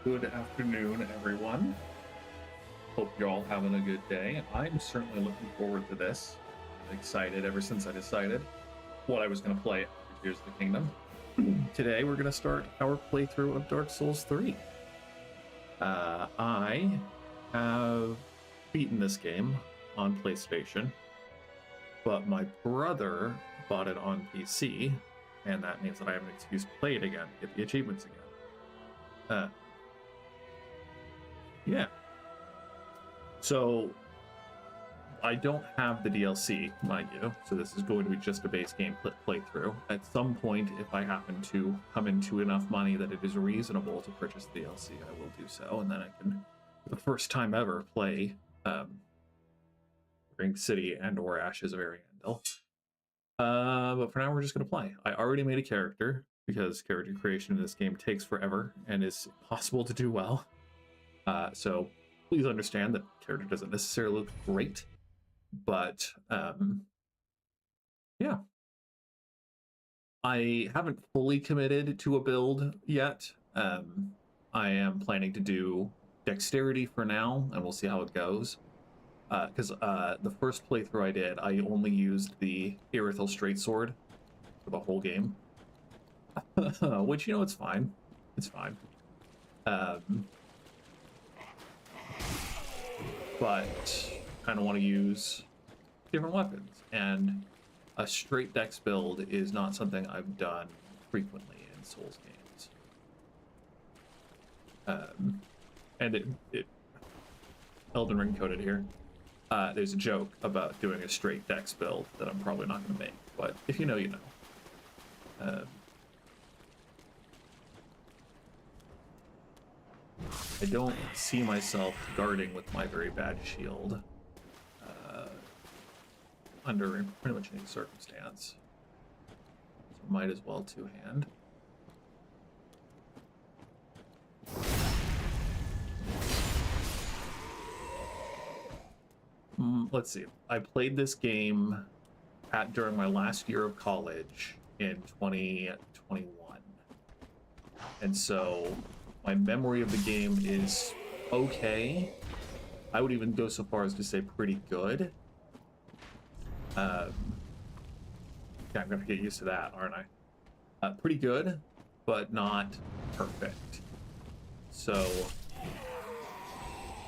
Good afternoon, everyone. Hope you're all having a good day. I'm certainly looking forward to this. I'm excited ever since I decided what I was going to play after Tears of the Kingdom. Today, we're going to start our playthrough of Dark Souls 3. I have beaten this game on PlayStation, but my brother bought it on PC, and that means that I have an excuse to play it again, get the achievements again. Yeah. So, I don't have the DLC, mind you, so this is going to be just a base game playthrough. At some point, if I happen to come into enough money that it is reasonable to purchase the DLC, I will do so, and then I can, for the first time ever, play Ring City and or Ashes of Ariandel. But for now, we're just going to play. I already made a character, because character creation in this game takes forever and is impossible to do well. So please understand that character doesn't necessarily look great, but yeah. I haven't fully committed to a build yet. I am planning to do dexterity for now, and we'll see how it goes. Because the first playthrough I did, I only used the Irithel Straight Sword for the whole game. Which, you know, it's fine. It's fine. But kind of want to use different weapons, and a straight dex build is not something I've done frequently in Souls games. And it Elden Ring coded here. There's a joke about doing a straight dex build that I'm probably not going to make, but if you know, you know. I don't see myself guarding with my very bad shield under pretty much any circumstance. So might as well two-hand. Let's see. I played this game during my last year of college in 2021. And so my memory of the game is okay. I would even go so far as to say pretty good. Yeah, I'm gonna get used to that, aren't I? Pretty good, but not perfect. So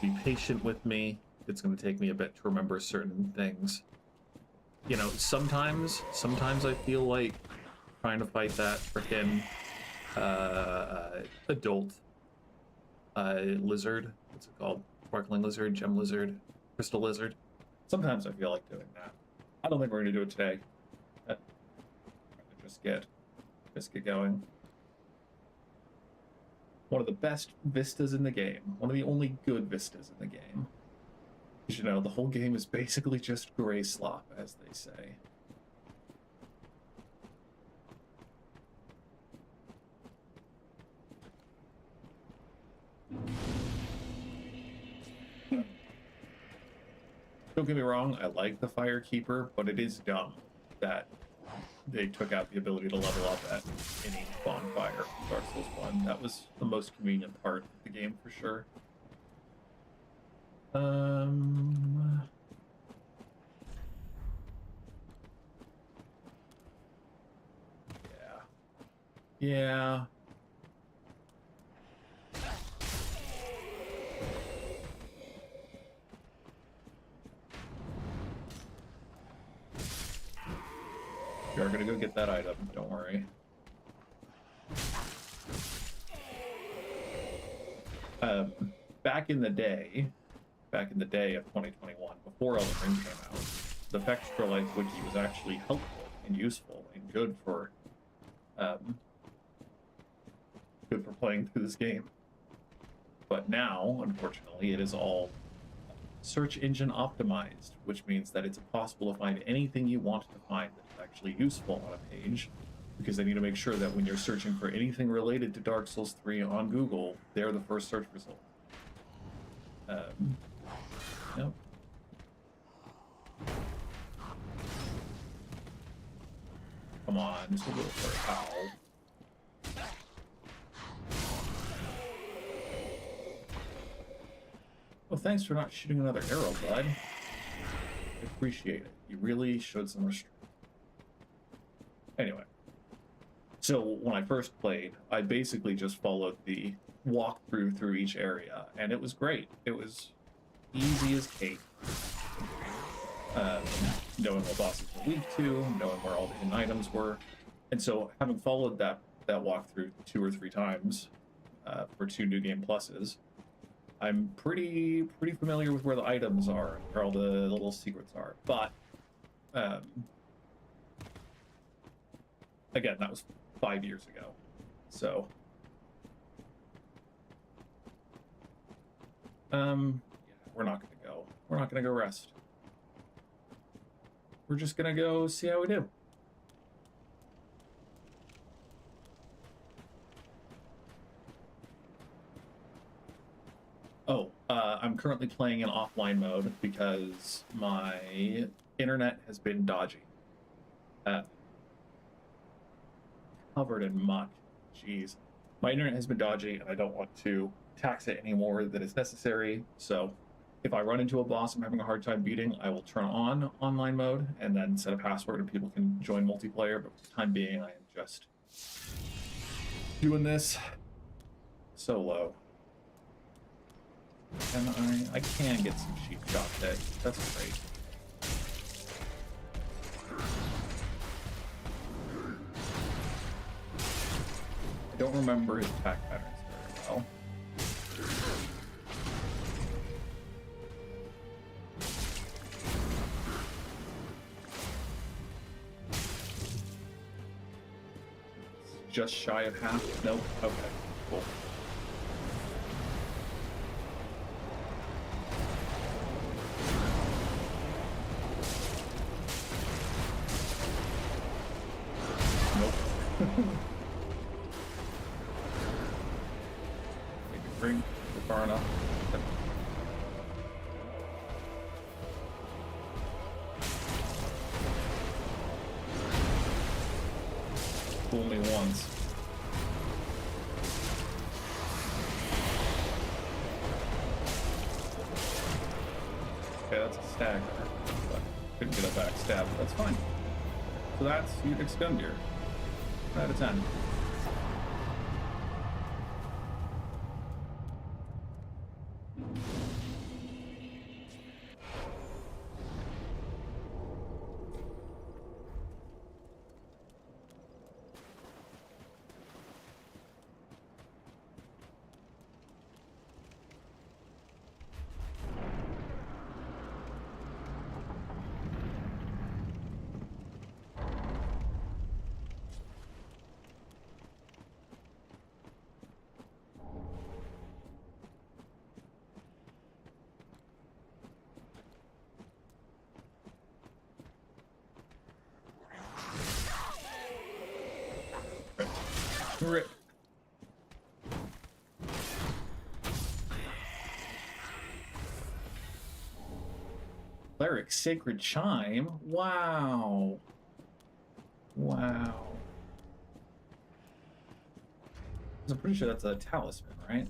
be patient with me. It's gonna take me a bit to remember certain things. You know, sometimes I feel like trying to fight that frickin' adult lizard. What's it called? Sparkling lizard, gem lizard, crystal lizard. Sometimes I feel like doing that. I don't think we're going to do it today. Just get going. One of the best vistas in the game. One of the only good vistas in the game. Because, you know, the whole game is basically just gray slop, as they say. Don't get me wrong, I like the Firekeeper, but it is dumb that they took out the ability to level up at any bonfire in Dark Souls 1. That was the most convenient part of the game for sure. Yeah. You're gonna go get that item, don't worry. Back in the day of 2021, before Elden Ring came out, the Vectra Life Wiki was actually helpful and useful and good for playing through this game. But now, unfortunately, it is all search engine optimized, which means that it's impossible to find anything you want to find that's actually useful on a page, because they need to make sure that when you're searching for anything related to Dark Souls 3 on Google, they're the first search result. Yep. Come on, just a little further. Ow. thanks for not shooting another arrow, bud. I appreciate it. You really showed some restraint. Anyway, so when I first played, I basically just followed the walkthrough through each area, and it was great. It was easy as cake. Knowing what bosses were weak to, knowing where all the hidden items were. And so having followed that walkthrough 2 or 3 times for 2 New Game Pluses, I'm pretty familiar with where the items are, where all the little secrets are. But again, that was 5 years ago. So yeah, we're not gonna go. We're not gonna go rest. We're just gonna go see how we do. Oh, I'm currently playing in offline mode because my internet has been dodgy. Covered in muck. Jeez. My internet has been dodgy, and I don't want to tax it any more than is necessary. So if I run into a boss I'm having a hard time beating, I will turn on online mode and then set a password and people can join multiplayer. But for the time being, I am just doing this solo. And I can get some sheep shot hit. That's great. I don't remember his attack patterns very well. Just shy of half? Nope. Okay, cool. Nope. Maybe bring far enough. Fool me once. Okay, that's a stagger, but couldn't get a backstab. That's fine. So that's Udix Gundyr. 10 out of 10. Rip. Cleric Sacred Chime? Wow. Wow. I'm pretty sure that's a talisman, right?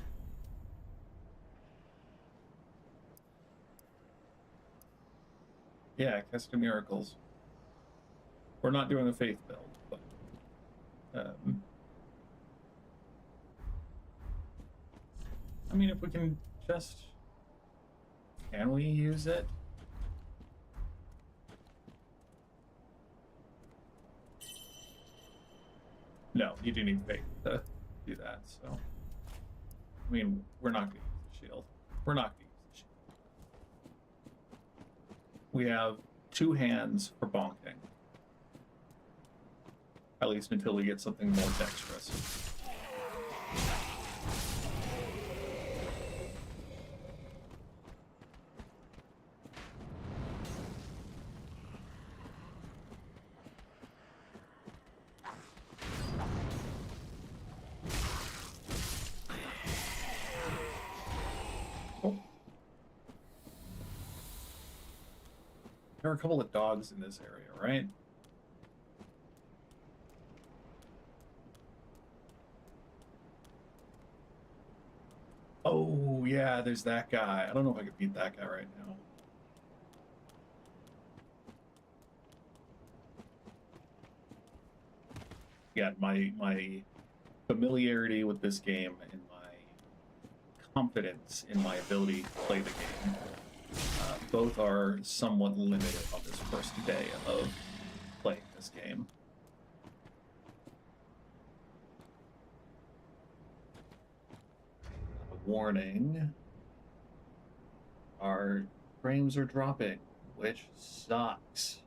Yeah, Cast of Miracles. We're not doing a faith build, but I mean, if we can just... Can we use it? No, you do need faith to do that, so... I mean, we're not going to use the shield. We're not going to use the shield. We have 2 hands for bonking. At least until we get something more dexterous. There are a couple of dogs in this area, right? Oh, yeah, there's that guy. I don't know if I could beat that guy right now. Yeah, my familiarity with this game and my confidence in my ability to play the game, both are somewhat limited on this first day of playing this game. Warning. Our frames are dropping, which sucks.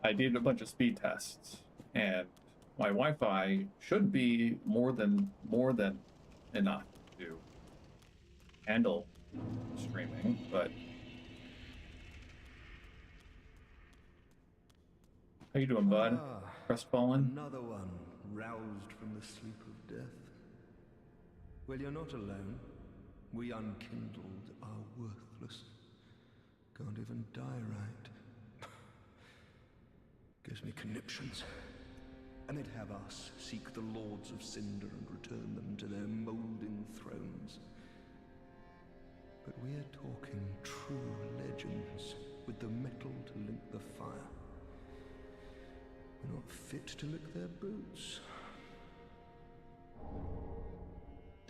I did a bunch of speed tests, and my Wi-Fi should be more than enough to handle streaming, but how you doing, bud? Crestfallen? Another one roused from the sleep of death. Well, you're not alone. We unkindled are worthless. Can't even die right. Gives me conniptions. And they'd have us seek the lords of Cinder and return them to their molding thrones. But we're talking true legends with the metal to link the fire. We're not fit to lick their boots.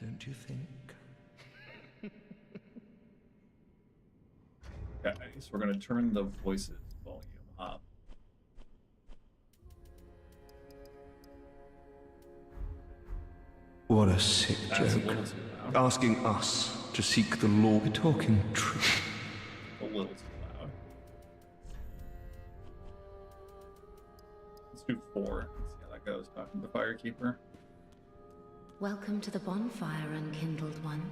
Don't you think? Guys, we're gonna turn the voices volume up. What a sick That's a joke. little too loud. Asking us to seek the law. We're talking truth. A little too loud. Let's do 4. Let's see how that goes. Talking to the Firekeeper. Welcome to the bonfire, unkindled one.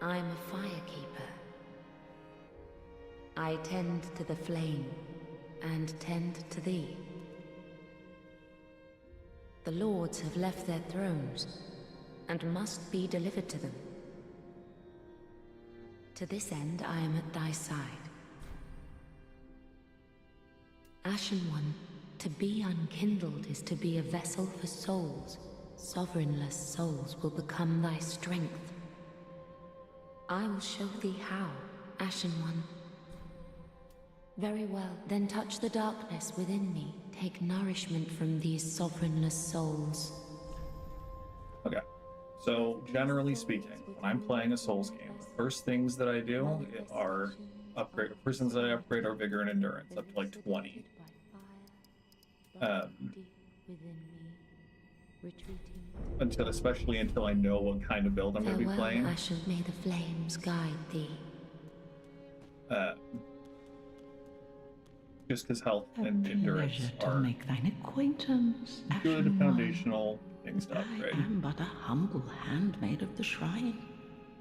I'm a firekeeper. I tend to the flame, and tend to thee. The lords have left their thrones, and must be delivered to them. To this end, I am at thy side. Ashen One, to be unkindled is to be a vessel for souls. Sovereignless souls will become thy strength. I will show thee how, Ashen One. Very well, then touch the darkness within me. Take nourishment from these sovereignless souls. Okay. So, generally speaking, when I'm playing a Souls game, the first things that I do are upgrade. The first things that I upgrade are Vigor and Endurance, up to like 20. Especially until I know what kind of build I'm going to be playing. Ashen, may the flames guide thee. Just because health and endurance to are make thine acquaintance, good Ashen foundational things to upgrade. I am but a humble handmaid of the shrine.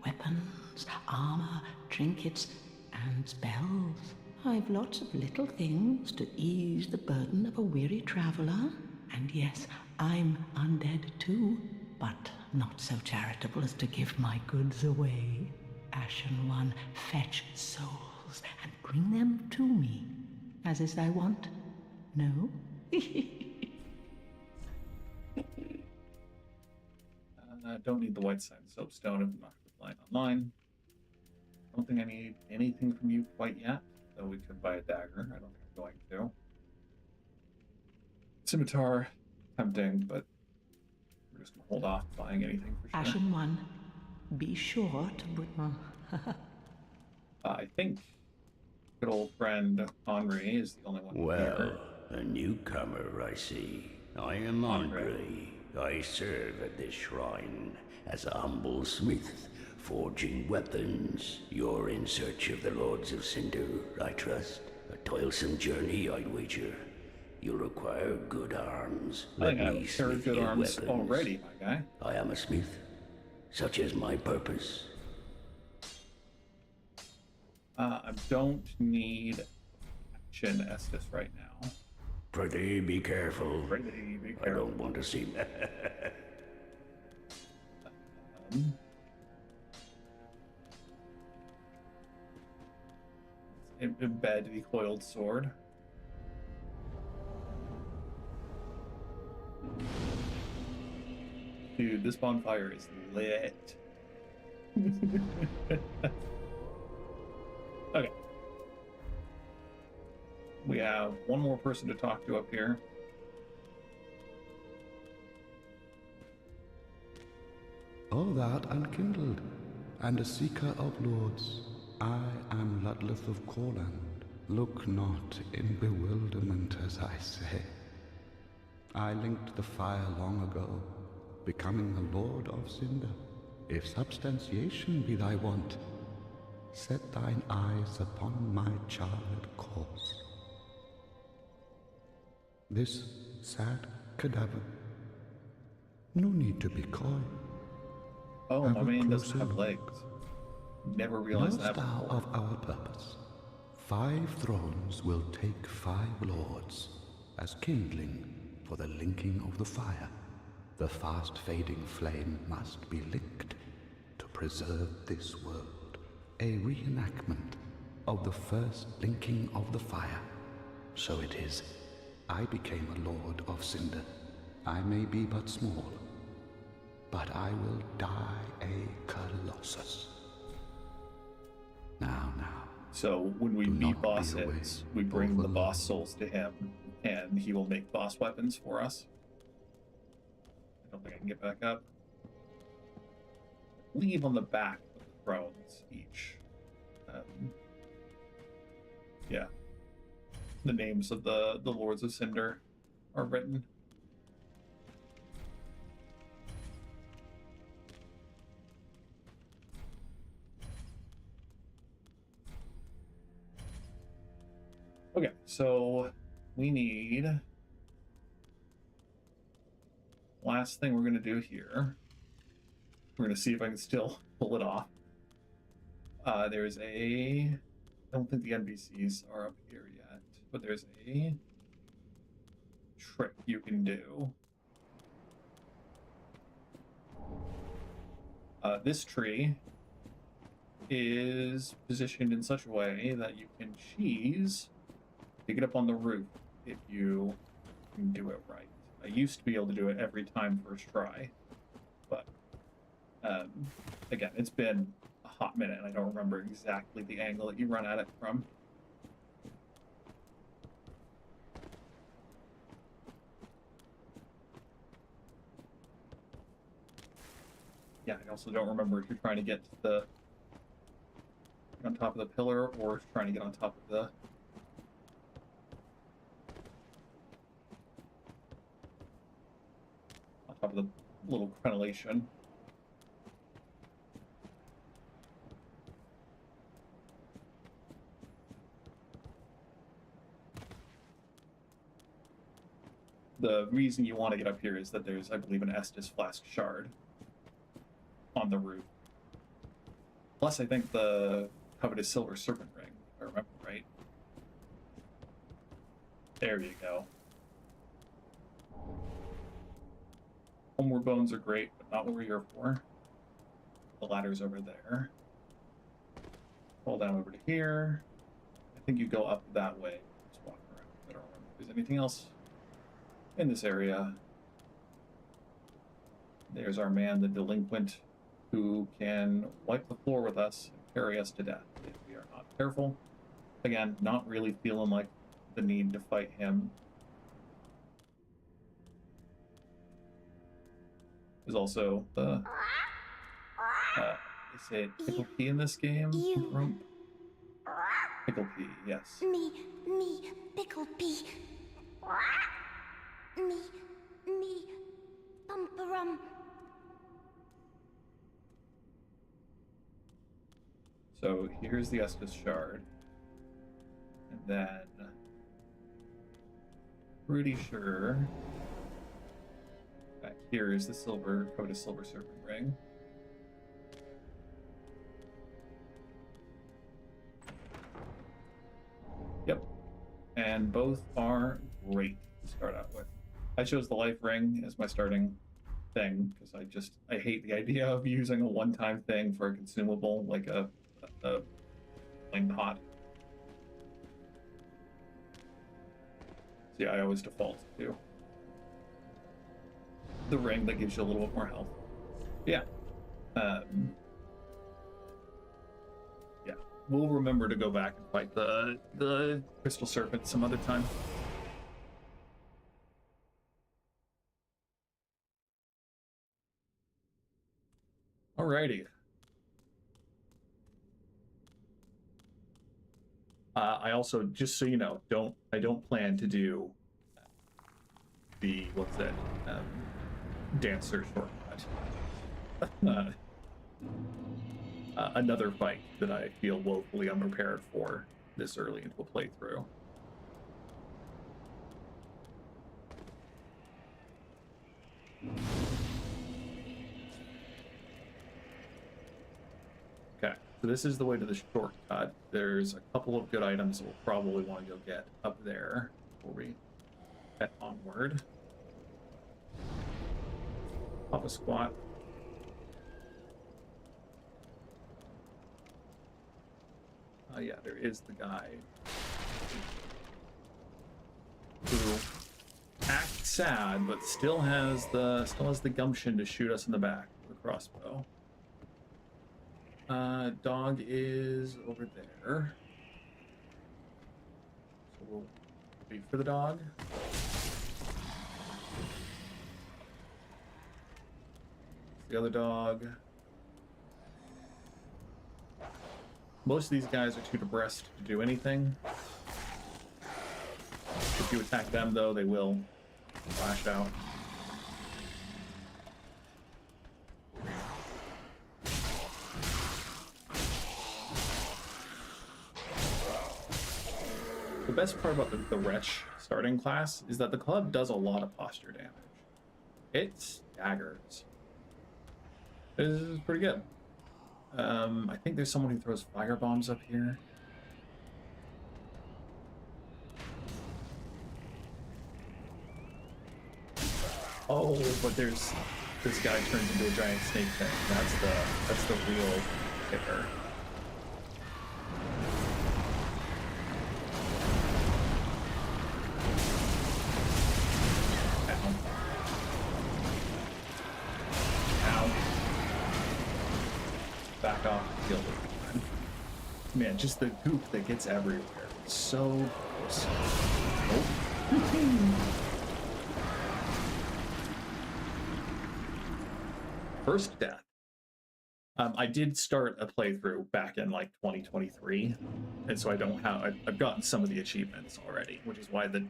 Weapons, armor, trinkets, and spells. I've lots of little things to ease the burden of a weary traveler. And yes, I'm undead too, but not so charitable as to give my goods away. Ashen One, fetch souls and bring them to me. As is thy wont? No? Don't need the white side soapstone if I'm not replying online. Don't think I need anything from you quite yet, though we could buy a dagger. I don't think I'm going to. Scimitar, tempting, but we're just gonna hold off buying anything for sure. Ashen One, be sure to bring... I think good old friend Henri is the only one Well, here. a newcomer, I see. I am Andre. I serve at this shrine as a humble smith, forging weapons. You're in search of the Lords of Cinder, I trust. A toilsome journey, I'd wager. You'll require good arms. I think I have very good arms already, my guy. I am a smith. Such is my purpose. I don't need action Estus right now. Prithee, be careful. Prithee, be I careful. don't want to see... embed the coiled sword. Dude, this bonfire is lit. Okay. We have one more person to talk to up here. O thou unkindled, and a seeker of lords, I am Ludleth of Corland. Look not in bewilderment as I say. I linked the fire long ago, becoming the Lord of Cinder. If substantiation be thy want, set thine eyes upon my charred corpse. This sad cadaver, no need to be coy. Oh, Have my a man doesn't closer have look. legs. Never realized Knowest that thou before. of our purpose? 5 thrones will take 5 lords, as kindling for the linking of the fire. The fast-fading flame must be licked to preserve this world. A reenactment of the first linking of the fire. So it is. I became a lord of Cinder. I may be but small, but I will die a colossus. Now. So when we Do beat not boss be away, hits, we bring the overlord. boss souls to him, and he will make boss weapons for us. I don't think I can get back up. Leave on the back of the thrones each. Yeah. The names of the Lords of Cinder are written. Okay, so we need... Last thing we're going to do here. We're going to see if I can still pull it off. There's a... I don't think the NPCs are up here yet, but there's a trick you can do. This tree is positioned in such a way that you can cheese to get up on the roof if you can do it right. I used to be able to do it every time first try, but again, it's been a hot minute and I don't remember exactly the angle that you run at it from. Yeah, I also don't remember if you're trying to get to on top of the pillar or trying to get on top of the little crenellation. The reason you want to get up here is that there's, I believe, an Estus Flask shard on the roof. Plus, I think the coveted silver serpent ring, if I remember right. There you go. Homeward bones are great, but not what we're here for. The ladder's over there. Fall down over to here. I think you go up that way. Just walk around. I don't remember if there's anything else in this area. There's our man, the delinquent, who can wipe the floor with us and carry us to death if we are not careful. Again, not really feeling like the need to fight him. There's also the is it Pickle Pea in this game? Rump? Pickle Pea, yes. Me, pickle pea. Me, bumperum. So here's the Estus shard. And then pretty sure back here is the coated silver serpent ring. Yep. And both are great to start out with. I chose the life ring as my starting thing because I hate the idea of using a one-time thing for a consumable like a flame pot. Yeah, I always default to the ring that gives you a little bit more health. Yeah. Yeah. We'll remember to go back and fight the crystal serpent some other time. Alrighty. I also, just so you know, I don't plan to do the what's that dancer shortcut. Another fight that I feel woefully unprepared for this early into a playthrough. Okay, so this is the way to the shortcut. There's a couple of good items that we'll probably want to go get up there before we head onward. Pop a squat. Yeah, there is the guy who acts sad, but still has the gumption to shoot us in the back with a crossbow. Dog is over there, so we'll wait for the dog. The other dog. Most of these guys are too depressed to do anything. If you attack them, though, they will flash out. The best part about the Wretch starting class is that the club does a lot of posture damage. It staggers. This is pretty good. I think there's someone who throws fire bombs up here. Oh, but there's this guy turns into a giant snake thing. That's the real kicker. Back off, kill it. Man, just the goop that gets everywhere. It's so gross. Oh. First death. I did start a playthrough back in like 2023, and so I don't have. I've gotten some of the achievements already, which is why the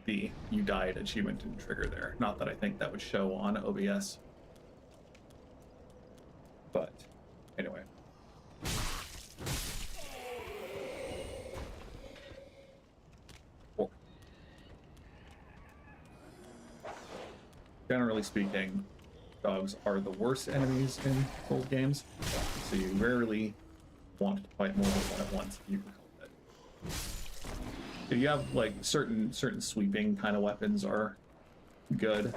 "you died" achievement didn't trigger there. Not that I think that would show on OBS, but anyway. Generally speaking, dogs are the worst enemies in Souls games, so you rarely want to fight more than one at once if you can help it. If you have like certain sweeping kind of weapons are good.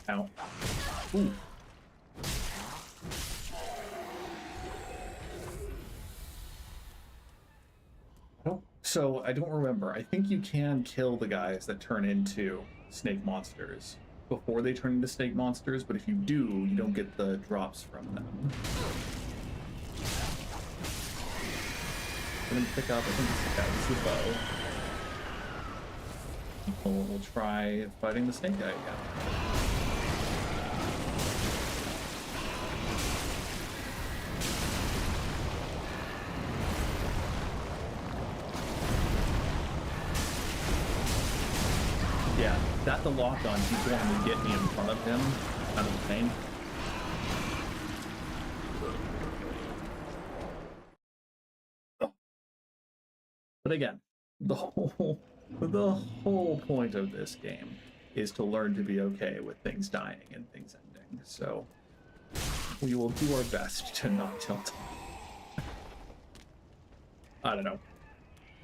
Ow. Ooh. So I don't remember. I think you can kill the guys that turn into snake monsters before they turn into snake monsters, but if you do, you don't get the drops from them. I'm gonna pick up, I think it's the bow. We'll try fighting the snake guy again. Yeah, that the lock on keeps wanting to get me in front of him. Kind of a pain. But again, the whole point of this game is to learn to be okay with things dying and things ending. So we will do our best to not tilt. I don't know.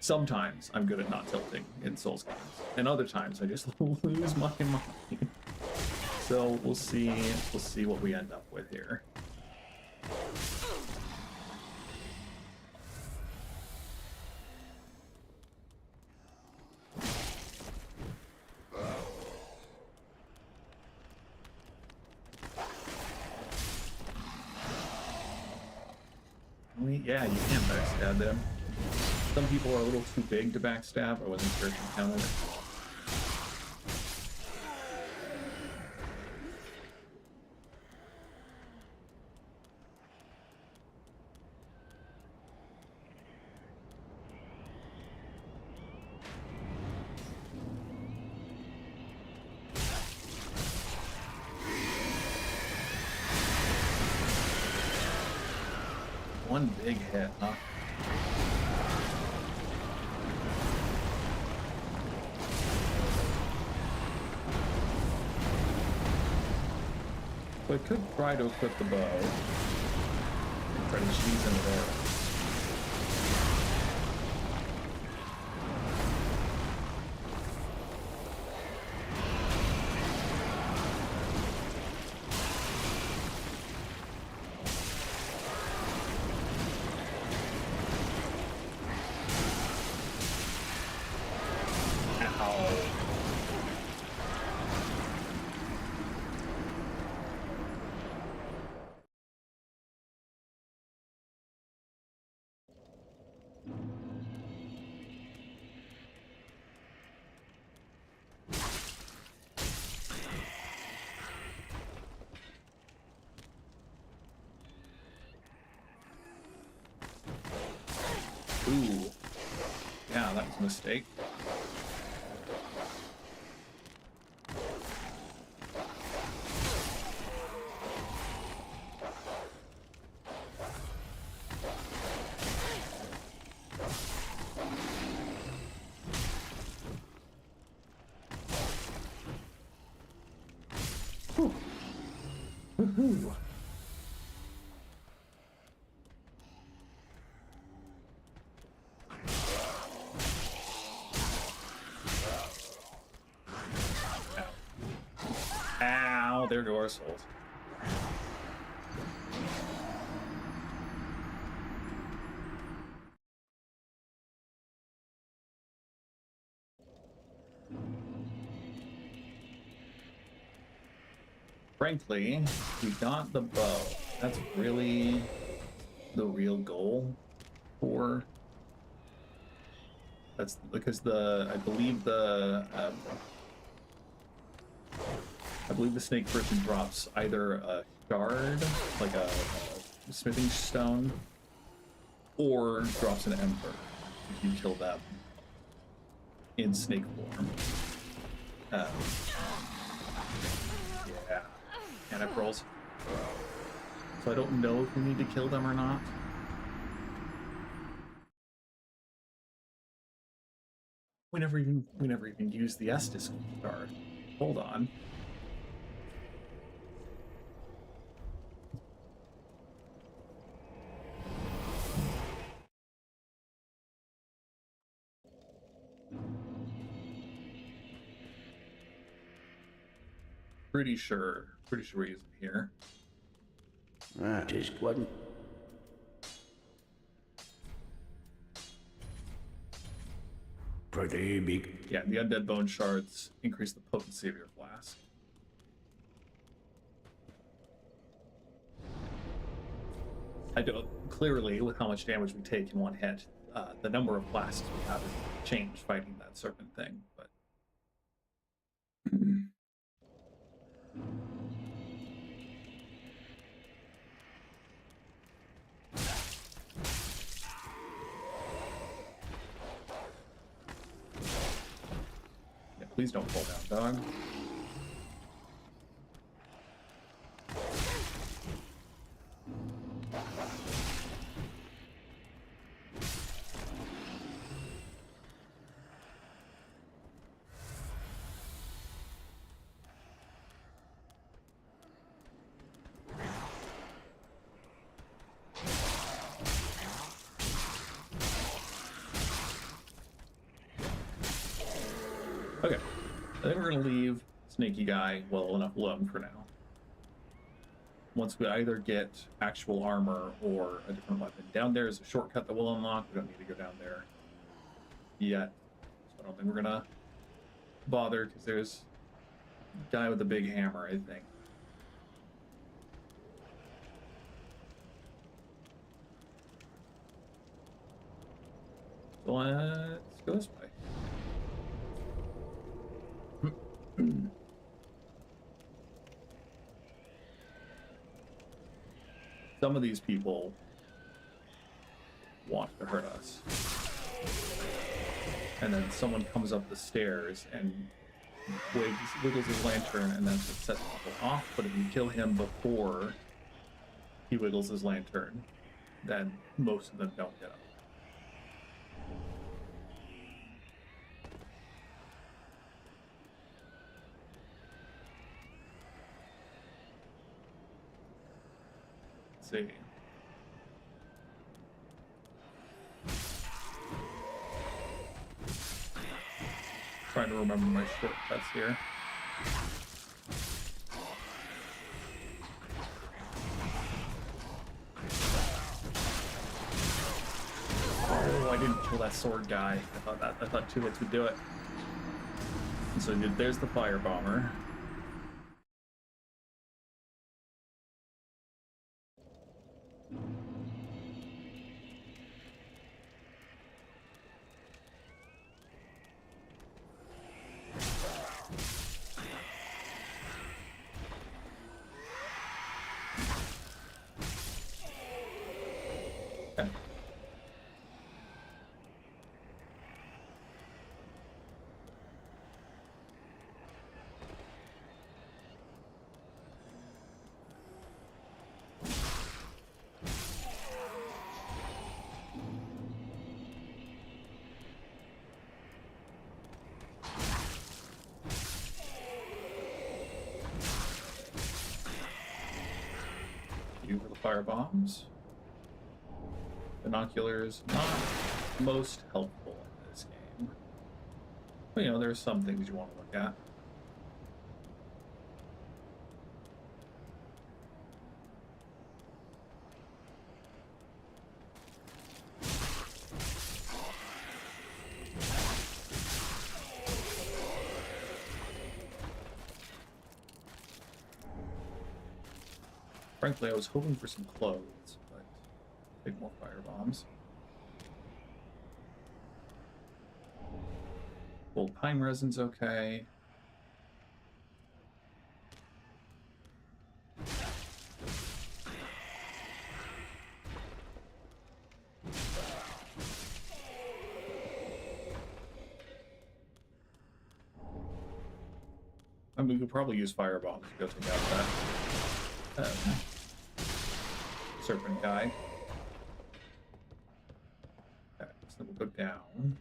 Sometimes I'm good at not tilting in Souls games, and other times I just lose my mind. So we'll see what we end up with here. Yeah, you can backstab them. Some people are a little too big to backstab. I wasn't sure if you counted. One big hit, huh? So I could try to equip the bow. Try to squeeze into there. Ooh. Yeah, that was a mistake. Whew. Woohoo. Ow, there go our souls. Frankly, we got the bow. That's really the real goal for. That's because I believe the snake person drops either a shard, like a smithing stone, or drops an ember if you kill them in snake form. Yeah. Panic rolls. So I don't know if we need to kill them or not. We never even used the Estus card. Hold on. Pretty sure we're using it here. Just one. Pretty big. Yeah, the undead bone shards increase the potency of your flask. I don't clearly with how much damage we take in one hit. The number of flasks we have has changed fighting that serpent thing, but. Yeah, please don't fall down, dog. Okay, I think we're gonna leave Snaky Guy well enough alone for now. once we either get actual armor or a different weapon. Down there is a shortcut that we'll unlock. We don't need to go down there yet. So I don't think we're gonna bother, because there's a guy with a big hammer, I think. So let's go this way. Some of these people want to hurt us. And then someone comes up the stairs and wiggles his lantern, and that's what sets people off. But if you kill him before he wiggles his lantern, then most of them don't get up. Let's see. Trying to remember my shortcuts here. Oh, I didn't kill that sword guy. I thought 2 hits would do it. And so there's the fire bomber. Okay. You for the fire bombs. Binoculars, not most helpful in this game. But you know, there's some things you want to look at. Frankly, I was hoping for some clothes, but take more fire bombs. Gold pine resin's okay. I mean, we could probably use fire bombs to go take out that serpent guy. Okay, so then we'll go down.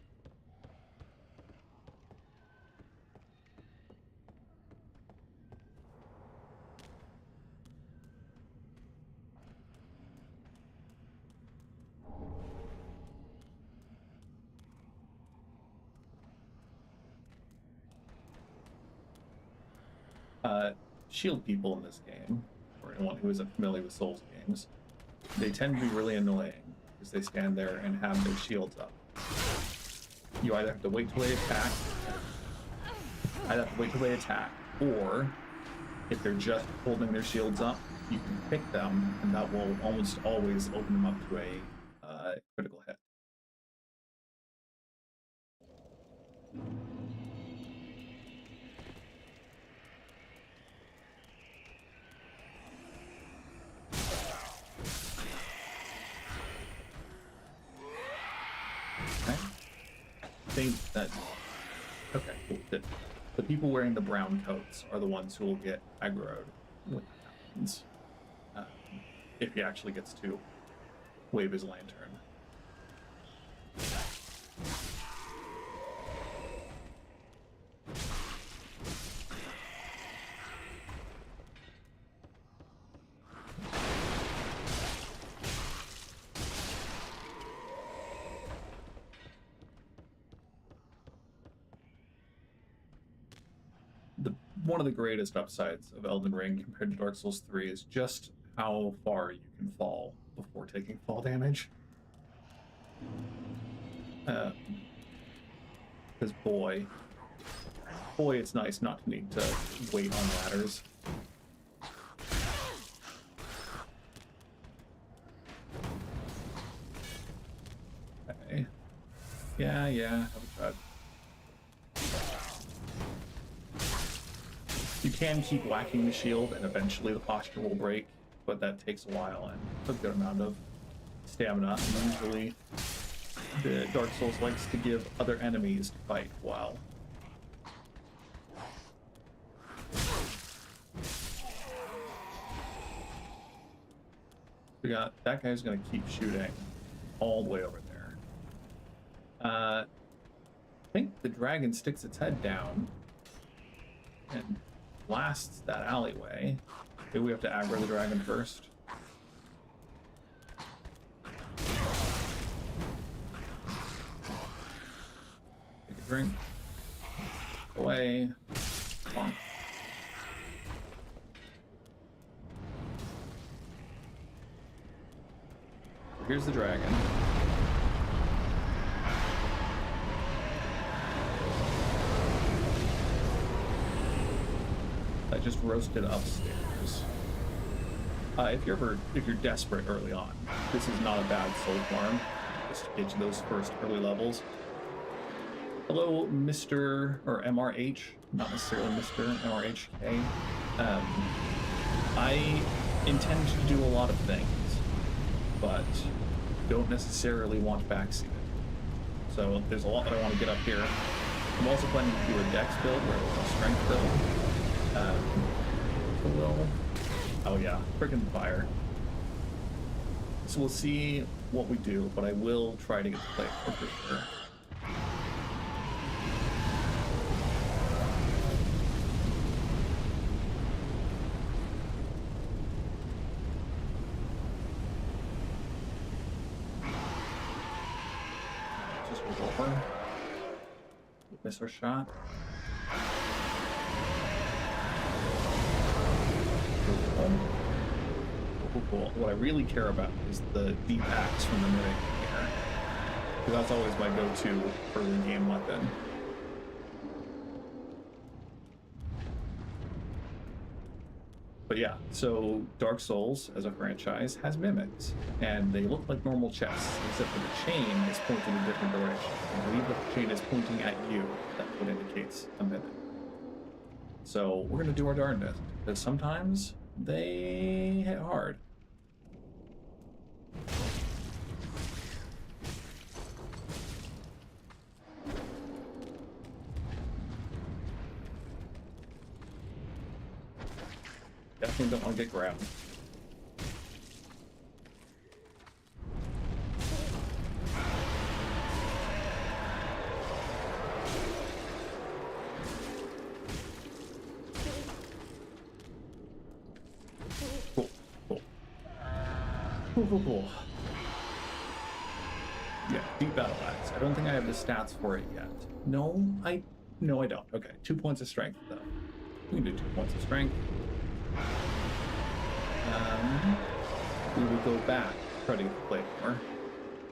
Shield people in this game, or anyone who isn't familiar with Souls games, they tend to be really annoying because they stand there and have their shields up. You either have to wait till they attack, or if they're just holding their shields up, you can pick them, and that will almost always open them up to a critical hit. Think that okay, cool. The people wearing the brown coats are the ones who will get aggroed when that happens. If he actually gets to wave his lantern. One of the greatest upsides of Elden Ring compared to Dark Souls 3 is just how far you can fall before taking fall damage. Because boy, it's nice not to need to wait on ladders. Okay. Yeah, have a shot. You can keep whacking the shield and eventually the posture will break, but that takes a while and a good amount of stamina. And usually the Dark Souls likes to give other enemies to fight while. We got that guy's gonna keep shooting all the way over there. I think the dragon sticks its head down and blasts that alleyway. Maybe we have to aggro the dragon first. Take a drink. Away. Come on. Here's the dragon. I just roasted upstairs. If you're desperate early on, this is not a bad Souls-Borne, just to get you those first early levels. Hello, Mr. or MRH, not necessarily Mr. MRHK. I intend to do a lot of things, but don't necessarily want backseated. So there's a lot that I want to get up here. I'm also planning to do a dex build or a strength build. Oh yeah, freaking fire. So we'll see what we do, but I will try to get to play it for sure. Just roll over. Miss our shot. Cool. What I really care about is the deep axe from the mimic here, because that's always my go-to early game weapon. But yeah, so Dark Souls as a franchise has mimics, and they look like normal chests, except for the chain is pointing in a different direction. I believe that the chain is pointing at you. That's what indicates a mimic. So we're gonna do our darndest, because sometimes they hit hard. Definitely don't want to get grabbed. Cool. Yeah, deep battle axe. I don't think I have the stats for it yet. No, I don't. Okay, 2 points of strength though. We can do 2 points of strength. We will go back, try to get the plate more.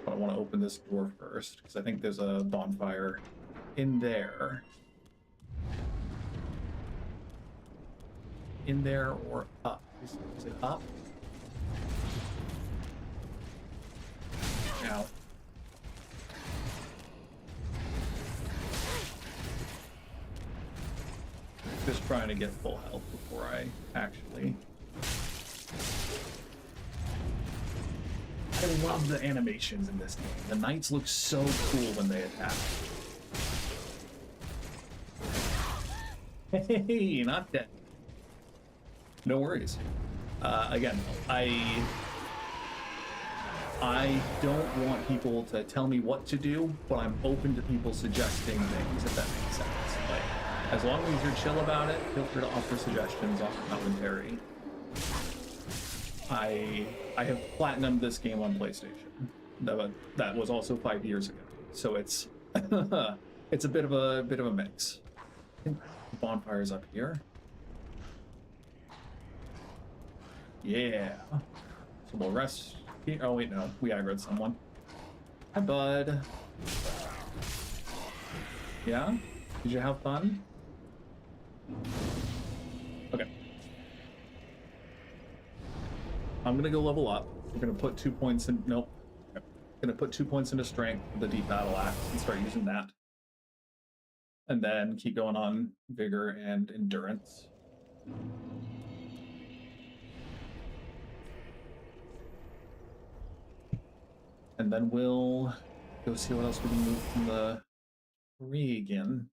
But I want to open this door first, because I think there's a bonfire in there. In there or up? Is it up? Now. Just trying to get full health before I actually... I love the animations in this game. The knights look so cool when they attack. Hey, not dead. No worries. Again, I don't want people to tell me what to do, but I'm open to people suggesting things, if that makes sense. Like, as long as you're chill about it, feel free to offer suggestions, offer commentary. I have platinumed this game on PlayStation. That was also 5 years ago, so it's it's a bit of a mix. I think the bonfire's up here. Yeah. So we'll rest here. Oh, wait, no. We aggroed someone. Hi, bud. Yeah? Did you have fun? Okay. I'm gonna go level up. We're gonna put 2 points in. Nope. Okay. Gonna put 2 points into strength with the deep battle axe and start using that. And then keep going on vigor and endurance. And then we'll go see what else we can move from the tree again.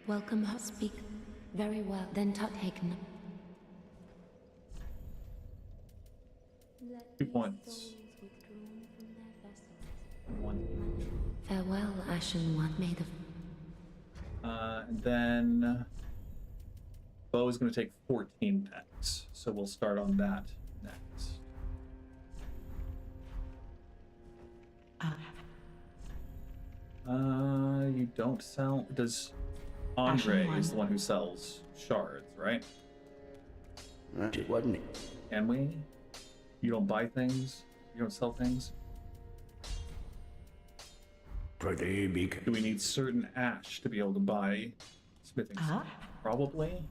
Welcome, speak. Very well. Then taken. 2 points. 1. Farewell, Ashen One, made of. And then Bo is going to take 14 decks, so we'll start on that next. You don't sell. Does Andre is the one who sells shards, right? It wasn't it? Can we? You don't buy things. You don't sell things. Pretty big. Do we need certain ash to be able to buy smithing stuff? Probably.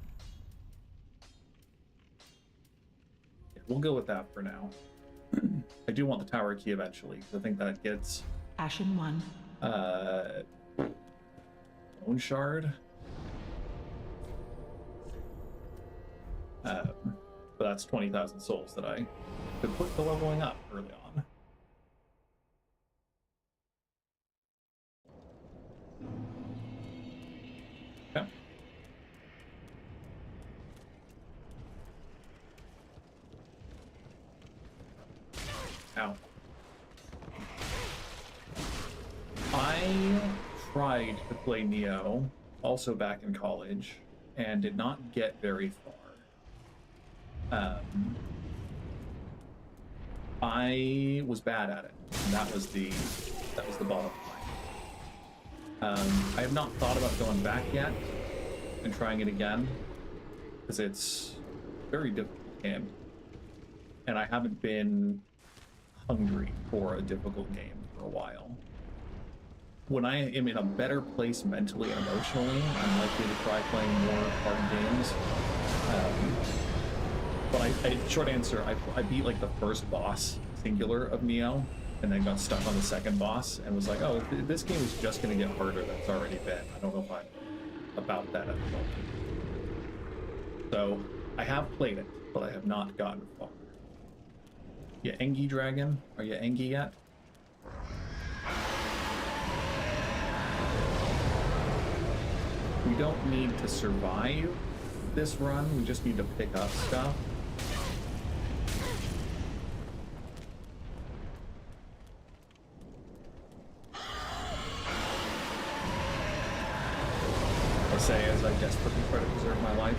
Yeah, we'll go with that for now. I do want the tower key eventually, because I think that gets Ashen One. Bone shard. But that's 20,000 souls that I could put to leveling up early on. Okay. Ow. I tried to play Neo, also back in college, and did not get very far. I was bad at it, and that was the bottom line. I have not thought about going back yet and trying it again, because it's a very difficult game, and I haven't been hungry for a difficult game for a while. When I am in a better place mentally and emotionally, I'm likely to try playing more hard games. But short answer, I beat like the first boss, singular, of Neo, and then got stuck on the second boss, and was like, oh, this game is just going to get harder than it's already been. I don't know if I'm about that at the moment. So, I have played it, but I have not gotten far. Yeah, Engi Dragon? Are you Engi yet? We don't need to survive this run, we just need to pick up stuff. I say as I desperately try to preserve my life.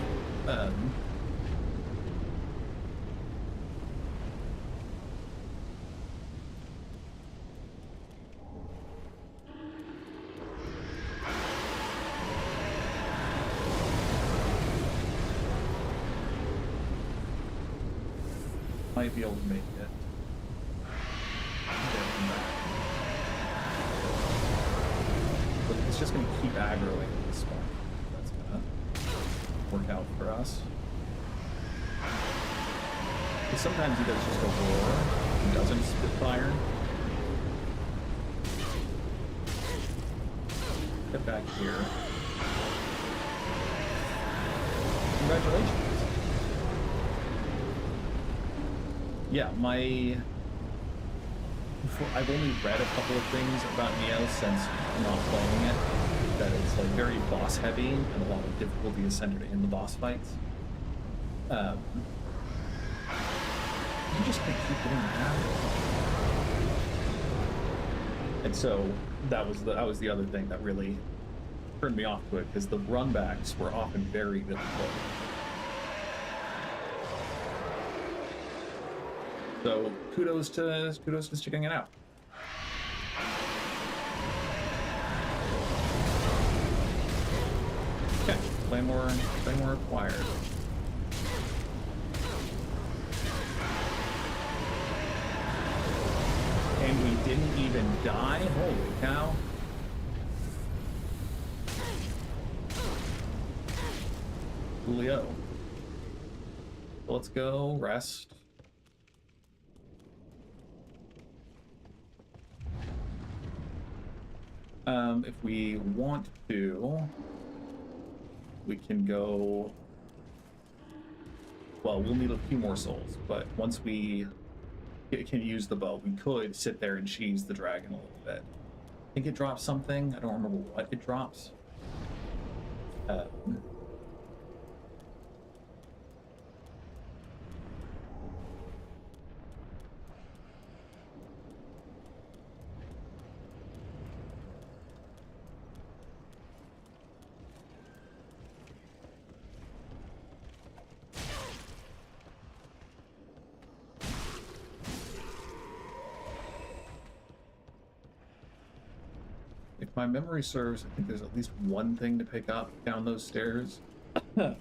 Might be able to make it. But it's just going to keep aggroing at this point. That's going to work out for us. Because sometimes he does just a roar and doesn't spit fire. Get back here. Congratulations. Yeah, I've only read a couple of things about Neo since not playing it, that it's like very boss heavy and a lot of difficulty is centered in the boss fights. You just can't keep doing that. And so that was the other thing that really turned me off to it, because the runbacks were often very difficult. So kudos to sticking it out. Okay. Claymore acquired. And we didn't even die? Holy cow. Julio. Let's go rest. If we want to, we can go. Well, we'll need a few more souls, but once we can use the bow, we could sit there and cheese the dragon a little bit. I think it drops something. I don't remember what it drops. If my memory serves, I think there's at least one thing to pick up down those stairs. They're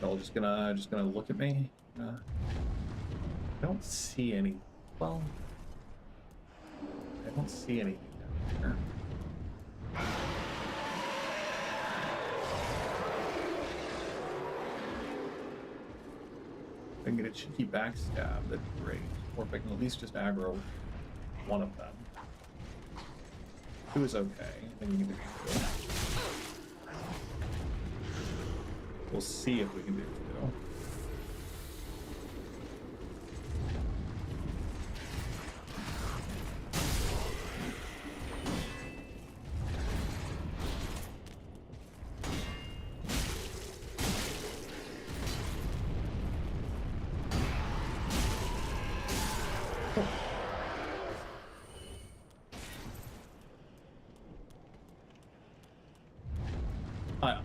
all just gonna look at me. I don't see any. Well, I don't see anything down here. If I can get a cheeky backstab, that'd be great. Or if I can at least just aggro one of them. Two is okay. I think we can do two. We'll see if we can do two.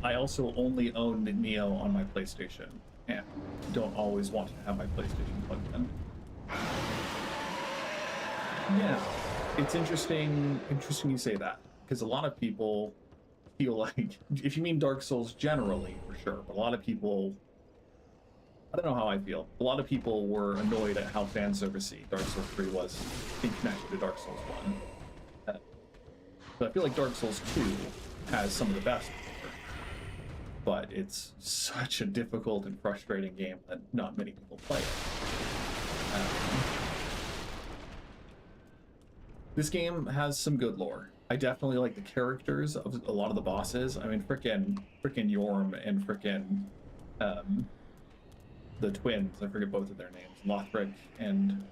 I also only own Neo on my PlayStation, and don't always want to have my PlayStation plugged in. Yeah, it's interesting you say that, because a lot of people feel like, if you mean Dark Souls generally, for sure, but a lot of people, I don't know how I feel. A lot of people were annoyed at how fan servicey Dark Souls 3 was in connection to Dark Souls 1. But I feel like Dark Souls 2 has some of the best. But it's such a difficult and frustrating game that not many people play it. This game has some good lore. I definitely like the characters of a lot of the bosses. I mean, frickin' Yorm and frickin' the twins. I forget both of their names. Lothric and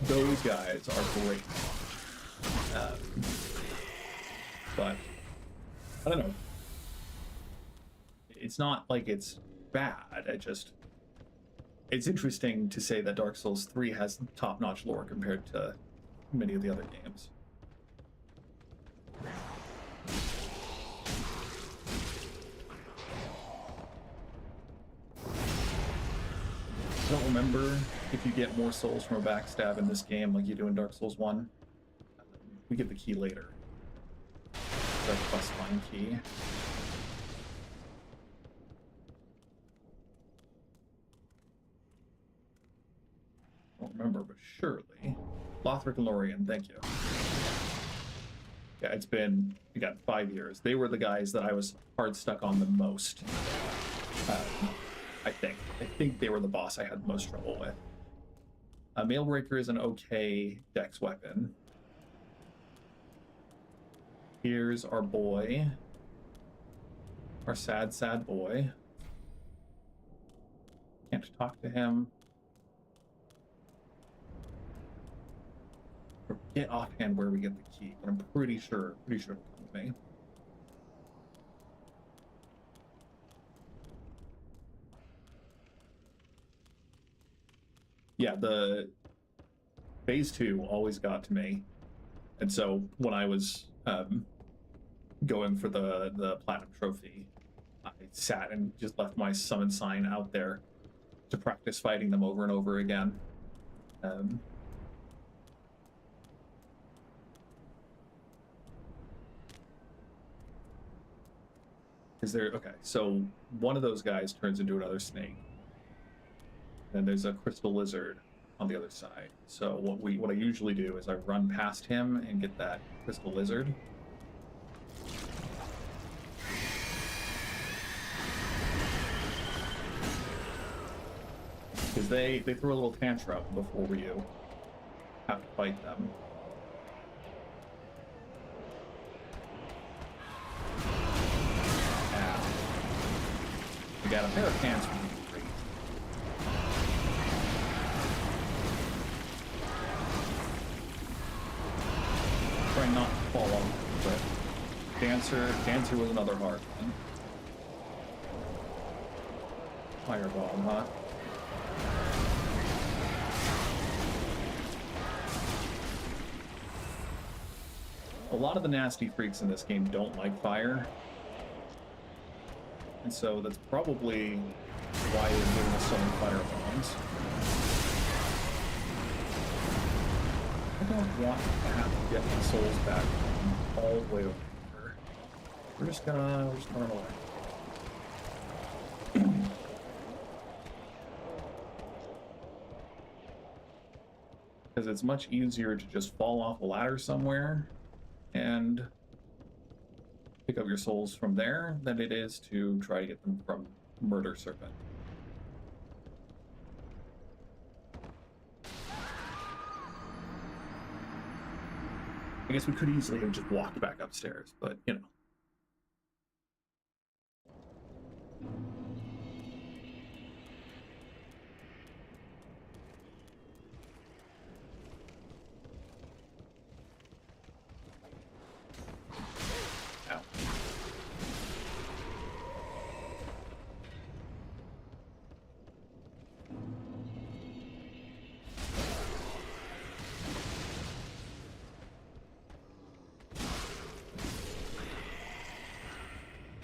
those guys are great. But I don't know. It's not like it's bad. It's interesting to say that Dark Souls 3 has top-notch lore compared to many of the other games. I don't remember if you get more souls from a backstab in this game like you do in Dark Souls 1. We get the key later. Our quest line key. I don't remember, but surely. Lothric and Lorien, thank you. Yeah, it's been, again, 5 years. They were the guys that I was hard stuck on the most. I think they were the boss I had the most trouble with. Mailbreaker is an okay dex weapon. Here's our boy. Our sad, sad boy. Can't talk to him. Forget offhand where we get the key, but I'm pretty sure it'll come with me. Yeah, the phase 2 always got to me. And so when I was going for the platinum trophy, I sat and just left my summon sign out there to practice fighting them over and over again. Is there okay? So one of those guys turns into another snake. Then there's a crystal lizard on the other side. So what I usually do is I run past him and get that crystal lizard. Because they throw a little tantrum before you have to fight them. I got a pair of pants for you. Great. Try not to fall off, but Dancer was another hard one. Fireball, huh? A lot of the nasty freaks in this game don't like fire. And so that's probably why they're giving us so many fire bombs. I don't want to have to get my souls back all the way over. We're just gonna run away. Because it's much easier to just fall off a ladder somewhere and pick up your souls from there than it is to try to get them from Murder Serpent. I guess we could easily have just walked back upstairs, but you know.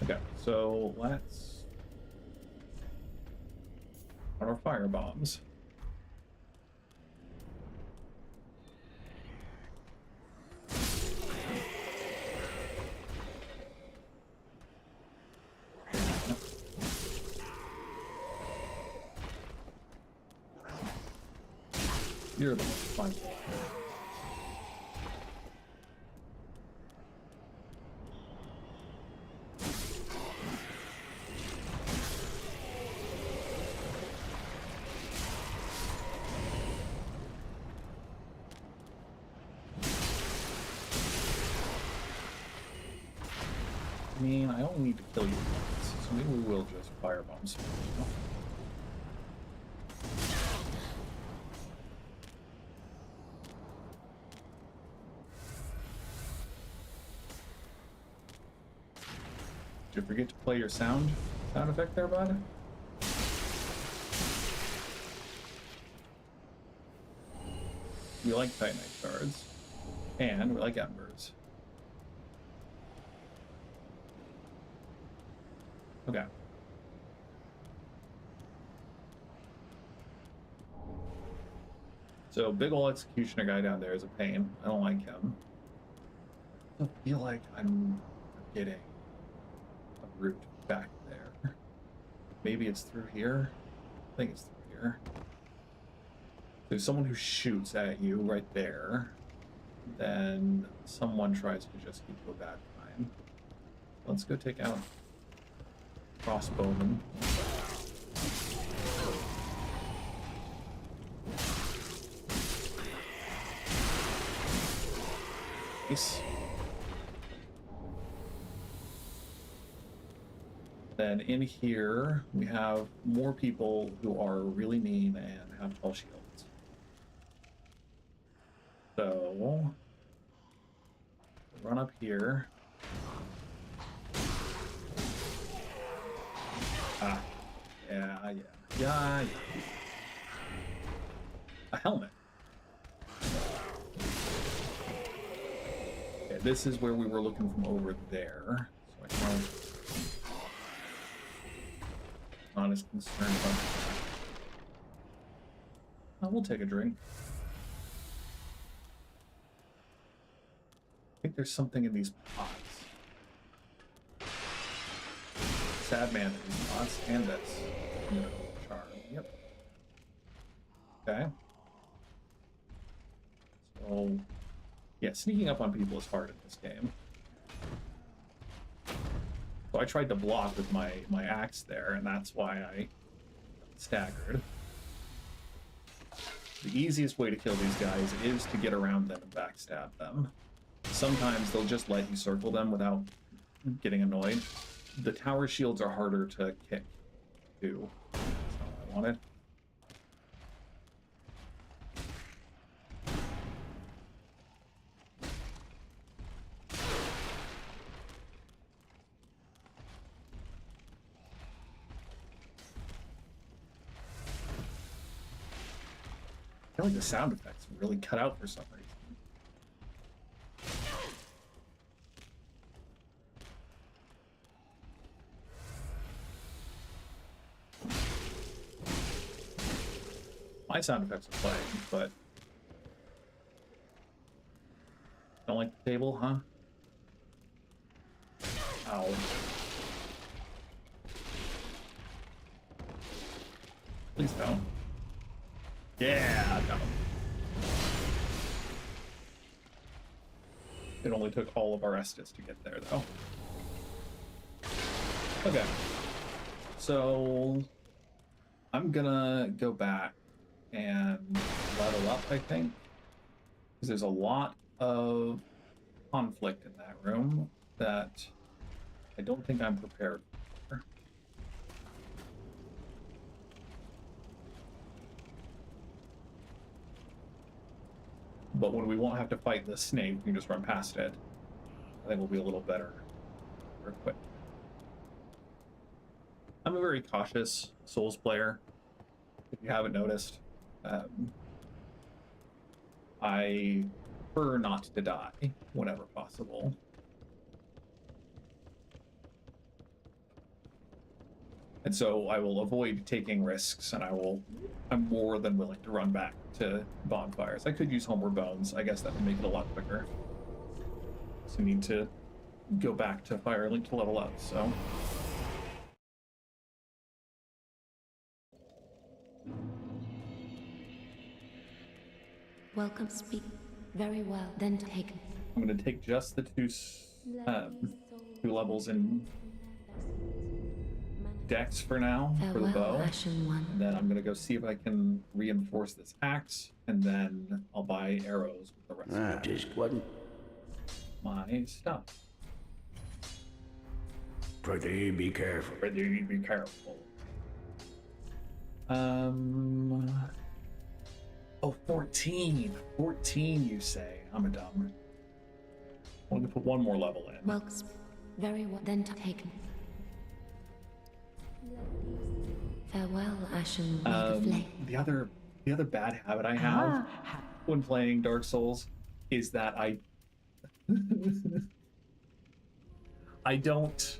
Okay, so let's on our fire bombs. You're the one. Fine. I mean, I don't need to kill you once, so maybe we will just firebomb some more. Did you forget to play your sound effect there, bud? We like Titanite shards, and we like embers. Okay. So big ol' executioner guy down there is a pain. I don't like him. I feel like I'm getting a route back there. Maybe it's through here? I think it's through here. There's someone who shoots at you right there. Then someone tries to just give you a bad time. Let's go take out crossbowman. Nice. Then in here we have more people who are really mean and have tall shields. So run up here. Ah, yeah. A helmet. Okay, this is where we were looking from over there. So I don't... Not as concerned about that. Oh, we'll take a drink. I think there's something in these pots. Sad man in these pots, and this. Charm. Yep. Okay. So, yeah, sneaking up on people is hard in this game. So I tried to block with my axe there, and that's why I staggered. The easiest way to kill these guys is to get around them and backstab them. Sometimes they'll just let you circle them without getting annoyed. The tower shields are harder to kick, too. That's not what I wanted. I feel like the sound effects really cut out for some reason. My sound effects are playing, but don't like the table, huh? Ow. Please don't. Yeah, got him. It only took all of our Estus to get there, though. Okay. So I'm gonna go back and level up, I think, because there's a lot of conflict in that room that I don't think I'm prepared for. But when we won't have to fight the snake, we can just run past it. I think we'll be a little better equipped. I'm a very cautious Souls player, if you haven't noticed. I prefer not to die whenever possible. And so I will avoid taking risks, and I'm more than willing to run back to bonfires. I could use Homeward Bones. I guess that would make it a lot quicker. So I need to go back to Firelink to level up, so. Welcome, speak. Very well, then take. I'm going to take just the two levels in Dex for now, for the bow. Ashen One. And then I'm going to go see if I can reinforce this axe, and then I'll buy arrows with the rest of Just wasn't my stuff. pretty be careful. Pretty be careful. Oh, 14. 14, you say. I'm a dumb. I'm going to put one more level in. Well, very well, then take. Farewell, Ashen Flame. The other bad habit I have when playing Dark Souls is that I don't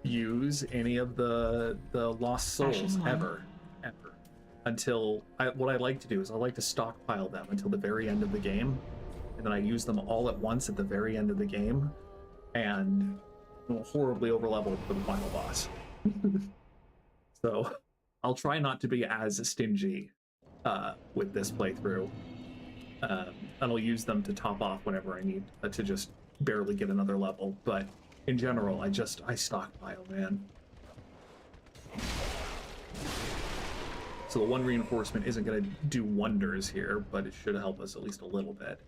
use any of the Lost Souls ever. Until what I like to do is I like to stockpile them until the very end of the game, and then I use them all at once at the very end of the game, and horribly overleveled for the final boss. So I'll try not to be as stingy with this playthrough, and I'll use them to top off whenever I need to just barely get another level. But in general, I stockpile, man. So the one reinforcement isn't going to do wonders here, but it should help us at least a little bit.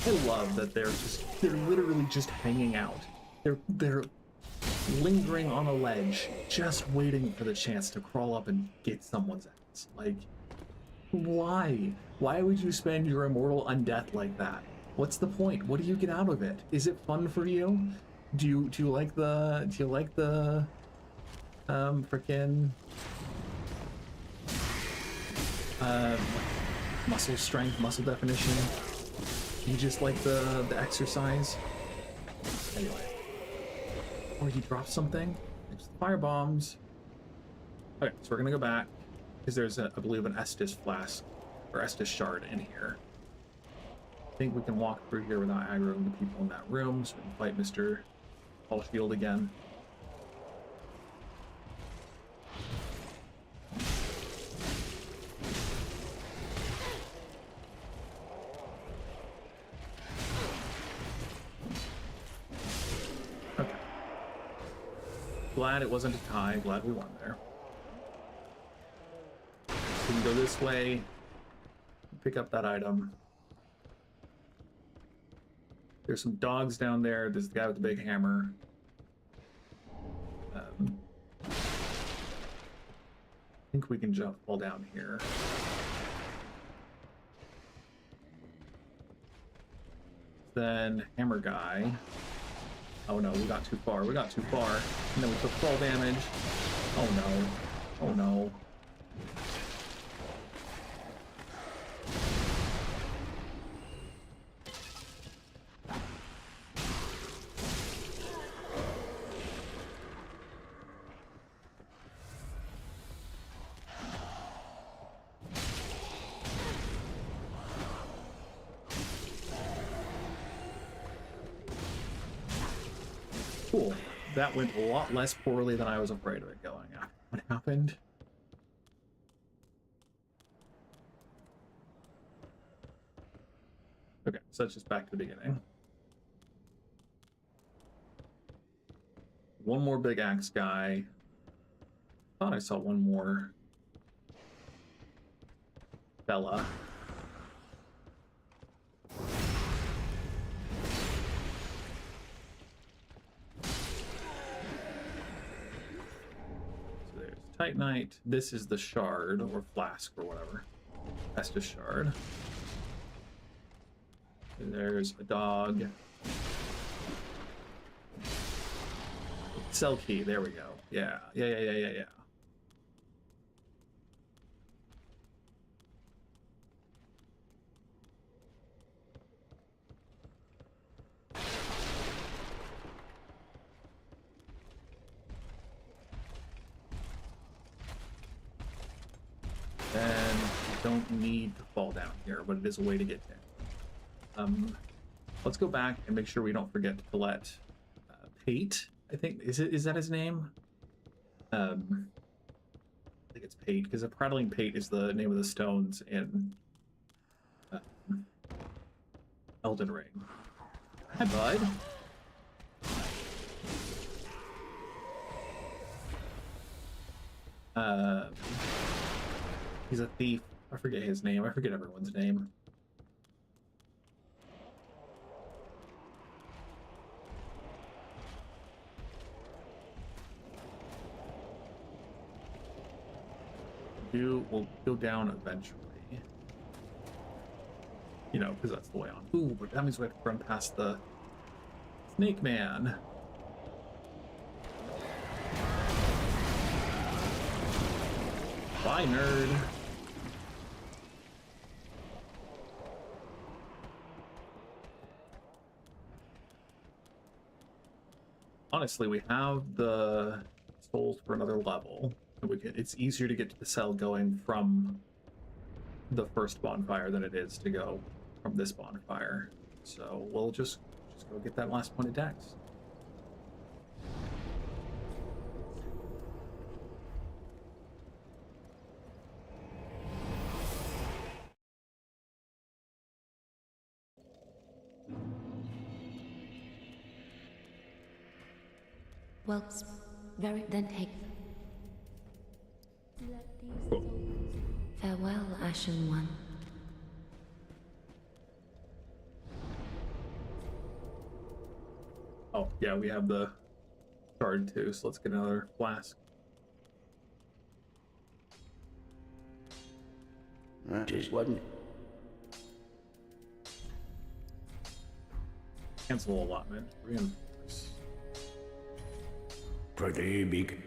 I love that they're literally just hanging out. They're lingering on a ledge, just waiting for the chance to crawl up and get someone's ass. Like, why? Why would you spend your immortal undeath like that? What's the point? What do you get out of it? Is it fun for you? Do you like the frickin' muscle strength, muscle definition? You just like the exercise? Anyway. Or he dropped something? There's fire bombs. Okay, so we're gonna go back because there's I believe an Estus flask or Estus shard in here. I think we can walk through here without aggroing the people in that room, so we can fight Mr. Shield again. Okay. Glad it wasn't a tie. Glad we won there. We can go this way, pick up that item. There's some dogs down there. There's the guy with the big hammer. I think we can fall down here. Then hammer guy. Oh no, we got too far. We got too far. And then we took fall damage. Oh no. Oh no. Cool. That went a lot less poorly than I was afraid of it going. What happened? Okay, so that's just back to the beginning. One more big axe guy. Thought I saw one more fella. Titanite. This is the shard or flask or whatever. That's just shard. And there's a dog. Cell key. There we go. Yeah. Yeah. And you don't need to fall down here, but it is a way to get down. Let's go back and make sure we don't forget to let Pate. I think is that his name? I think it's Pate because a prattling Pate is the name of the stones in Elden Ring. Hi, bud. He's a thief. I forget his name. I forget everyone's name. We'll go down eventually. You know, because that's the way on. Ooh, but that means we have to run past the Snake Man. Bye, nerd. Honestly, we have the souls for another level. It's easier to get to the cell going from the first bonfire than it is to go from this bonfire. So we'll just go get that last point of dex. Well, then take. Cool. Farewell, Ashen One. Oh, yeah, we have the shard too, so let's get another flask. Just one. Cancel allotment. Reinforce. Pretty big.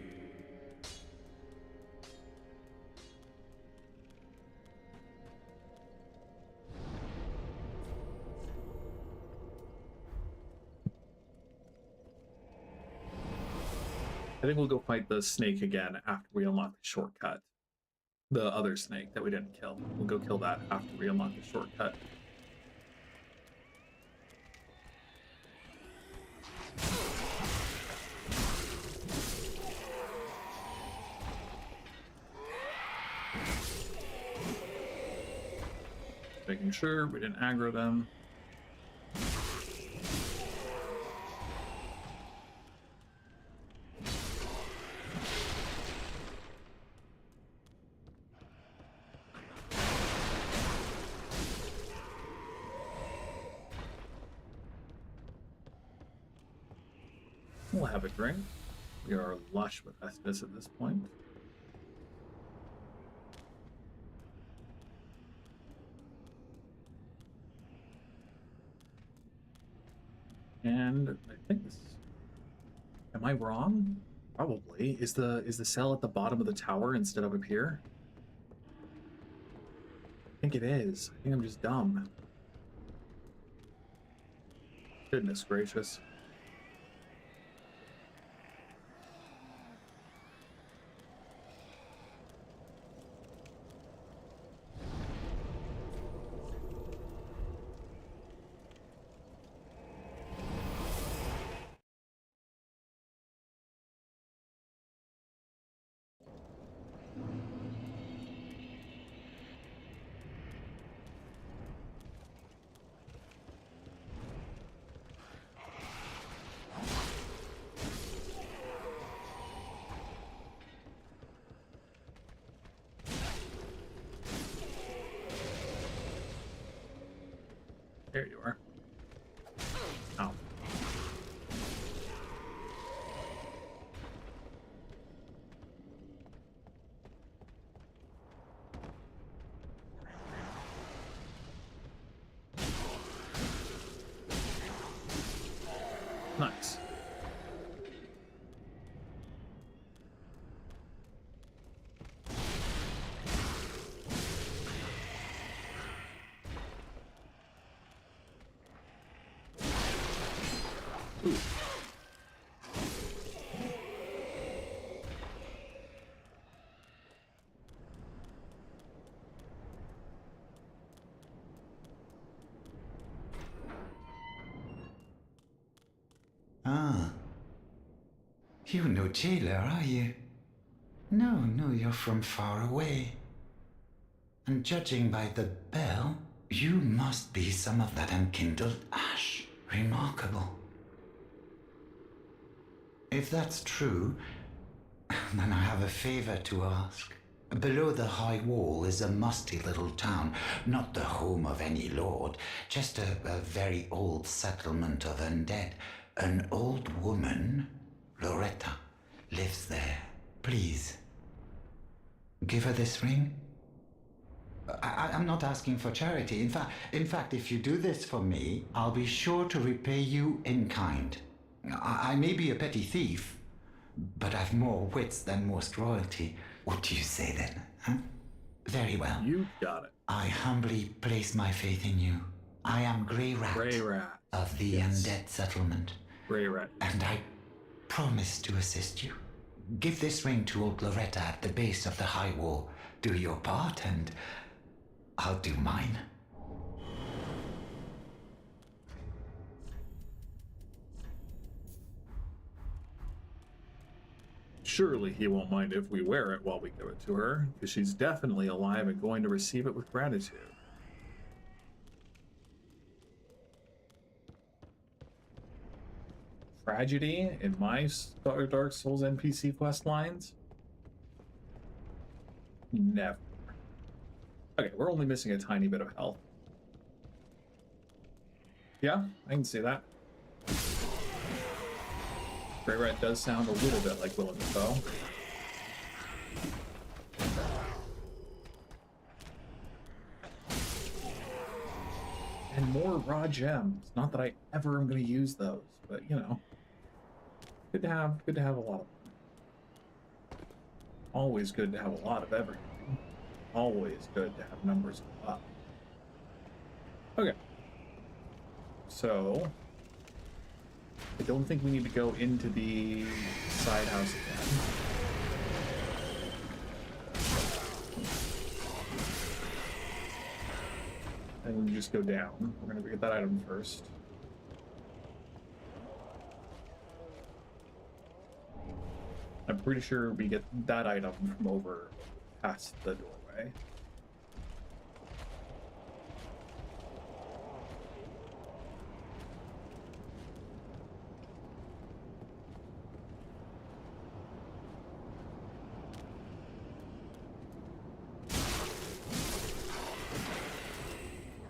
I think we'll go fight the snake again after we unlock the shortcut. The other snake that we didn't kill. We'll go kill that after we unlock the shortcut. Making sure we didn't aggro them. We'll have a drink. We are lush with Estus at this point. And I think this. Am I wrong? Probably. Is the cell at the bottom of the tower instead of up here? I think it is. I think I'm just dumb. Goodness gracious. There you are. Ow. Nice. Ooh. Ah. You're no jailer, are you? No, you're from far away. And judging by the bell, you must be some of that unkindled ash. Remarkable. If that's true, then I have a favor to ask. Below the high wall is a musty little town, not the home of any lord, just a very old settlement of undead. An old woman, Loretta, lives there. Please, give her this ring. I'm not asking for charity. In fact, if you do this for me, I'll be sure to repay you in kind. I may be a petty thief, but I've more wits than most royalty. What do you say then? Huh? Very well. You got it. I humbly place my faith in you. I am Grey Rat, Grey Rat of the undead settlement. Grey Rat. And I promise to assist you. Give this ring to old Loretta at the base of the high wall. Do your part, and I'll do mine. Surely he won't mind if we wear it while we give it to her, because she's definitely alive and going to receive it with gratitude. Tragedy in my Dark Souls NPC quest lines? Never. Okay, we're only missing a tiny bit of health. Yeah, I can see that. Grey Rat does sound a little bit like Willem Dafoe. And more raw gems. Not that I ever am going to use those, but you know, good to have a lot of them. Always good to have a lot of everything. Always good to have numbers go up. Okay. So I don't think we need to go into the side house again. And we just go down. We're going to get that item first. I'm pretty sure we get that item from over past the doorway.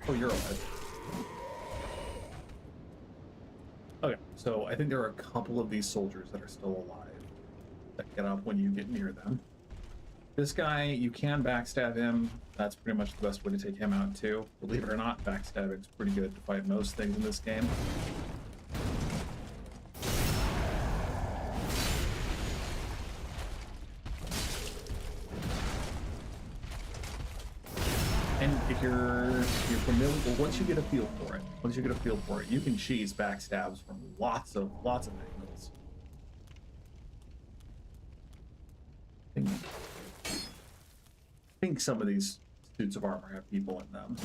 Oh, you're alive. Okay, so I think there are a couple of these soldiers that are still alive that get up when you get near them. This guy, you can backstab him. That's pretty much the best way to take him out too. Believe it or not, backstabbing's pretty good to fight most things in this game. And if you're familiar, well, once you get a feel for it, you can cheese backstabs from lots of angles. I think some of these suits of armor have people in them.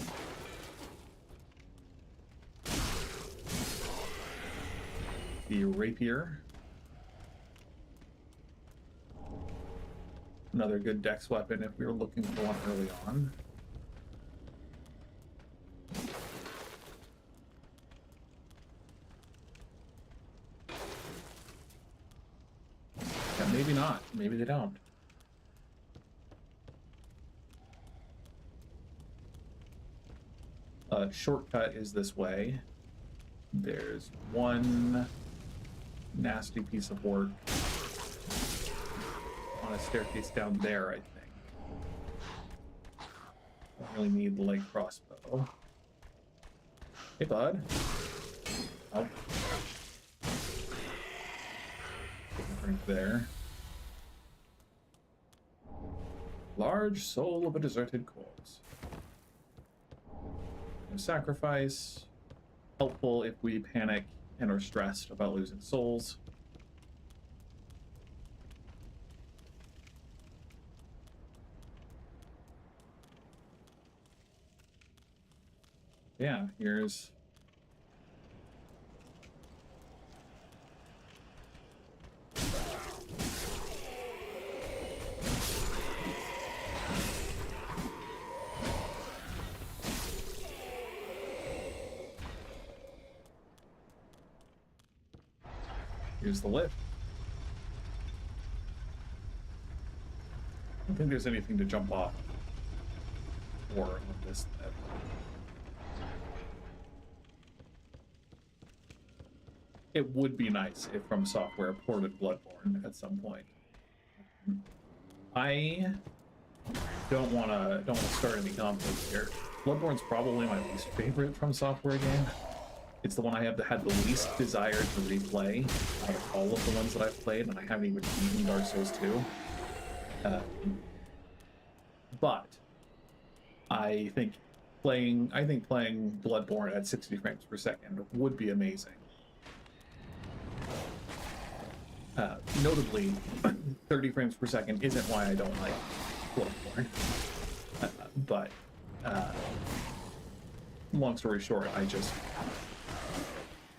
The rapier. Another good dex weapon if we were looking for one early on. Yeah, maybe not. Maybe they don't. Shortcut is this way. There's one nasty piece of work on a staircase down there, I think. Don't really need the light crossbow. Hey, bud. Oh. Drink there. Large soul of a deserted corpse. No sacrifice. Helpful if we panic and are stressed about losing souls. Yeah, here's the lift. I don't think there's anything to jump off for on this lift. It would be nice if Fromsoftware ported Bloodborne at some point. I don't want to start any conflict here. Bloodborne's probably my least favorite Fromsoftware game. It's the one I have had the least desire to replay out of all of the ones that I've played, and I haven't even beaten Dark Souls 2. But I think playing Bloodborne at 60 frames per second would be amazing. Notably, 30 frames per second isn't why I don't like Bloodborne. But long story short,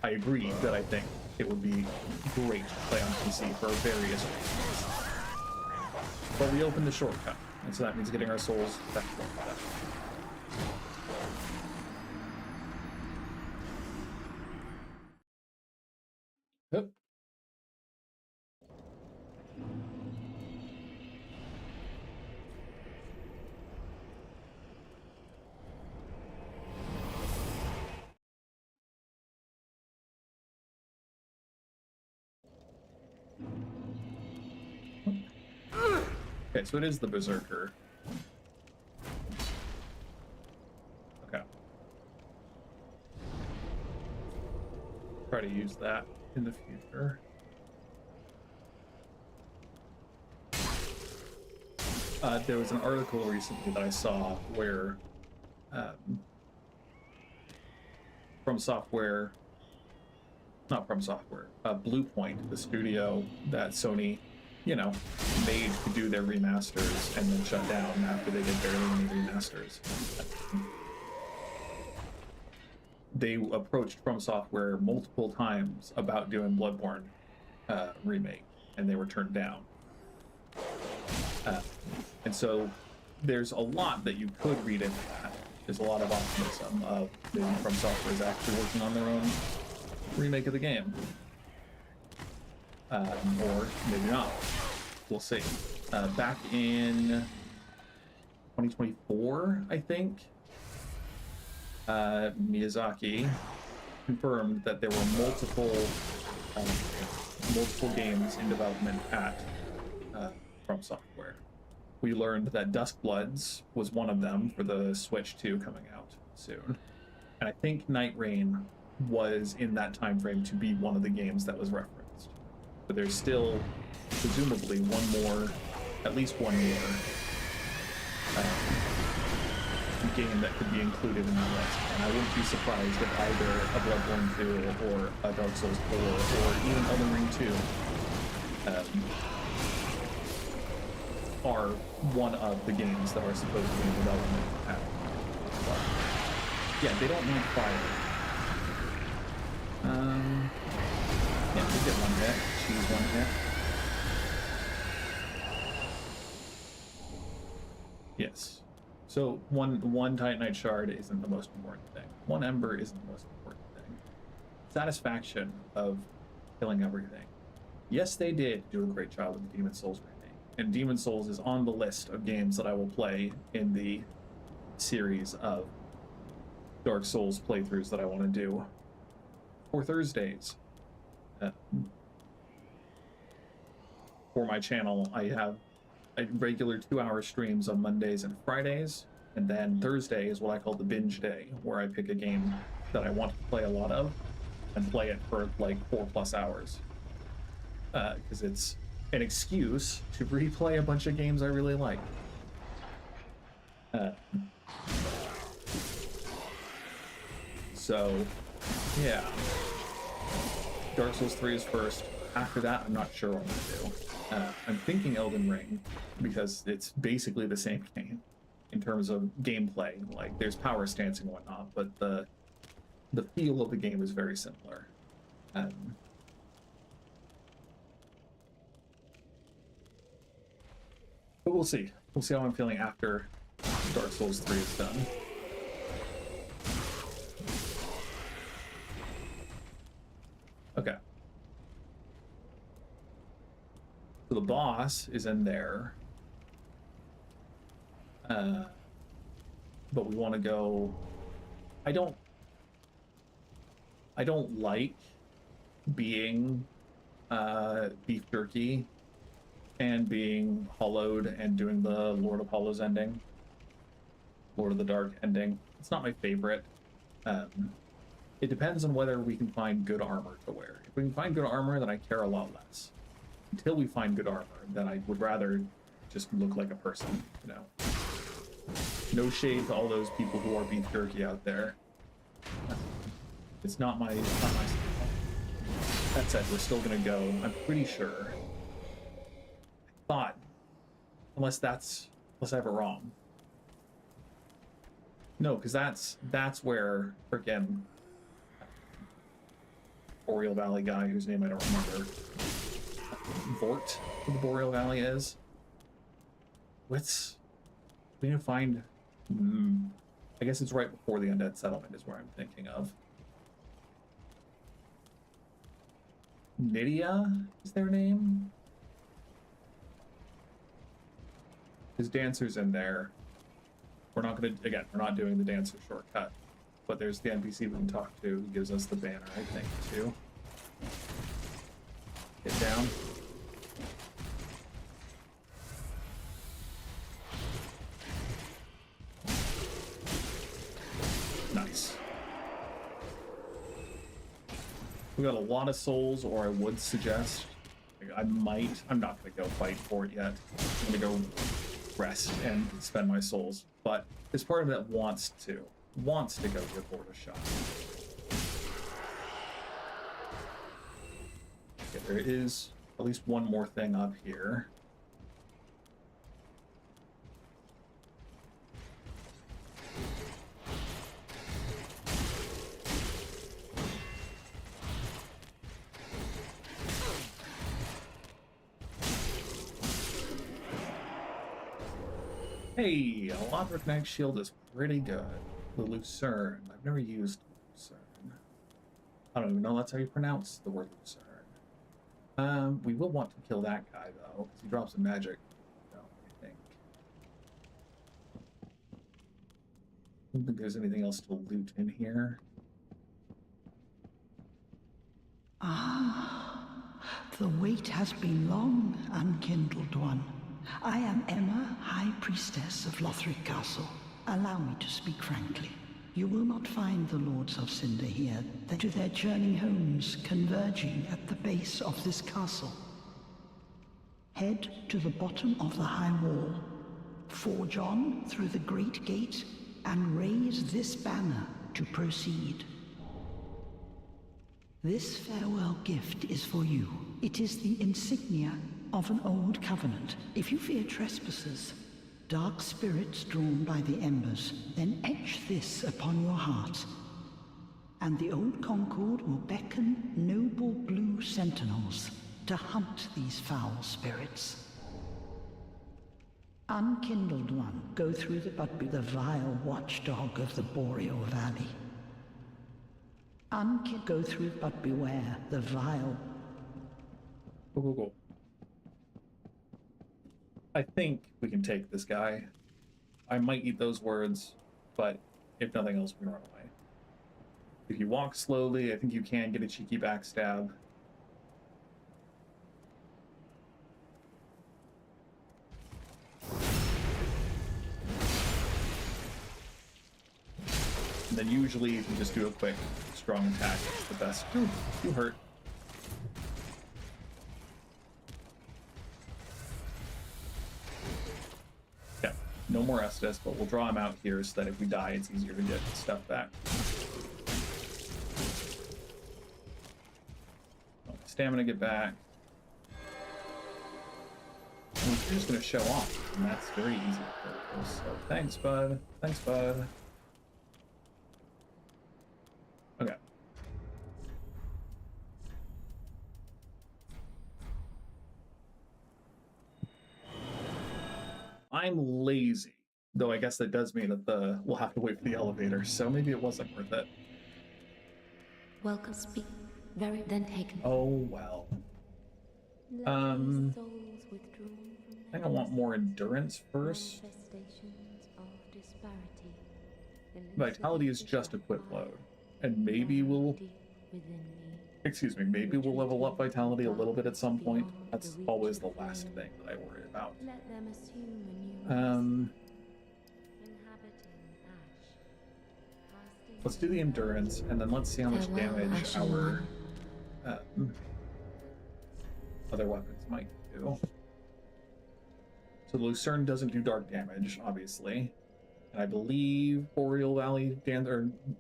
I agree that I think it would be great to play on PC for various reasons. But we opened the shortcut, and so that means getting our souls back to that. Yep. Okay, so it is the Berserker. Okay. try to use that in the future. There was an article recently that I saw where Bluepoint, the studio that Sony, made to do their remasters and then shut down after they did barely any remasters. They approached Fromsoftware multiple times about doing Bloodborne remake, and they were turned down. And so there's a lot that you could read into that. There's a lot of optimism of maybe Fromsoftware is actually working on their own remake of the game. Or maybe not. We'll see. Back in 2024, I think, Miyazaki confirmed that there were multiple games in development at Fromsoftware. We learned that Duskbloods was one of them for the Switch 2 coming out soon. And I think Night Rain was in that time frame to be one of the games that was referenced. But there's still, presumably, at least one more game that could be included in that list. And I wouldn't be surprised if either a Bloodborne 2 or a Dark Souls 4 or even Elden Ring 2 are one of the games that are supposed to be in development at yeah, they don't need fire. Yeah, we get one hit. She's one hit. Yes. So one Titanite shard isn't the most important thing. One ember isn't the most important thing. Satisfaction of killing everything. Yes, they did do a great job with the Demon Souls remake. And Demon Souls is on the list of games that I will play in the series of Dark Souls playthroughs that I want to do for Thursdays. For my channel, I have regular 2-hour streams on Mondays and Fridays, and then Thursday is what I call the binge day, where I pick a game that I want to play a lot of and play it for like 4+ hours. Because it's an excuse to replay a bunch of games I really like. So, yeah. Dark Souls 3 is first. After that, I'm not sure what I'm going to do. I'm thinking Elden Ring, because it's basically the same game in terms of gameplay. Like, there's power stance and whatnot, but the feel of the game is very similar. But we'll see. We'll see how I'm feeling after Dark Souls 3 is done. Okay. So the boss is in there. But we want to go... I don't like being beef jerky and being hollowed and doing the Lord of Hollows ending. Lord of the Dark ending. It's not my favorite. It depends on whether we can find good armor to wear. If we can find good armor, then I care a lot less. Until we find good armor, then I would rather just look like a person, you know. No shade to all those people who are beef jerky out there. It's not my style. That said, we're still gonna go. I'm pretty sure. I thought, unless I have it wrong. No, because that's where freaking Boreal Valley guy, whose name I don't remember, Vort, who the Boreal Valley is. We need to find. I guess it's right before the Undead Settlement is where I'm thinking of. Nydia is their name? His dancer's in there. We're not doing the dancer shortcut. But there's the NPC we can talk to who gives us the banner, I think, too. Get down. Nice. We got a lot of souls, or I would suggest, like, I'm not going to go fight for it yet. I'm going to go rest and spend my souls. But there's part of me that wants to go give Lord a shot. Okay, there is at least one more thing up here. Hey, a Lothric Knight Shield is pretty good. The Lucerne. I've never used Lucerne. I don't even know that's how you pronounce the word Lucerne. We will want to kill that guy, though, because he drops some magic. No, I think. I don't think there's anything else to loot in here. Ah, the wait has been long, unkindled one. I am Emma, High Priestess of Lothric Castle. Allow me to speak frankly. You will not find the Lords of Cinder here, to their churning homes converging at the base of this castle. Head to the bottom of the high wall, forge on through the great gate, and raise this banner to proceed. This farewell gift is for you. It is the insignia of an old covenant. If you fear trespassers, dark spirits drawn by the embers, then etch this upon your heart, and the old Concord will beckon noble blue sentinels to hunt these foul spirits. Unkindled one, go through the vile watchdog of the Boreal Valley. Go through, but beware the vile. Go. I think we can take this guy. I might eat those words, but if nothing else, we can run away. If you walk slowly, I think you can get a cheeky backstab. And then usually if you just do a quick strong attack, it's the best. Ooh, you hurt. Yeah, no more Estus, but we'll draw him out here so that if we die, it's easier to get stuff back. Stamina get back. And we're just going to show off, and that's very easy for us. So thanks, bud. Thanks, bud. Okay. I'm lazy, though I guess that does mean that we'll have to wait for the elevator, so maybe it wasn't worth it. Welcome, speak. Very then taken. Oh well. I think I want more endurance first. Vitality is just a quick load, and maybe we'll. Excuse me, maybe we'll level up Vitality a little bit at some point. That's always the last thing that I worry about. Let's do the endurance, and then let's see how much damage our other weapons might do. So the Lucerne doesn't do dark damage, obviously. And I believe Boreal Valley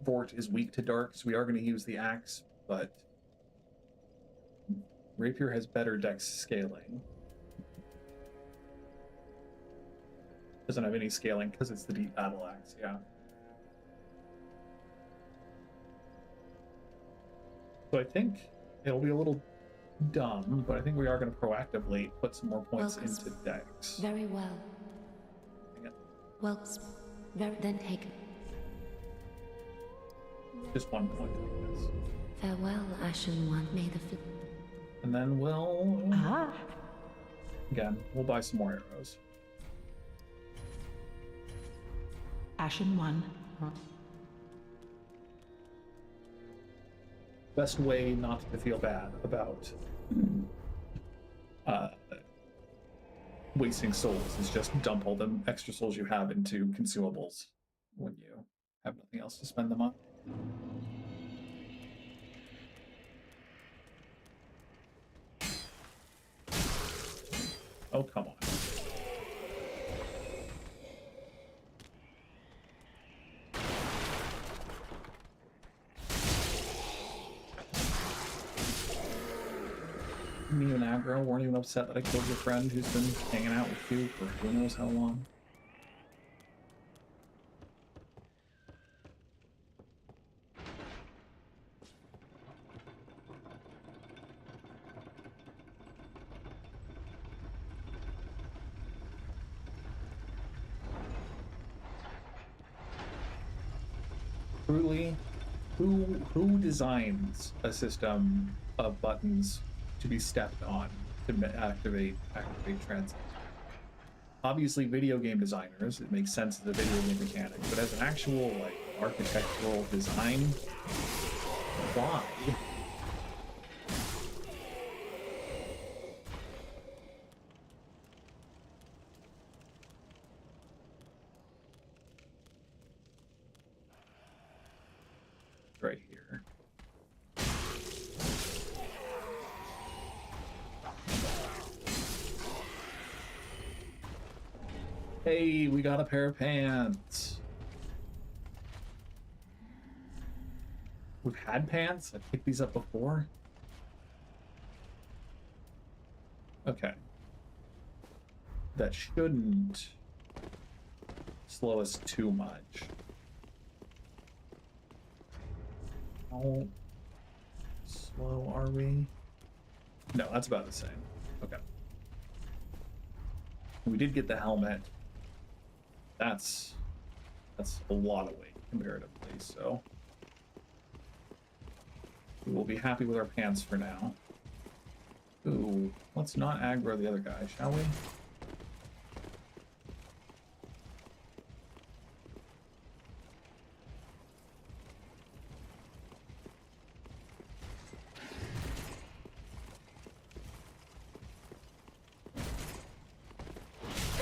Vort is weak to dark, so we are going to use the axe, but Rapier has better dex scaling. Doesn't have any scaling because it's the deep battle axe, yeah. So I think it'll be a little dumb, but I think we are going to proactively put some more points into dex. Very well. Well, then taken. Just 1 point, I guess. Farewell, Ashen One. May the and then we'll again, we'll buy some more arrows. Ashen One. Best way not to feel bad about wasting souls is just dump all the extra souls you have into consumables when you have nothing else to spend them on. Oh, come on. Me and aggro weren't even upset that I killed your friend who's been hanging out with you for who knows how long. Truly, who designs a system of buttons to be stepped on to activate transit? Obviously, video game designers. It makes sense as a video game mechanic, but as an actual like architectural design, why? Right here. Hey, we got a pair of pants. We've had pants? I picked these up before. Okay. That shouldn't slow us too much. How slow are we? No, that's about the same. Okay. We did get the helmet. That's a lot of weight comparatively, so we will be happy with our pants for now. Ooh, let's not aggro the other guy, shall we?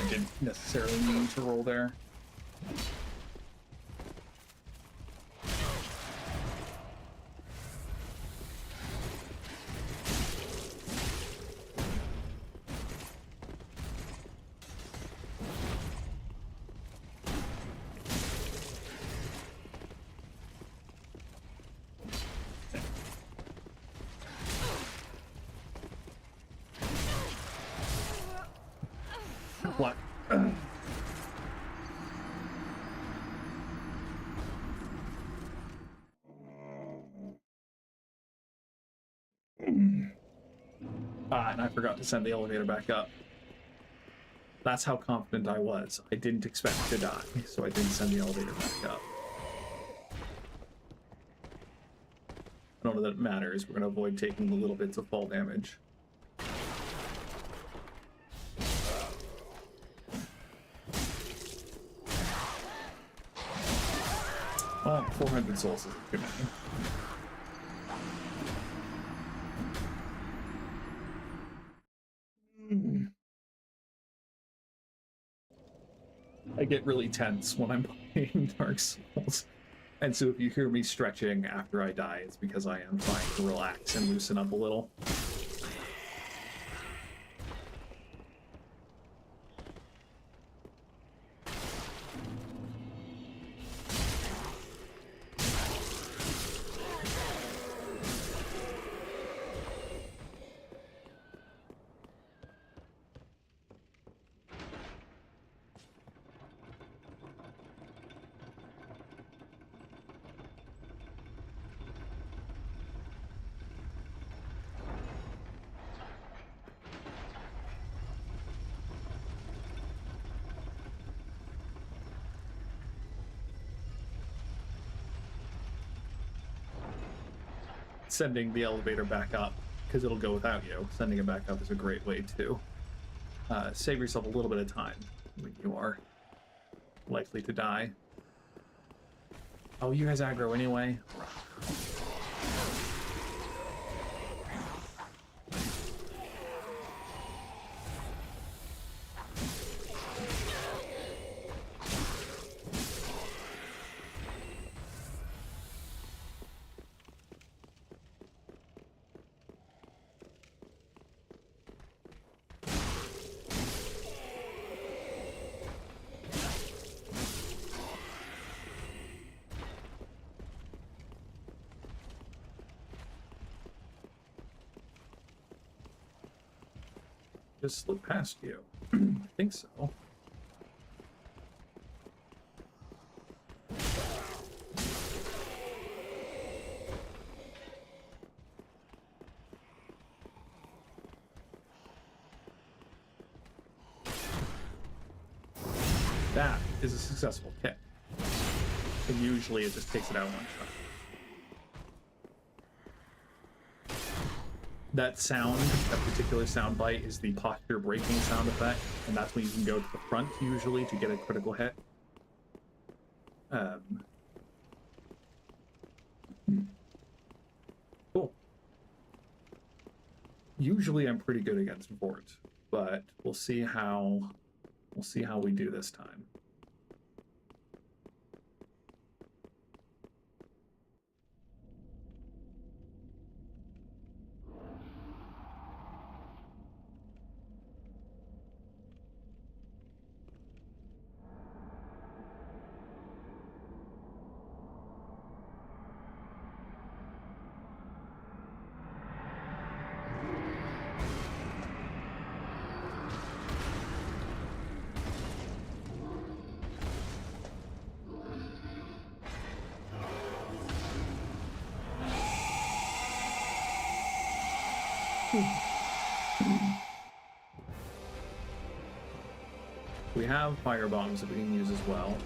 I didn't necessarily mean to roll there. What? And I forgot to send the elevator back up. That's how confident I was. I didn't expect to die, so I didn't send the elevator back up. I don't know that it matters. We're going to avoid taking the little bits of fall damage. Well, 400 souls isn't too many. I get really tense when I'm playing Dark Souls. And so if you hear me stretching after I die, it's because I am trying to relax and loosen up a little. Sending the elevator back up, because it'll go without you. Sending it back up is a great way to save yourself a little bit of time when you are likely to die. Oh, you guys aggro anyway? just slip past you. I think so. That is a successful kick. And usually it just takes it out in one shot. That sound, that particular sound bite, is the posture breaking sound effect, and that's when you can go to the front usually to get a critical hit. Cool. Usually I'm pretty good against Vort, but we'll see how we do this time. We have fire bombs that we can use as well.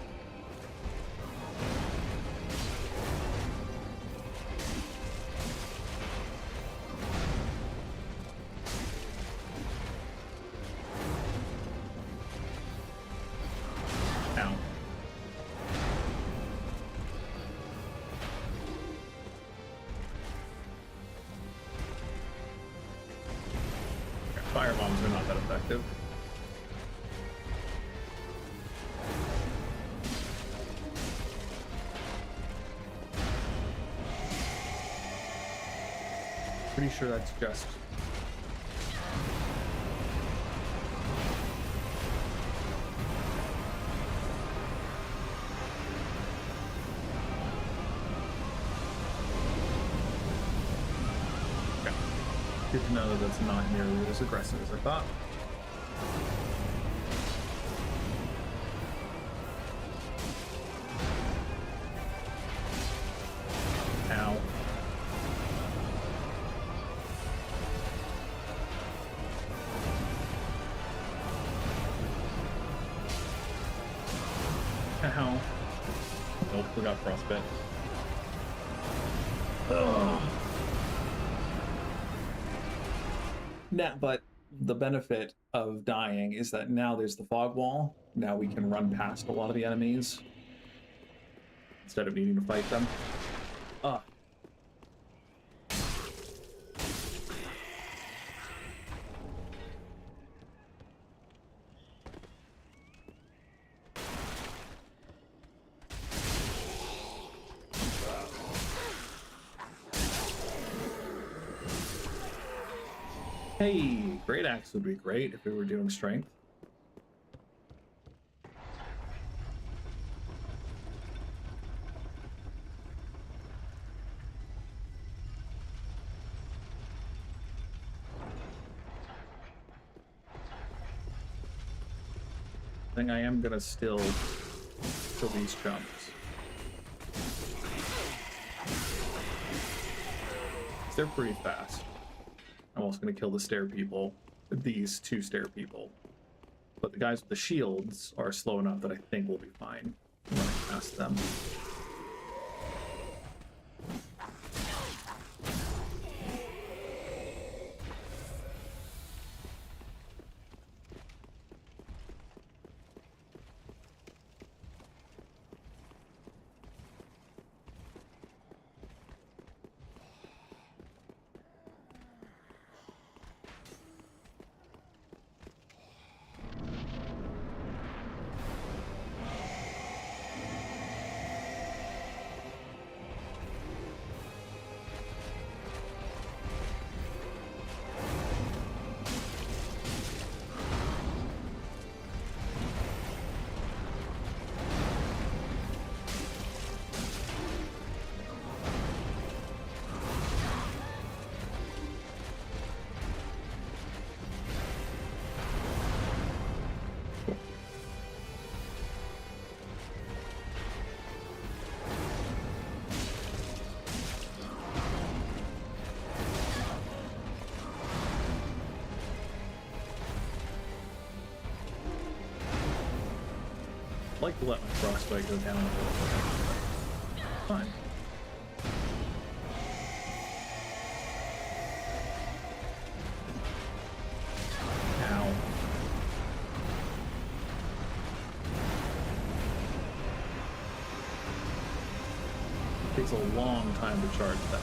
Ow. Okay, fire bombs are not that effective. Pretty sure that's just okay. Good to know that that's not nearly as aggressive as I thought. Ow. Ow. Nope, we got frostbite. Nah, but the benefit of dying is that now there's the fog wall. Now we can run past a lot of the enemies instead of needing to fight them. Hey, Great Axe would be great if we were doing strength. I think I am gonna still kill these chumps. They're pretty fast. I'm also going to kill the stair people, these two stair people. But the guys with the shields are slow enough that I think we'll be fine running past them. like to let my frostbite go down a little bit. Fine. Ow. It takes a long time to charge that.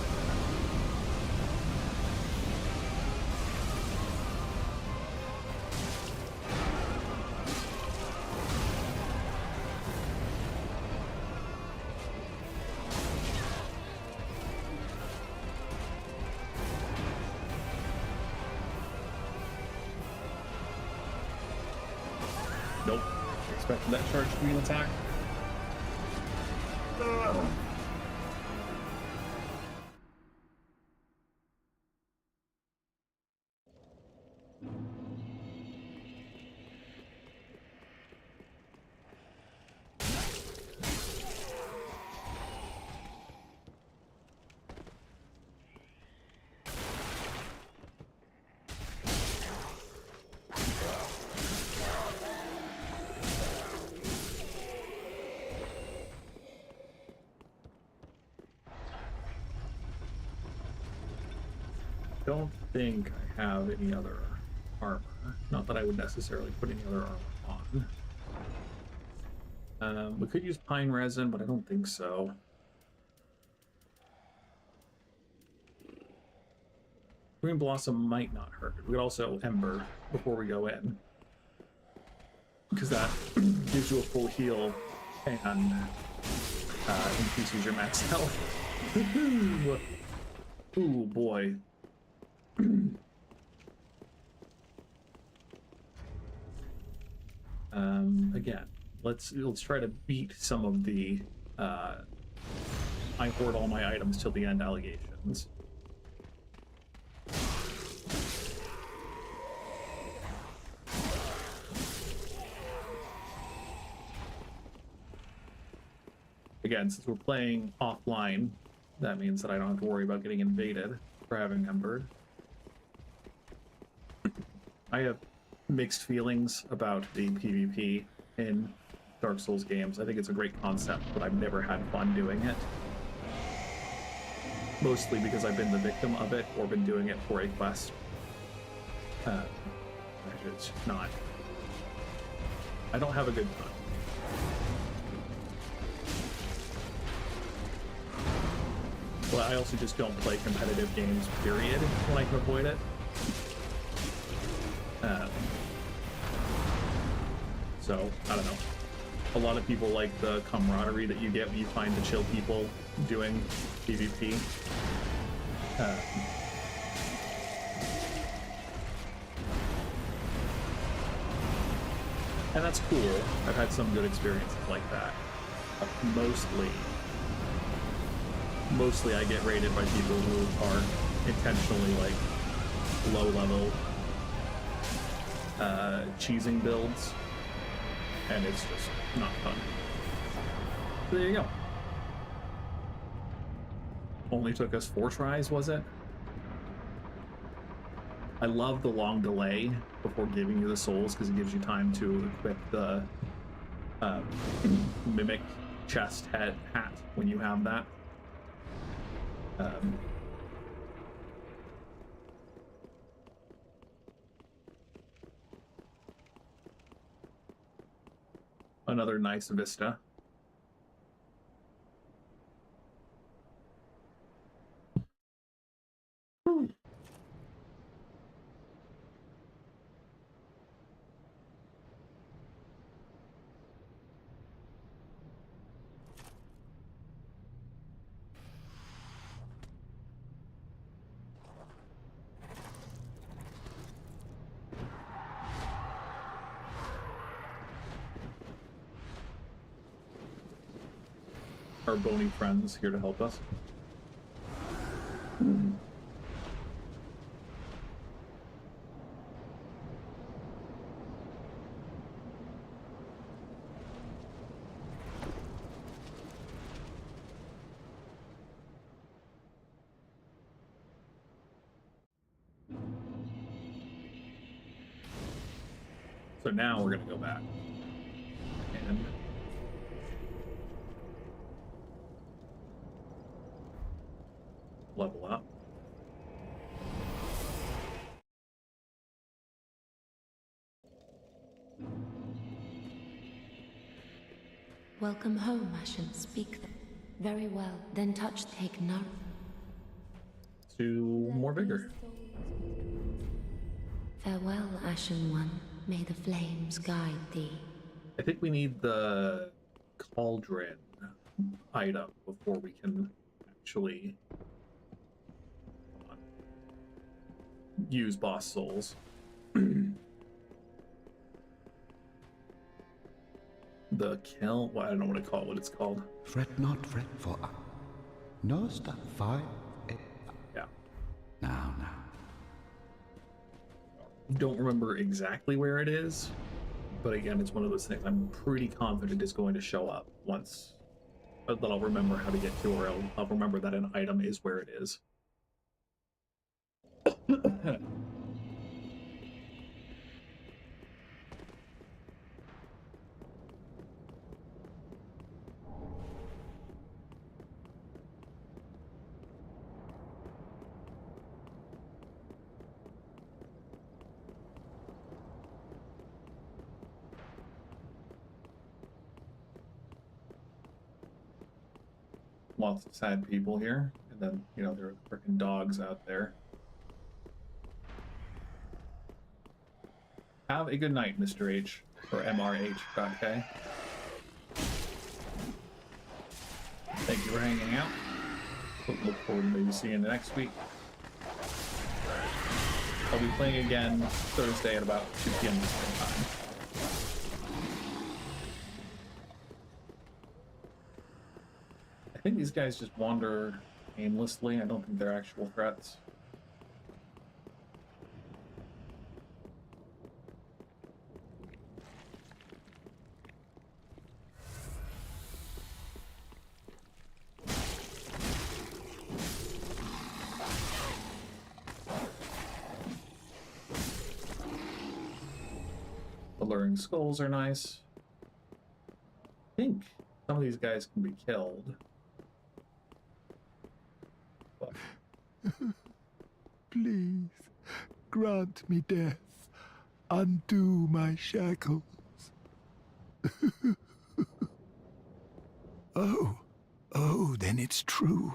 Nope. Expected that charge to be an attack. Don't think I have any other armor. Not that I would necessarily put any other armor on. We could use pine resin, but I don't think so. Green blossom might not hurt. We could also ember before we go in, because that gives you a full heal and increases your max health. Ooh boy. Again, let's try to beat some of the I hoard all my items till the end allegations. Again, since we're playing offline, that means that I don't have to worry about getting invaded for having embered. I have mixed feelings about the PvP in Dark Souls games. I think it's a great concept, but I've never had fun doing it. Mostly because I've been the victim of it or been doing it for a quest. It's not. I don't have a good time. Well, I also just don't play competitive games, period, when I can avoid it. So, I don't know. A lot of people like the camaraderie that you get when you find the chill people doing PvP. And that's cool. I've had some good experiences like that. Mostly I get raided by people who are intentionally like low level cheesing builds, and it's just not fun. So there you go. Only took us 4 tries, was it? I love the long delay before giving you the souls because it gives you time to equip the mimic chest hat when you have that. Another nice vista. Our bony friends here to help us. So now we're gonna go back and up. Welcome home, Ashen. Speak them. Very well. Then touch, take none. To more vigor. Farewell, Ashen One. May the flames guide thee. I think we need the cauldron item before we can actually use boss souls. The kill, well, I don't know what it's called. Fret not, fret for no stop 5. Yeah. Now. Don't remember exactly where it is, but again, it's one of those things I'm pretty confident is going to show up once that I'll remember how to get to, or I'll remember that an item is where it is. Lots of sad people here, and then, you know, there are freaking dogs out there. Have a good night, Mr. H, or MRH.K. Thank you for hanging out. Look forward to maybe seeing you next week. I'll be playing again Thursday at about 2 p.m. Eastern time. I think these guys just wander aimlessly. I don't think they're actual threats. The luring skulls are nice. I think some of these guys can be killed. Please, grant me death. Undo my shackles. Oh, then it's true.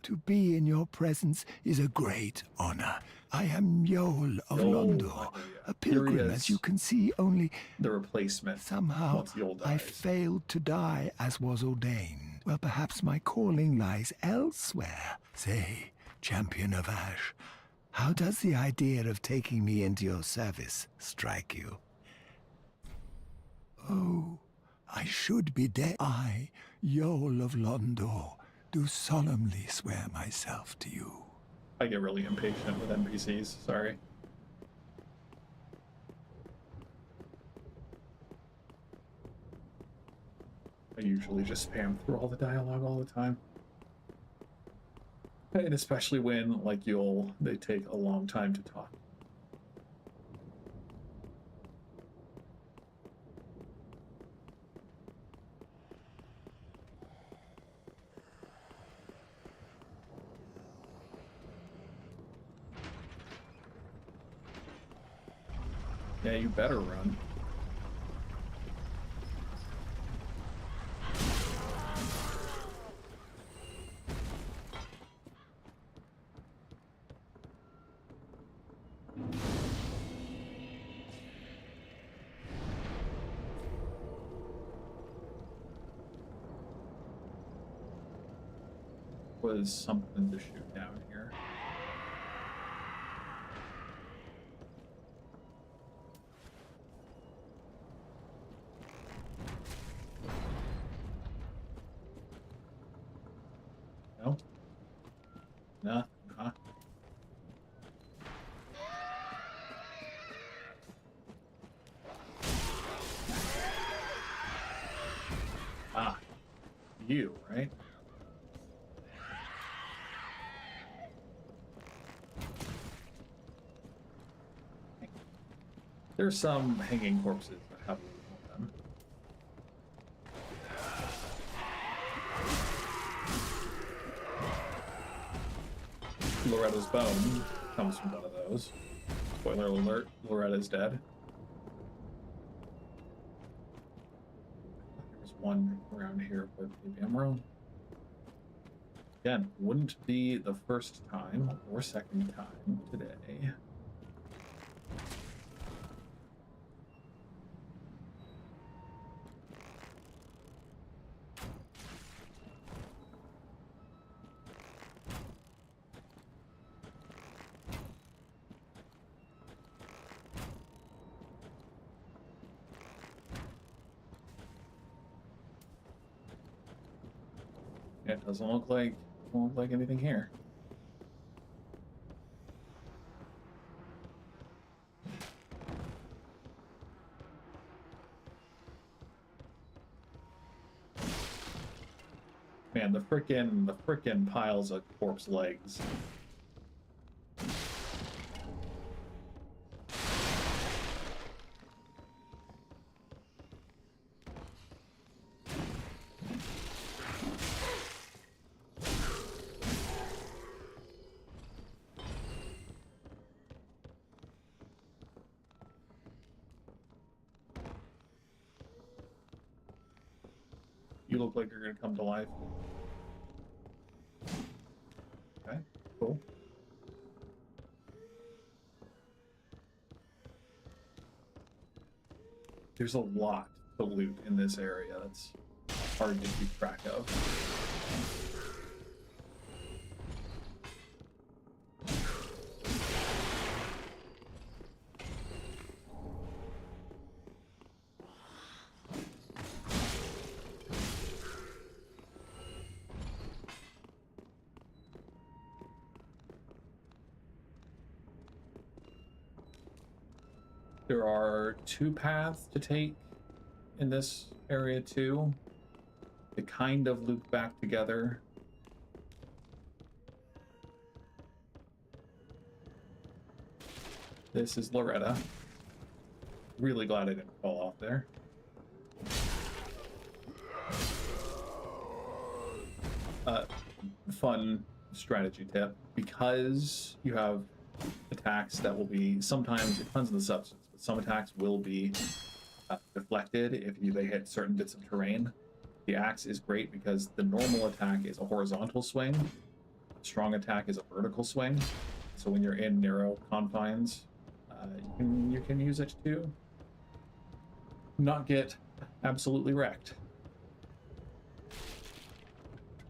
To be in your presence is a great honor. I am Yol of Londo, a pilgrim, as you can see, only the replacement. Somehow, once the old I dies. failed to die as was ordained. Well, perhaps my calling lies elsewhere. Say, champion of Ash, how does the idea of taking me into your service strike you? Oh, I should be dead. I, Yol of Londo, do solemnly swear myself to you. I get really impatient with NPCs, sorry. I usually just spam through all the dialogue all the time. And especially when, like, they take a long time to talk. Yeah, you better run. Was something to shoot down here. No? Nothing, huh? Ah, you, right? There's some hanging corpses that have them. Loretta's bone comes from one of those. Spoiler alert, Loretta's dead. There was one around here, but maybe I'm wrong. Again, wouldn't be the first time or second time today. It doesn't look like anything here. Man, the frickin' piles of corpse legs. You look like you're gonna come to life. Okay, cool. There's a lot to loot in this area that's hard to keep track of. There are 2 paths to take in this area too. They kind of loop back together. This is Loretta. Really glad I didn't fall off there. Fun strategy tip. Because you have attacks that will be, sometimes, it depends on the substance, but some attacks will be deflected if they hit certain bits of terrain. The axe is great because the normal attack is a horizontal swing. A strong attack is a vertical swing. So when you're in narrow confines, you can use it to not get absolutely wrecked.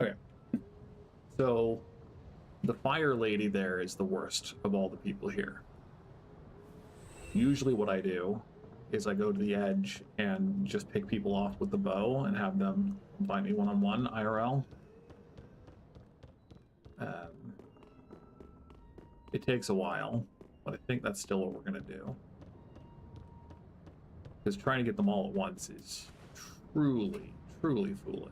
Okay. So the fire lady there is the worst of all the people here. Usually what I do is I go to the edge and just pick people off with the bow and have them fight me one-on-one IRL. It takes a while, but I think that's still what we're gonna do. Because trying to get them all at once is truly, truly foolish.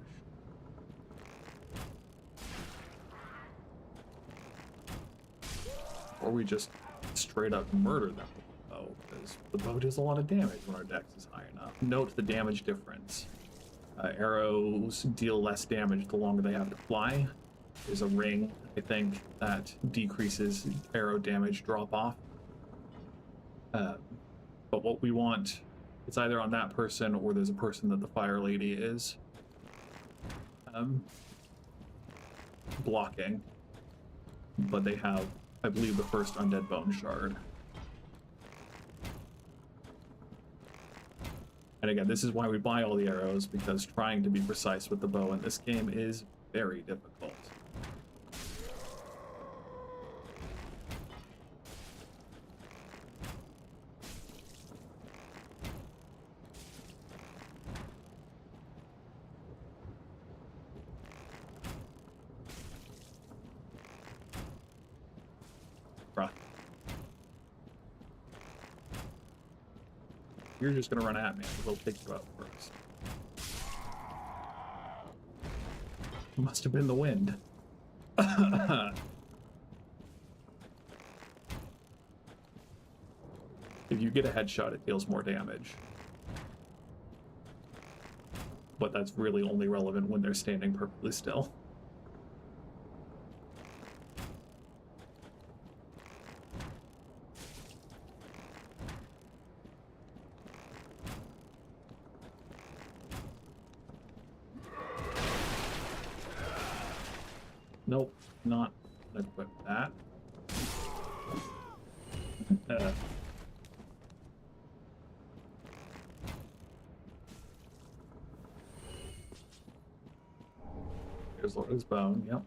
Or we just straight up murder them with the bow, because the bow does a lot of damage when our dex is high enough. Note the damage difference. Arrows deal less damage the longer they have to fly. There's a ring, I think, that decreases arrow damage drop off. But what we want, it's either on that person or there's a person that the fire lady is blocking. But they have, I believe, the first undead bone shard. And again, this is why we buy all the arrows, because trying to be precise with the bow in this game is very difficult. Bruh. You're just gonna run at me. We'll pick you up first. Must have been the wind. If you get a headshot, it deals more damage. But that's really only relevant when they're standing perfectly still. not equip that. Here's Lord's Bone, yep.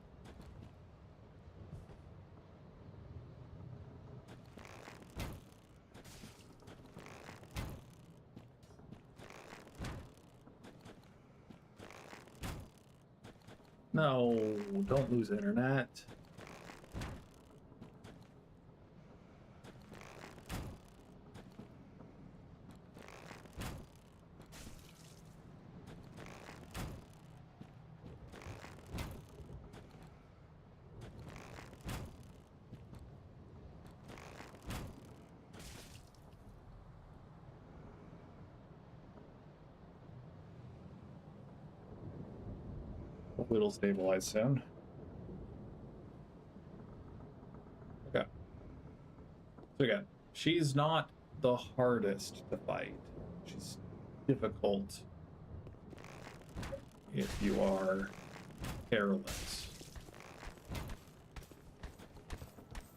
No, don't lose internet. Hopefully it'll stabilize soon. Okay. So again, she's not the hardest to fight. She's difficult if you are careless.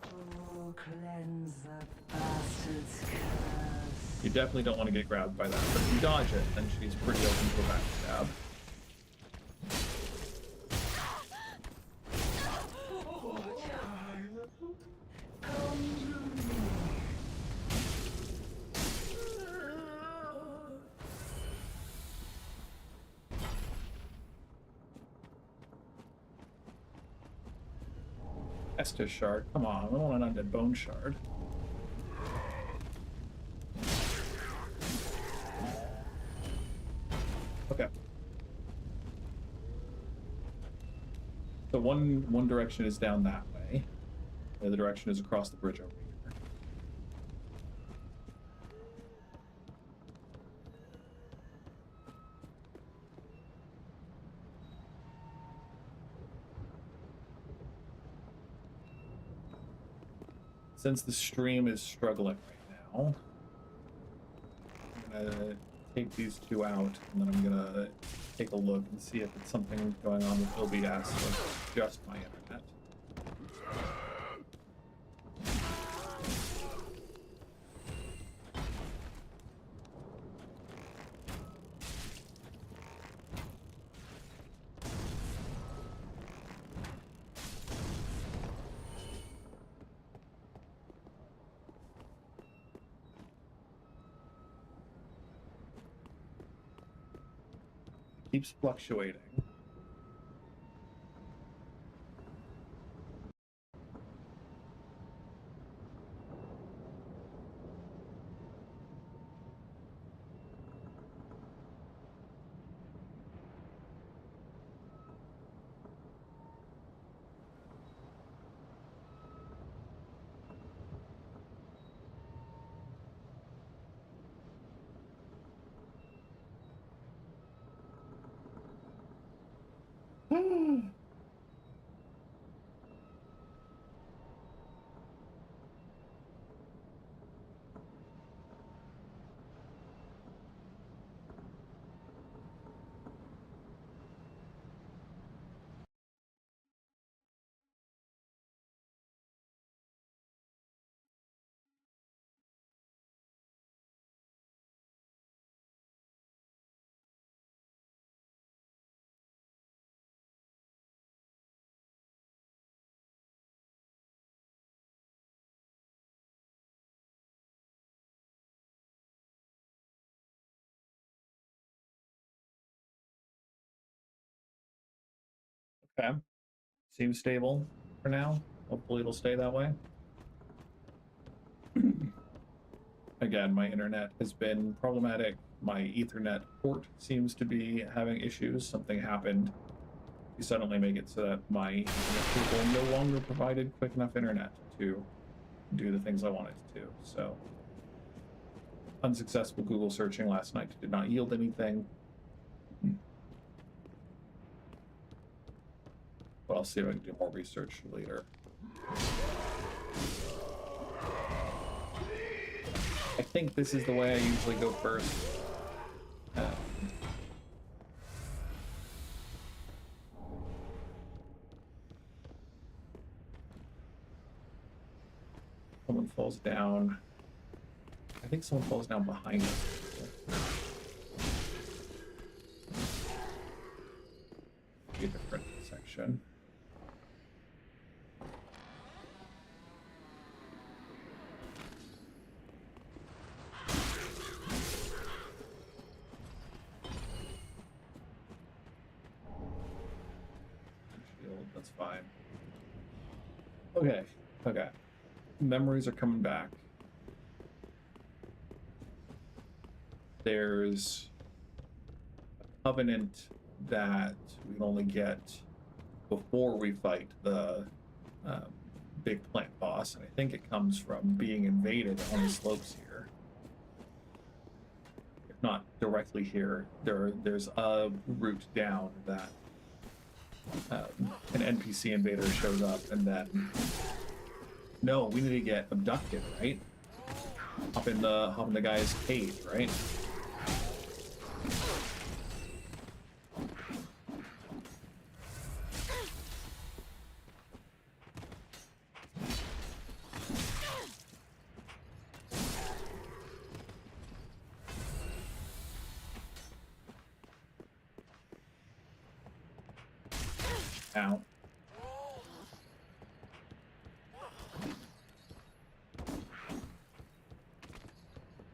Oh, cleanse that bastard's curse. You definitely don't want to get grabbed by that, but if you dodge it, then she's pretty open to a backstab. Estus shard, come on, I want an undead bone shard. Okay. So one direction is down that way. The other direction is across the bridge over here. Since the stream is struggling right now, I'm gonna take these two out, and then I'm gonna take a look and see if it's something going on with OBS or just my internet. Keeps fluctuating. Okay. Seems stable for now. Hopefully it'll stay that way. Again, my internet has been problematic. My Ethernet port seems to be having issues. Something happened to suddenly make it so that my internet cable no longer provided quick enough internet to do the things I wanted to do. So, unsuccessful Google searching last night did not yield anything. But I'll see if I can do more research later. I think this is the way I usually go first. Someone falls down. I think someone falls down behind us. Be a different section. Shield, that's fine. Okay, okay. Memories are coming back. There's a covenant that we can only get before we fight the big plant boss, and I think it comes from being invaded on the slopes here. If not directly here, there's a route down that an NPC invader shows up, and then no, we need to get abducted, right? Hop in the guy's cage, right? Ow.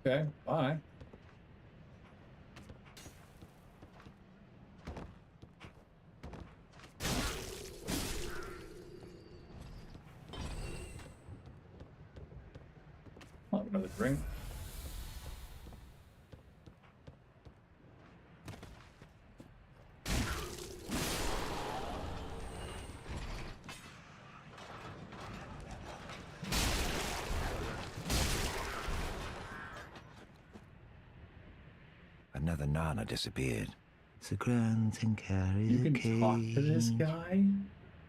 Okay, bye. I'll have another drink. Another Nana disappeared. The ground and carries You can talk to this guy?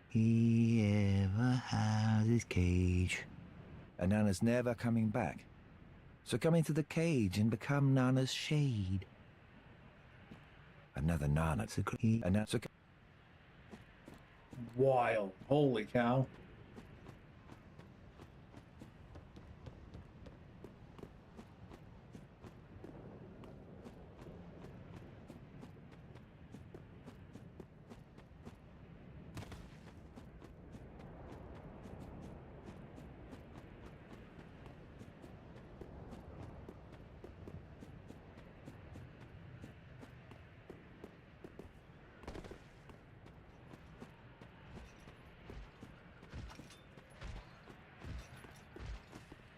He ever has his cage. And Nana's never coming back. So come into the cage and become Nana's shade. Another Nana. Wild. Holy cow.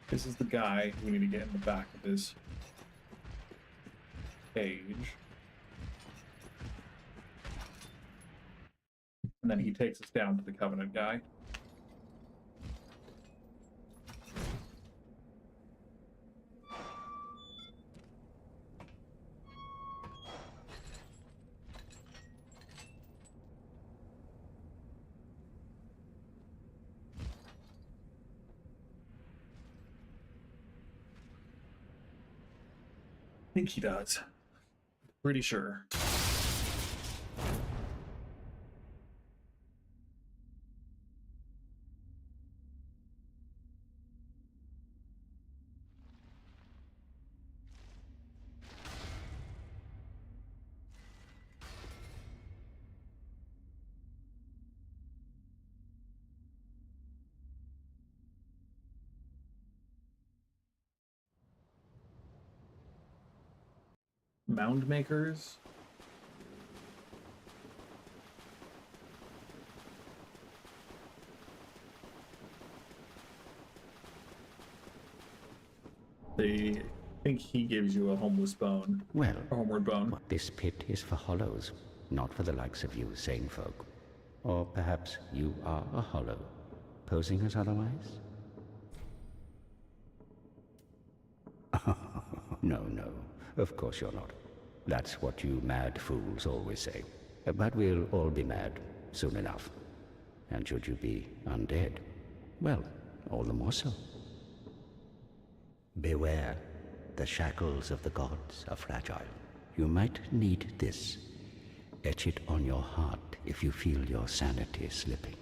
This is the guy we need to get in the back of his cage. And then he takes us down to the Covenant guy. I think he does. Pretty sure. Mound makers. They think he gives you a homeless bone. Well, A homeward bone. this pit is for hollows, not for the likes of you sane folk. Or perhaps you are a hollow, posing as otherwise? No, of course you're not. That's what you mad fools always say. But we'll all be mad soon enough. And should you be undead, well, all the more so. Beware, the shackles of the gods are fragile. You might need this. Etch it on your heart if you feel your sanity slipping.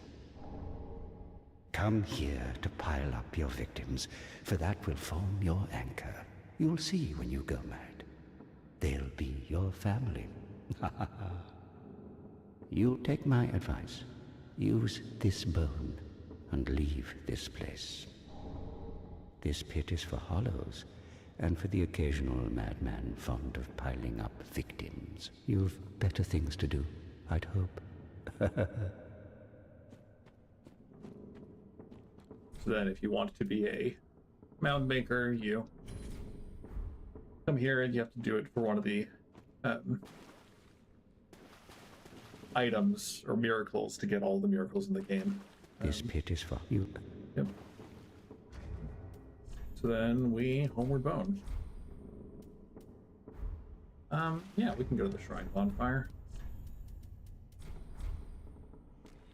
Come here to pile up your victims, for that will form your anchor. You'll see when you go mad. They'll be your family. You take my advice. Use this bone and leave this place. This pit is for hollows, and for the occasional madman fond of piling up victims. You've better things to do, I'd hope. So then if you want to be a mound maker, you come here and you have to do it for one of the items or miracles to get all the miracles in the game. This pit is for you. Yep. So then we homeward bone. Yeah, we can go to the shrine bonfire.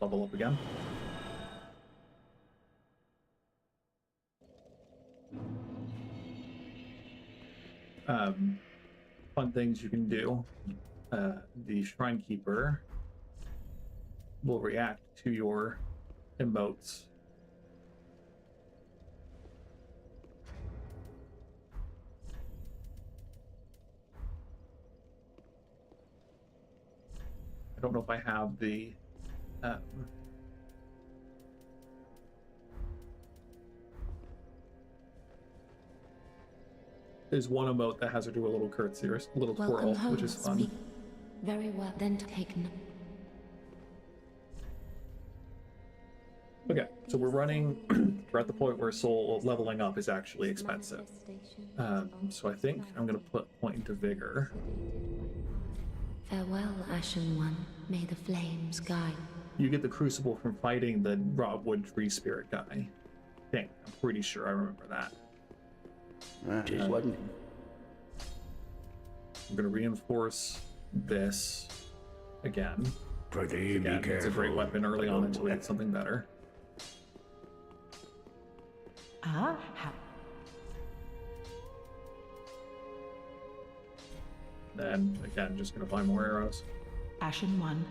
Level up again. Fun things you can do. The shrine keeper will react to your emotes. I don't know if I have the there's one emote that has her do a little curtsy or a little twirl, Welcome home, which is fun. Very well, then take note. Okay, so we're running, we're at the point where soul leveling up is actually expensive. So I think I'm going to put point into vigor. Farewell, Ashen One. May the flames guide. You get the crucible from fighting the Rotwood tree spirit guy. I think, I'm pretty sure I remember that. Just wasn't. I'm going to reinforce this again. Pretty be Again, careful. it's a great weapon early on until we get something better. Then, again, just going to buy more arrows. Ashen One.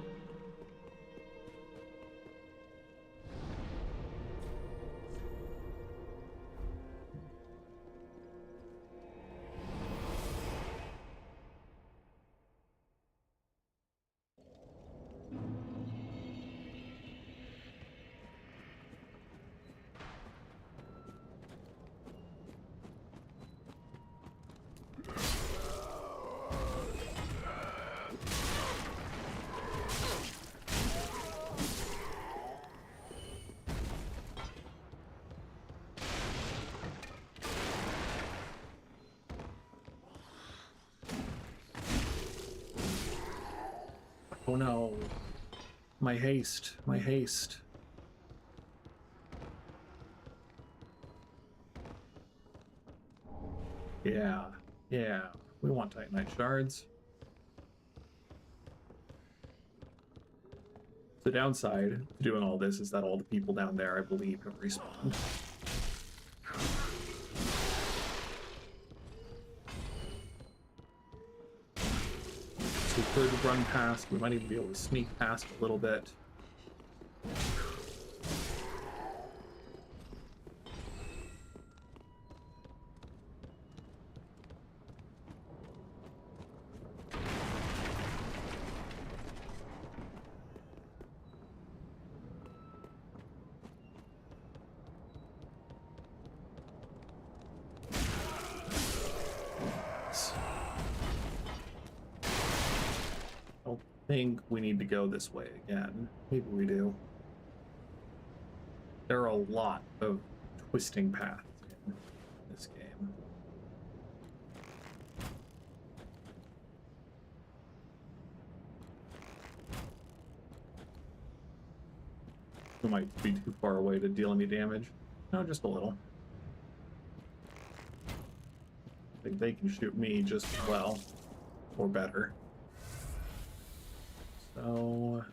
Oh no. My haste. My haste. Yeah. Yeah. We want Titanite shards. The downside to doing all this is that all the people down there, I believe, have respawned. So we could run past. We might even be able to sneak past a little bit. I think we need to go this way again. Maybe we do. There are a lot of twisting paths in this game. We might be too far away to deal any damage. No, just a little. I think they can shoot me just as well, or better. So...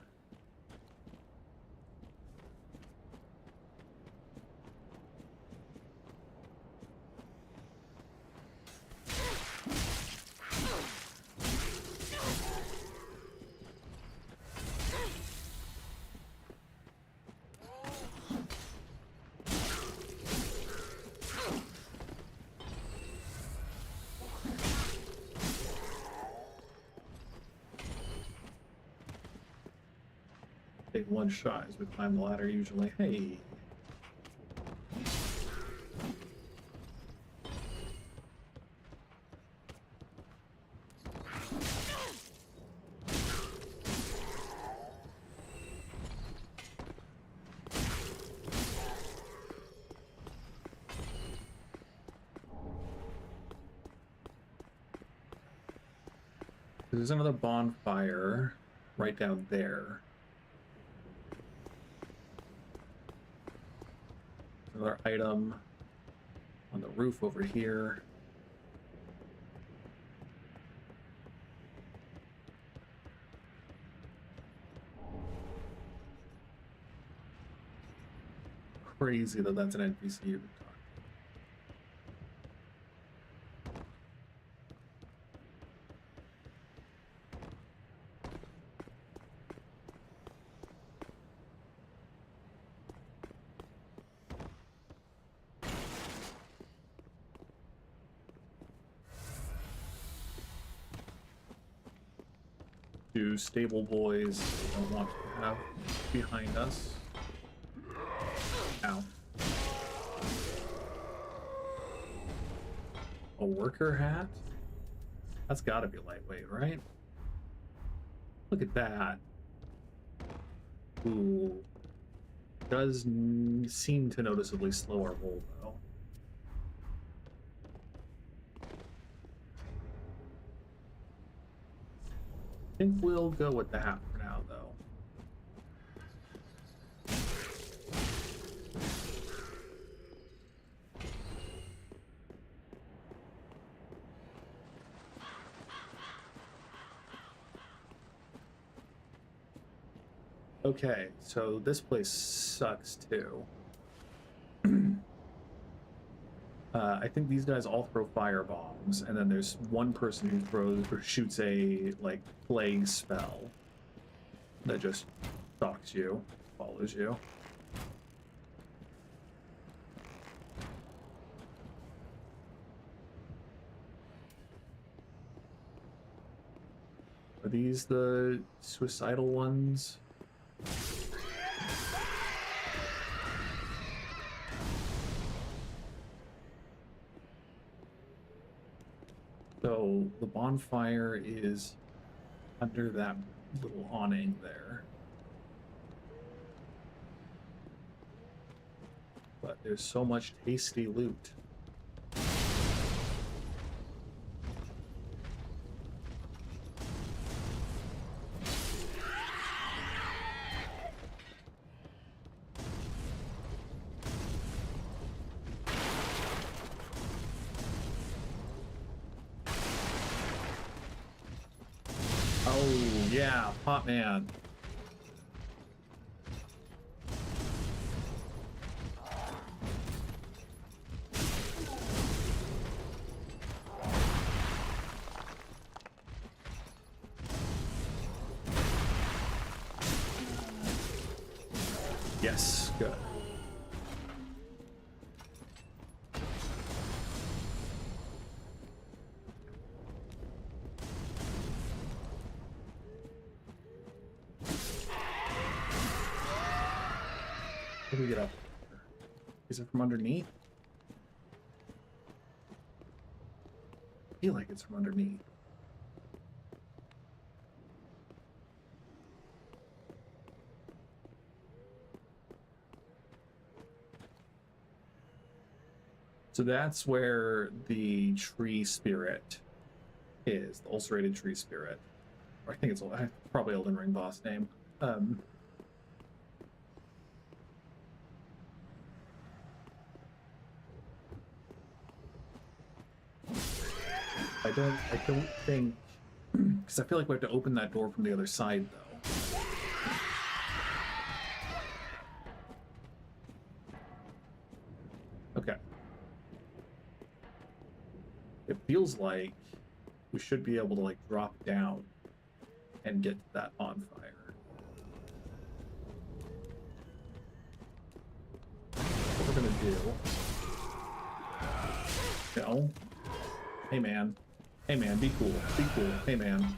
one shot as we climb the ladder usually. Hey. There's another bonfire right down there. Another item on the roof over here. Crazy that that's an NPC you can talk to. Stable boys we don't want to have behind us. Ow. A worker hat? That's gotta be lightweight, right? Look at that. Ooh. Does seem to noticeably slow our roll, though. I think we'll go with the hat for now, though. Okay, so this place sucks too. I think these guys all throw fire bombs, and then there's one person who throws or shoots a like plague spell that just stalks you, follows you. Are these the suicidal ones? So the bonfire is under that little awning there. But there's so much tasty loot. Oh, yeah, Pot Man. Yes, good. How do we get up there? Is it from underneath? I feel like it's from underneath. So that's where the tree spirit is, the ulcerated tree spirit. Or I think it's probably Elden Ring boss name. I don't think, because I feel like we have to open that door from the other side, though. Okay. It feels like we should be able to, like, drop down and get to that bonfire. What we're gonna do... No. Hey, man. Hey, man, be cool. Be cool. Hey, man.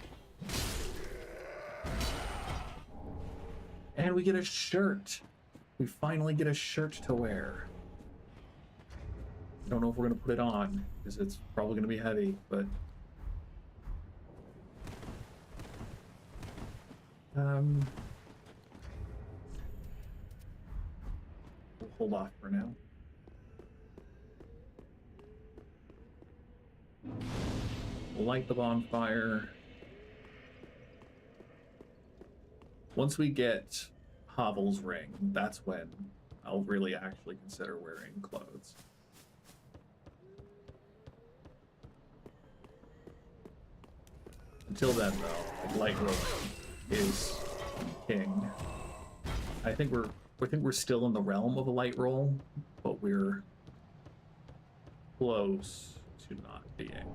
And we get a shirt. We finally get a shirt to wear. I don't know if we're going to put it on, because it's probably going to be heavy, but... we'll hold off for now. We'll light the bonfire. Once we get Havel's ring, that's when I'll really actually consider wearing clothes. Until then, though, like, light rolling is king. I think we're still in the realm of a light roll, but we're close to not being.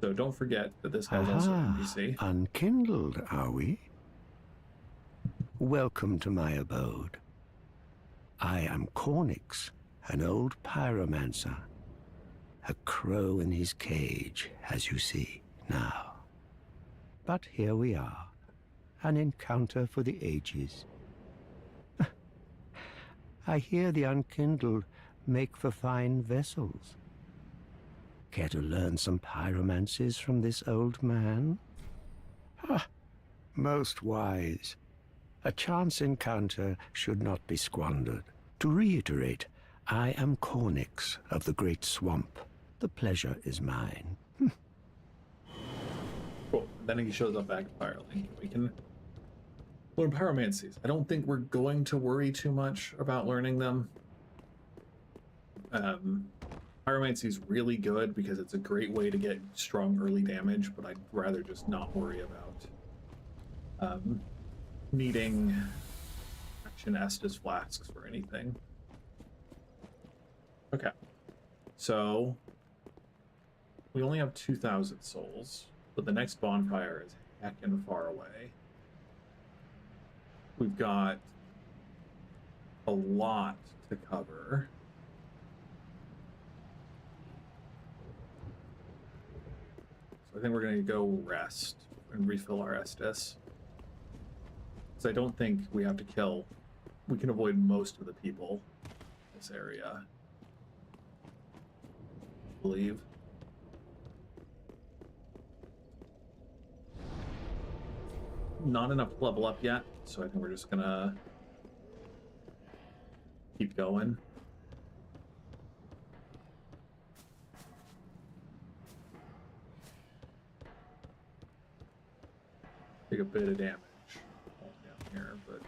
So don't forget that this guy's also an NPC. Unkindled, are we? Welcome to my abode. I am Cornix, an old pyromancer. A crow in his cage, as you see now. But here we are, an encounter for the ages. I hear the unkindled make for fine vessels. Care to learn some pyromancies from this old man? Ah, most wise. A chance encounter should not be squandered. To reiterate, I am Cornix of the Great Swamp. The pleasure is mine. Cool. Then he shows up back at Firelink. We can learn pyromancies. I don't think we're going to worry too much about learning them. Pyromancy is really good because it's a great way to get strong early damage, but I'd rather just not worry about needing action Estus flasks for anything. Okay. So we only have 2,000 souls, but the next bonfire is heckin' far away. We've got a lot to cover. So I think we're going to go rest and refill our Estus. Because I don't think we have to kill. We can avoid most of the people in this area, I believe. Not enough to level up yet, so I think we're just gonna keep going. Take a bit of damage all down here, but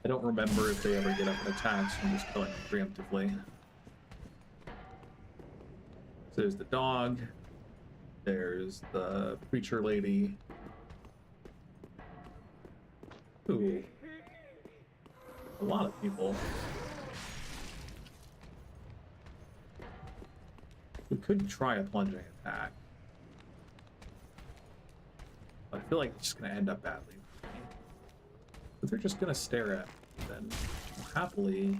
I don't remember if they ever get up and attacks from just killing them preemptively. So there's the dog, there's the preacher lady. Ooh. A lot of people. We could try a plunging attack. But I feel like it's just going to end up badly for me. But they're just going to stare at me, then I'll happily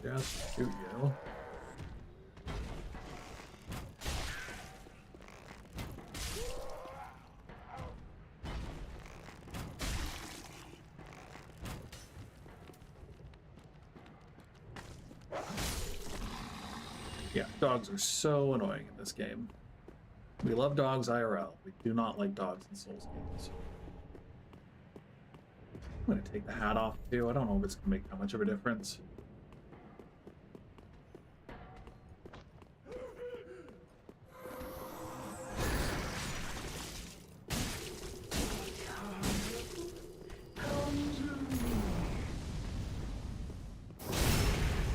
just shoot you. Yeah, dogs are so annoying in this game. We love dogs IRL. We do not like dogs in Souls games. I'm gonna take the hat off too. I don't know if it's gonna make that much of a difference.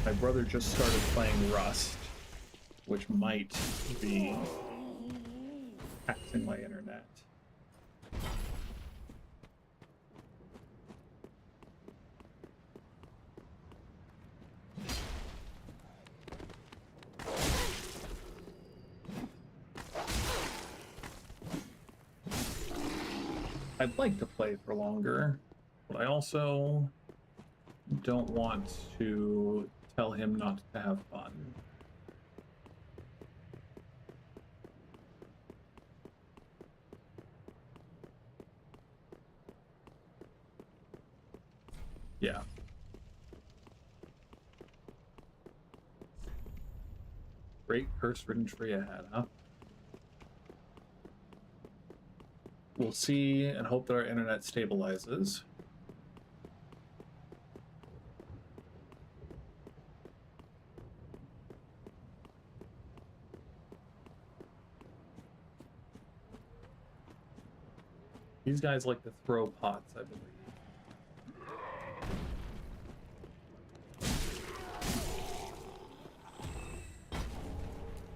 My brother just started playing Rust, which might be taxing my internet. I'd like to play for longer, but I also don't want to tell him not to have fun. Yeah. Great curse-ridden tree ahead, huh? We'll see and hope that our internet stabilizes. These guys like to throw pots, I believe.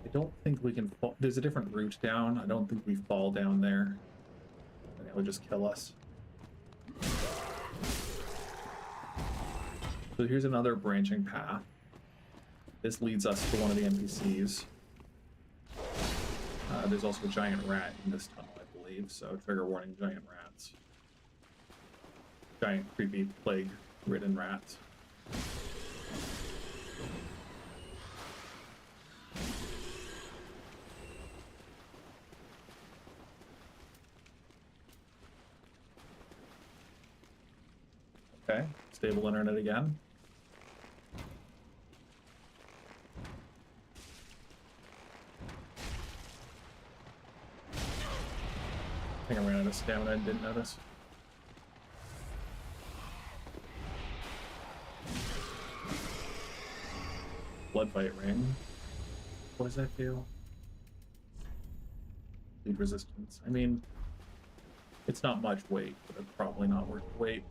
I don't think we can fall. There's a different route down. I don't think we fall down there. And it would just kill us. So here's another branching path. This leads us to one of the NPCs. There's also a giant rat in this tunnel, I believe, so trigger warning, giant rats. Giant, creepy, plague-ridden rats. Okay, stable internet again. I think I ran out of stamina and didn't notice. Blood fight ring. What does that do? Lead resistance. I mean, it's not much weight, but it's probably not worth the weight.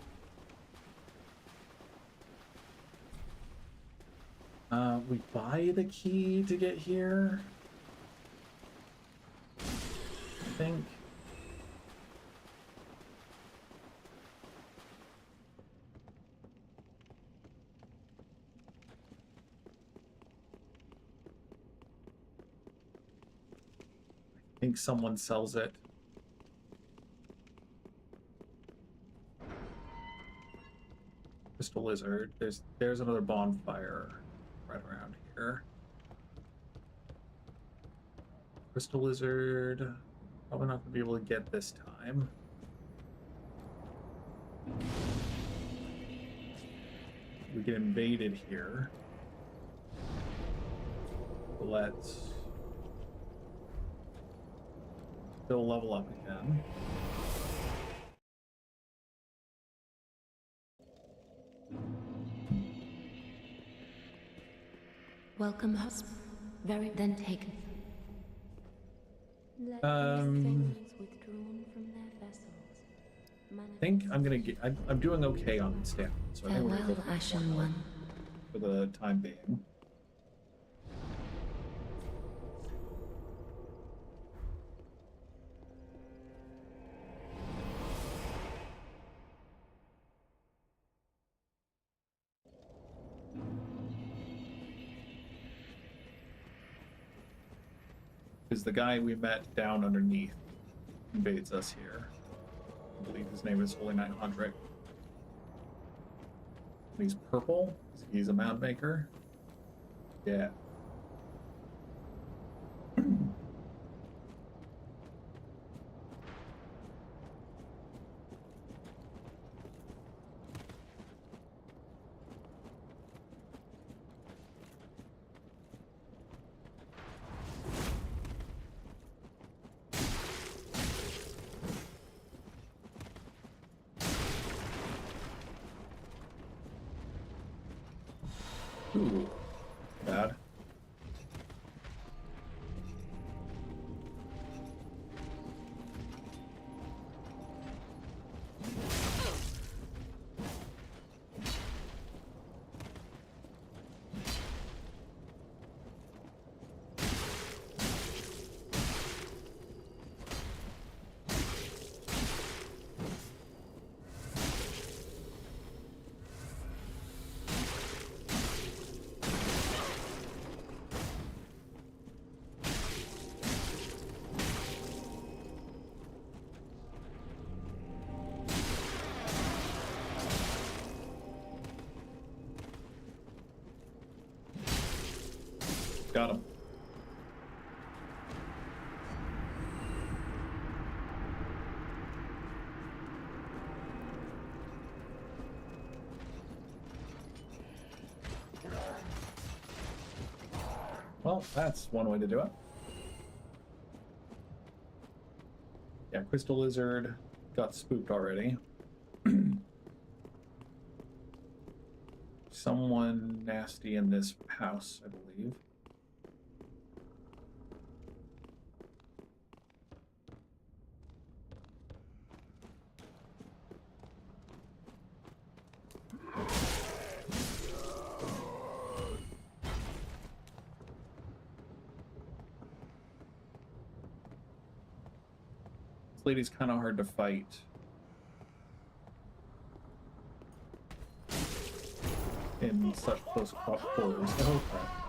We buy the key to get here, I think. I think someone sells it. Crystal Lizard. There's another bonfire right around here. Crystal Lizard. Probably not gonna be able to get this time. We get invaded here. Let's still level up again. Welcome, husband. Very then taken. Let these things withdrawn from their vessels. I think I'm gonna get. I'm doing okay on stamina, so I think we're Farewell, gonna go Ashen One. for the time being. Because the guy we met down underneath invades us here. I believe his name is Holy Knight Hodrick. And he's purple. He's a mound maker. Yeah. Ooh, bad. Got him. Well, that's one way to do it. Yeah, Crystal Lizard got spooked already. Someone nasty in this house, I believe. This lady's kind of hard to fight. In such close quarters. Oh, crap.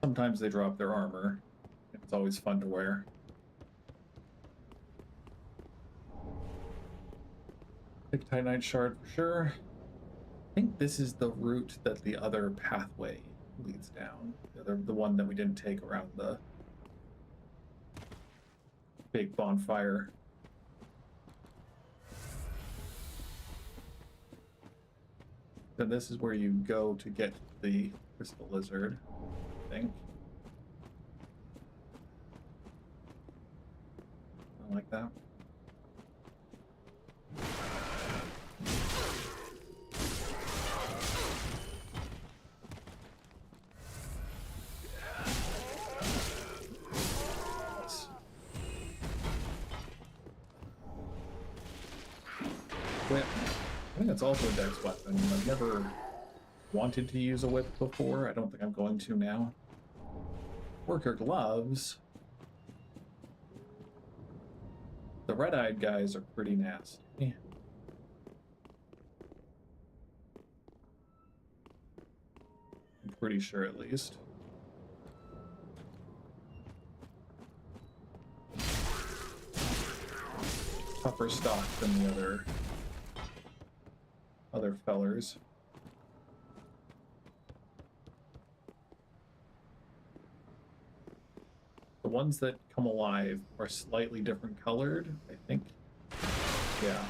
Sometimes they drop their armor. It's always fun to wear. Pick Titanite shard for sure. I think this is the route that the other pathway leads down. The one that we didn't take around the big bonfire. Then this is where you go to get the crystal lizard, I think. I like that. Whip. I think that's also a dex weapon. I've never wanted to use a whip before. I don't think I'm going to now. Worker gloves. The red-eyed guys are pretty nasty. I'm pretty sure, at least. Tougher stock than the other fellers. The ones that come alive are slightly different colored, I think. Yeah.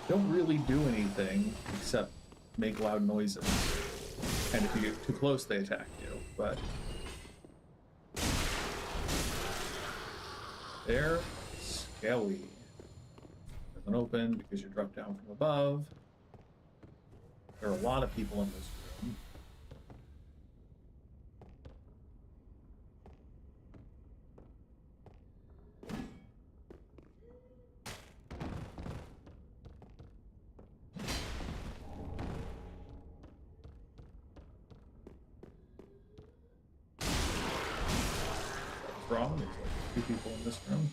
Don't really do anything except make loud noises. And if you get too close, they attack you, but... They're scary. Doesn't open because you drop down from above. There are a lot of people in this room. What's wrong? There's like 2 people in this room.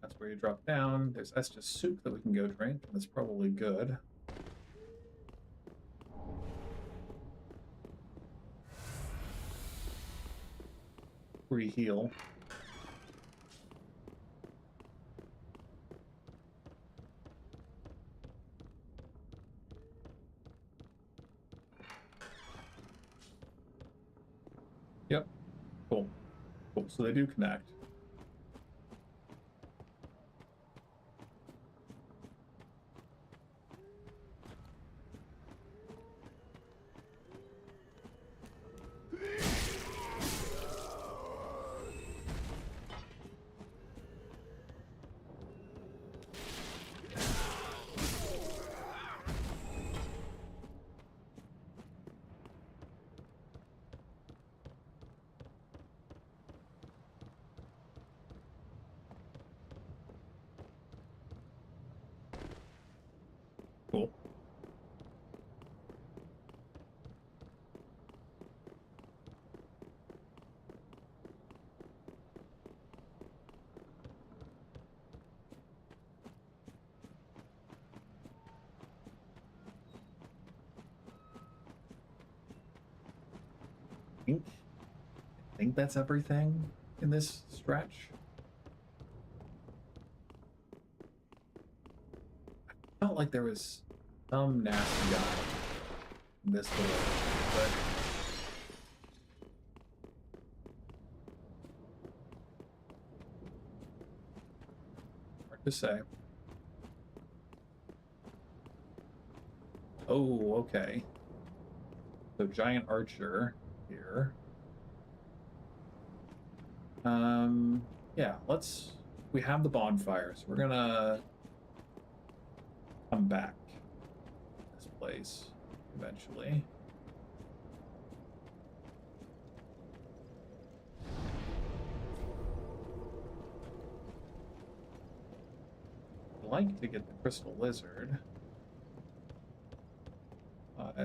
That's where you drop down. There's Estus soup that we can go drink, and that's probably good. Free heal. Yep. Cool. Cool. So they do connect. think that's everything in this stretch. I felt like there was some nasty guy in this little, but hard to say. Oh, okay. So giant archer here. Yeah, we have the bonfire, so we're gonna come back to this place eventually. I'd like to get the crystal lizard, but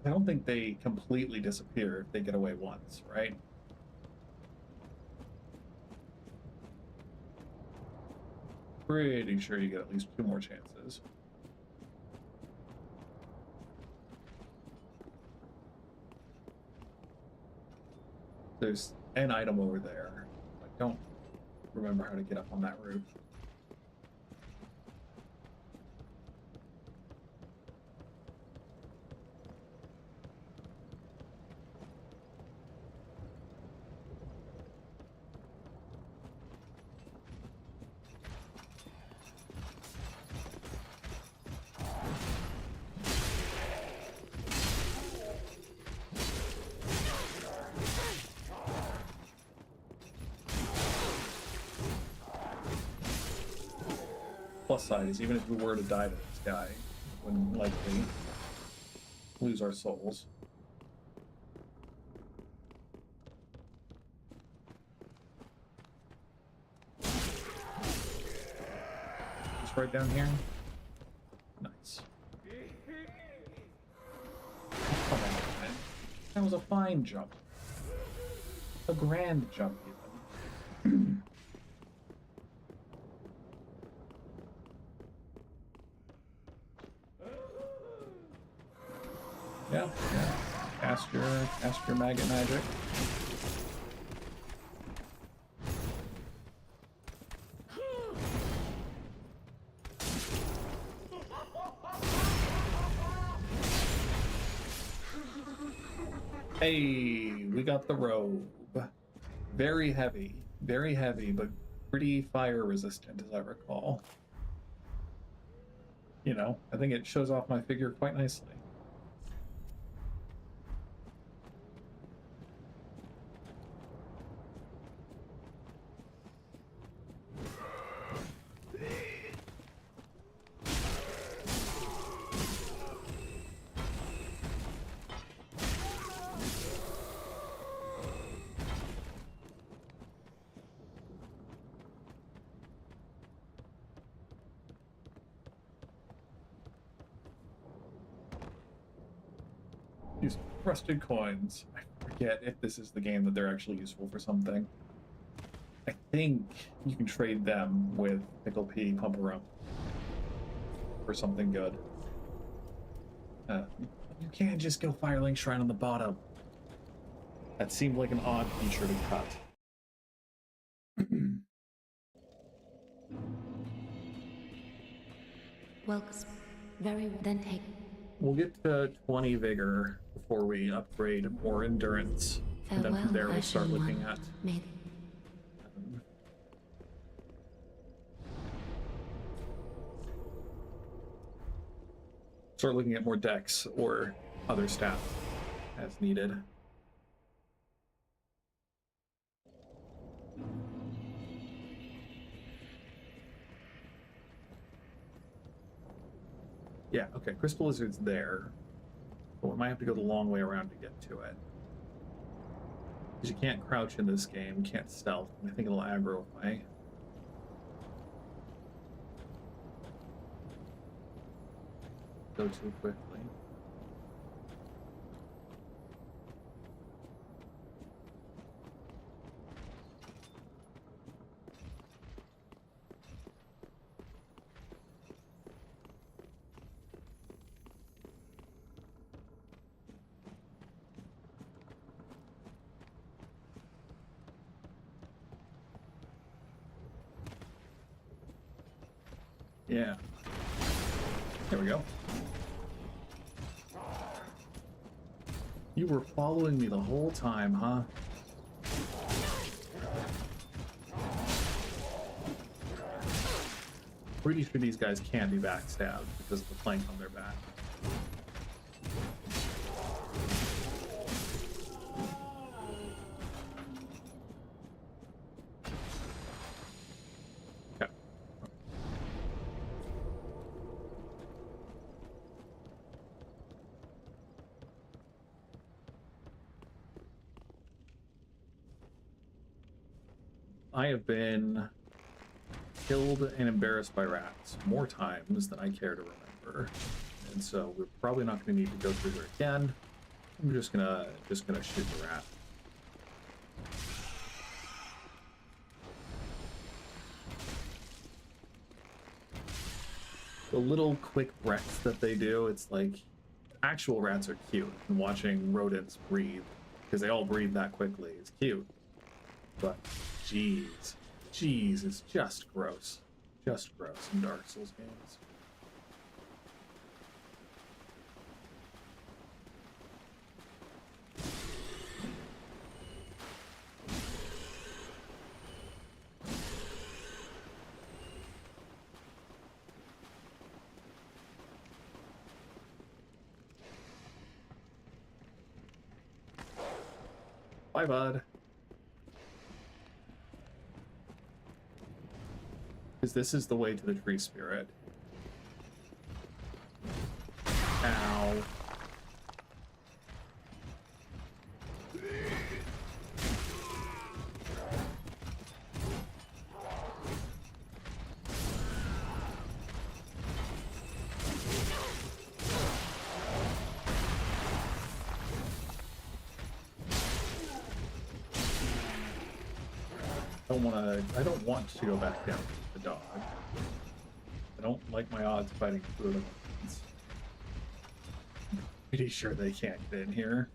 I don't think they completely disappear if they get away once, right? Pretty sure you get at least 2 more chances. There's an item over there. I don't remember how to get up on that roof. Plus side is even if we were to die to this guy, we wouldn't likely lose our souls. Just right down here. Nice. Come on, man. That was a fine jump. A grand jump, even. Yeah. Cast your maggot magic. Hey, we got the robe. Very heavy, but pretty fire resistant, as I recall. You know, I think it shows off my figure quite nicely. These rusted coins. I forget if this is the game that they're actually useful for something. I think you can trade them with Pickle Pea Pumperump for something good. You can't just go Firelink Shrine on the bottom. That seemed like an odd feature to cut. Well, very well. Then take. We'll get to 20 vigor before we upgrade more endurance. And then from there we'll start looking at more dex or other stats as needed. Yeah, okay, Crystal Lizard's there. But we might have to go the long way around to get to it. Because you can't crouch in this game, you can't stealth, and I think it'll aggro away. Go too quickly. Yeah. There we go. You were following me the whole time, huh? Pretty sure these guys can't be backstabbed because of the plank on their back. Okay. I have been killed and embarrassed by rats more times than I care to remember, and so we're probably not going to need to go through there again. I'm just gonna shoot the rat. The little quick wrecks that they do, it's like actual rats are cute, and watching rodents breathe because they all breathe that quickly is cute, but jeez, it's just gross. Just gross in Dark Souls games. Bye, bud. Because this is the way to the tree spirit. Ow. I don't want to go back down to the dog. I don't like my odds fighting through the ones. I'm pretty sure they can't get in here.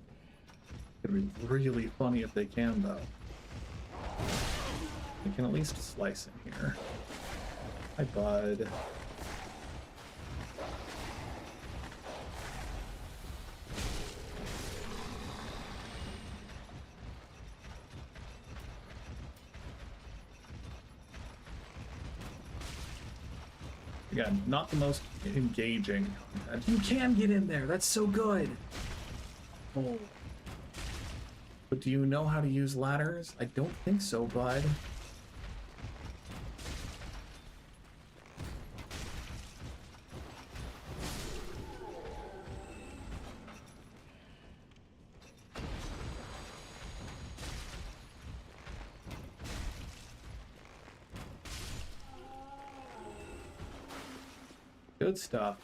It's gonna be really funny if they can, though. They can at least slice in here. Hi, bud. Again, not the most engaging content. You can get in there. That's so good. Oh. But do you know how to use ladders? I don't think so, bud. Good stuff.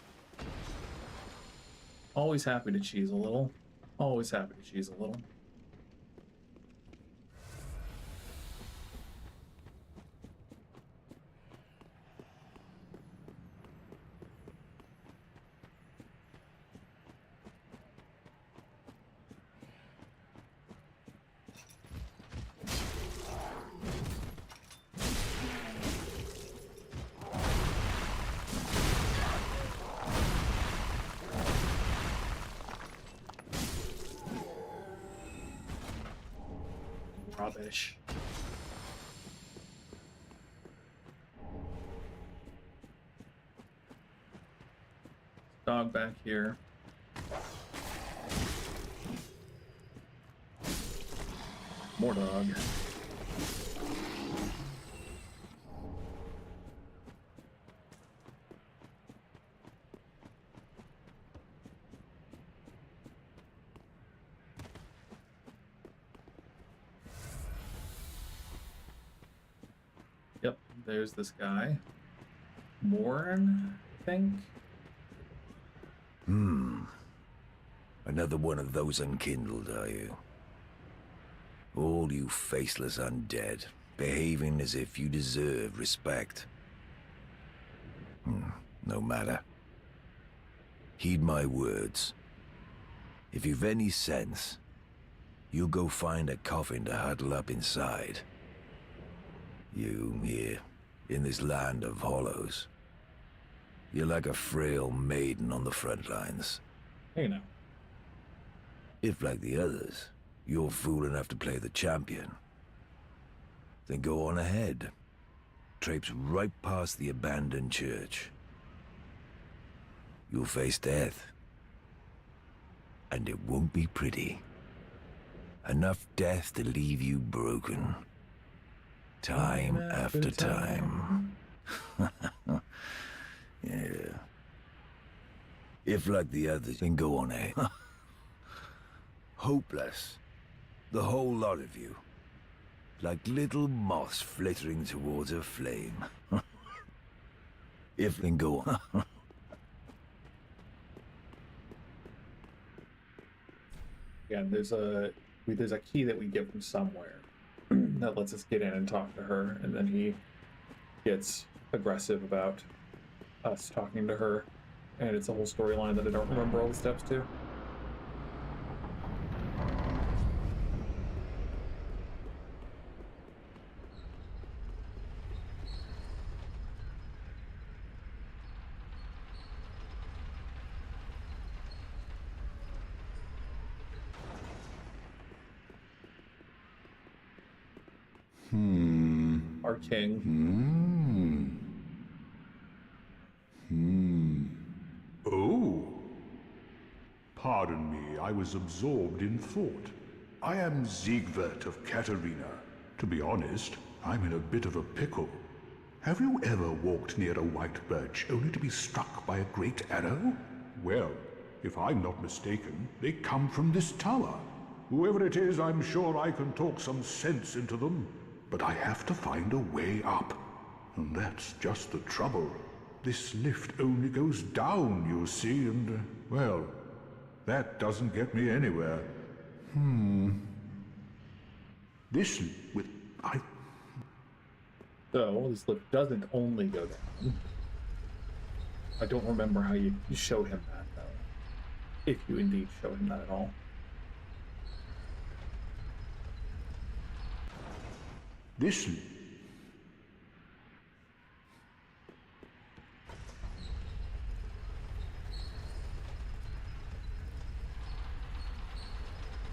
Always happy to cheese a little. Always happy to cheese a little. Rubbish. Dog back here. More dog. Yep, there's this guy. Morin, I think. Another one of those unkindled, are you? All you faceless undead, behaving as if you deserve respect. No matter. Heed my words. If you've any sense, you go find a coffin to huddle up inside. You, here, in this land of hollows. You're like a frail maiden on the front lines. You know. If, like the others, you're fool enough to play the champion, then go on ahead. Traipse right past the abandoned church. You'll face death. And it won't be pretty. Enough death to leave you broken. Time after time. Yeah. If like the others, then go on ahead. Hopeless. The whole lot of you. Like little moths flittering towards a flame. If then go on. Yeah, there's a key that we get from somewhere that lets us get in and talk to her, and then he gets aggressive about us talking to her, and it's a whole storyline that I don't remember all the steps to. Our king. Oh. Pardon me, I was absorbed in thought. I am Siegwart of Katarina. To be honest, I'm in a bit of a pickle. Have you ever walked near a white birch only to be struck by a great arrow? Well, if I'm not mistaken, they come from this tower. Whoever it is, I'm sure I can talk some sense into them. But I have to find a way up. And that's just the trouble. This lift only goes down, you see, and, well, that doesn't get me anywhere. This with... So, this lift doesn't only go down. I don't remember how you showed him that, though. If you indeed showed him that at all. This...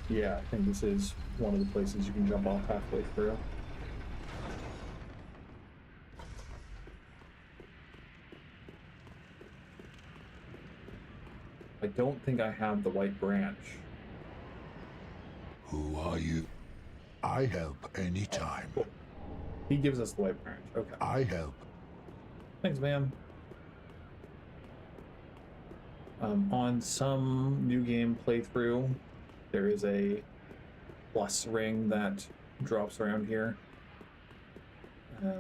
Yeah, I think this is one of the places you can jump off halfway through. I don't think I have the white branch. Who are you? I help anytime. Cool. He gives us the white branch. Okay. I help. Thanks, man. On some new game playthrough, there is a plus ring that drops around here. I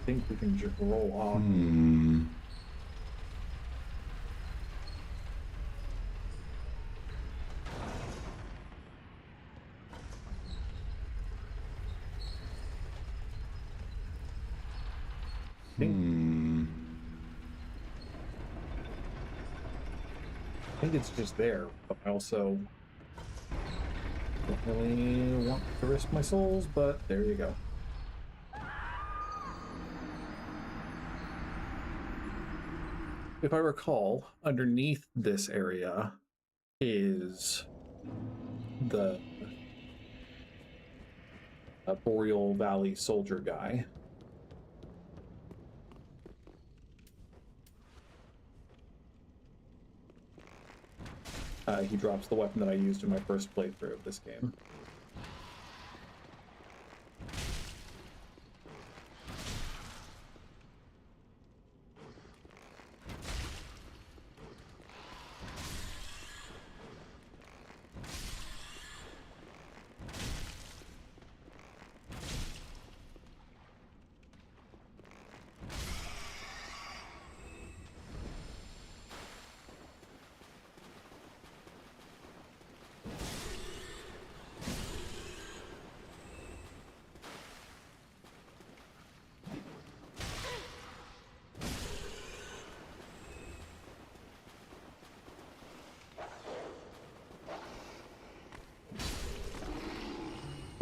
think we can just roll off. I think it's just there, but I also don't really want to risk my souls, but there you go. If I recall, underneath this area is the Boreal Valley soldier guy. He drops the weapon that I used in my first playthrough of this game.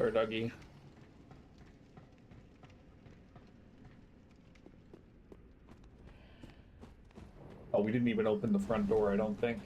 Sorry, Dougie. Oh, we didn't even open the front door, I don't think.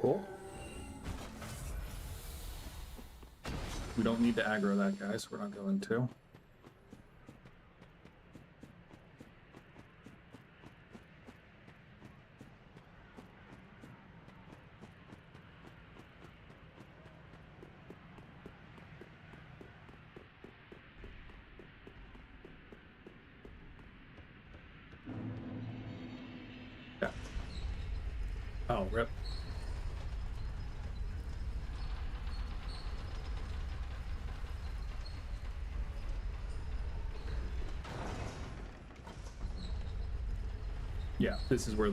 Cool. We don't need to aggro that guy, so we're not going to. Yeah. Oh, rip. Yeah, this is where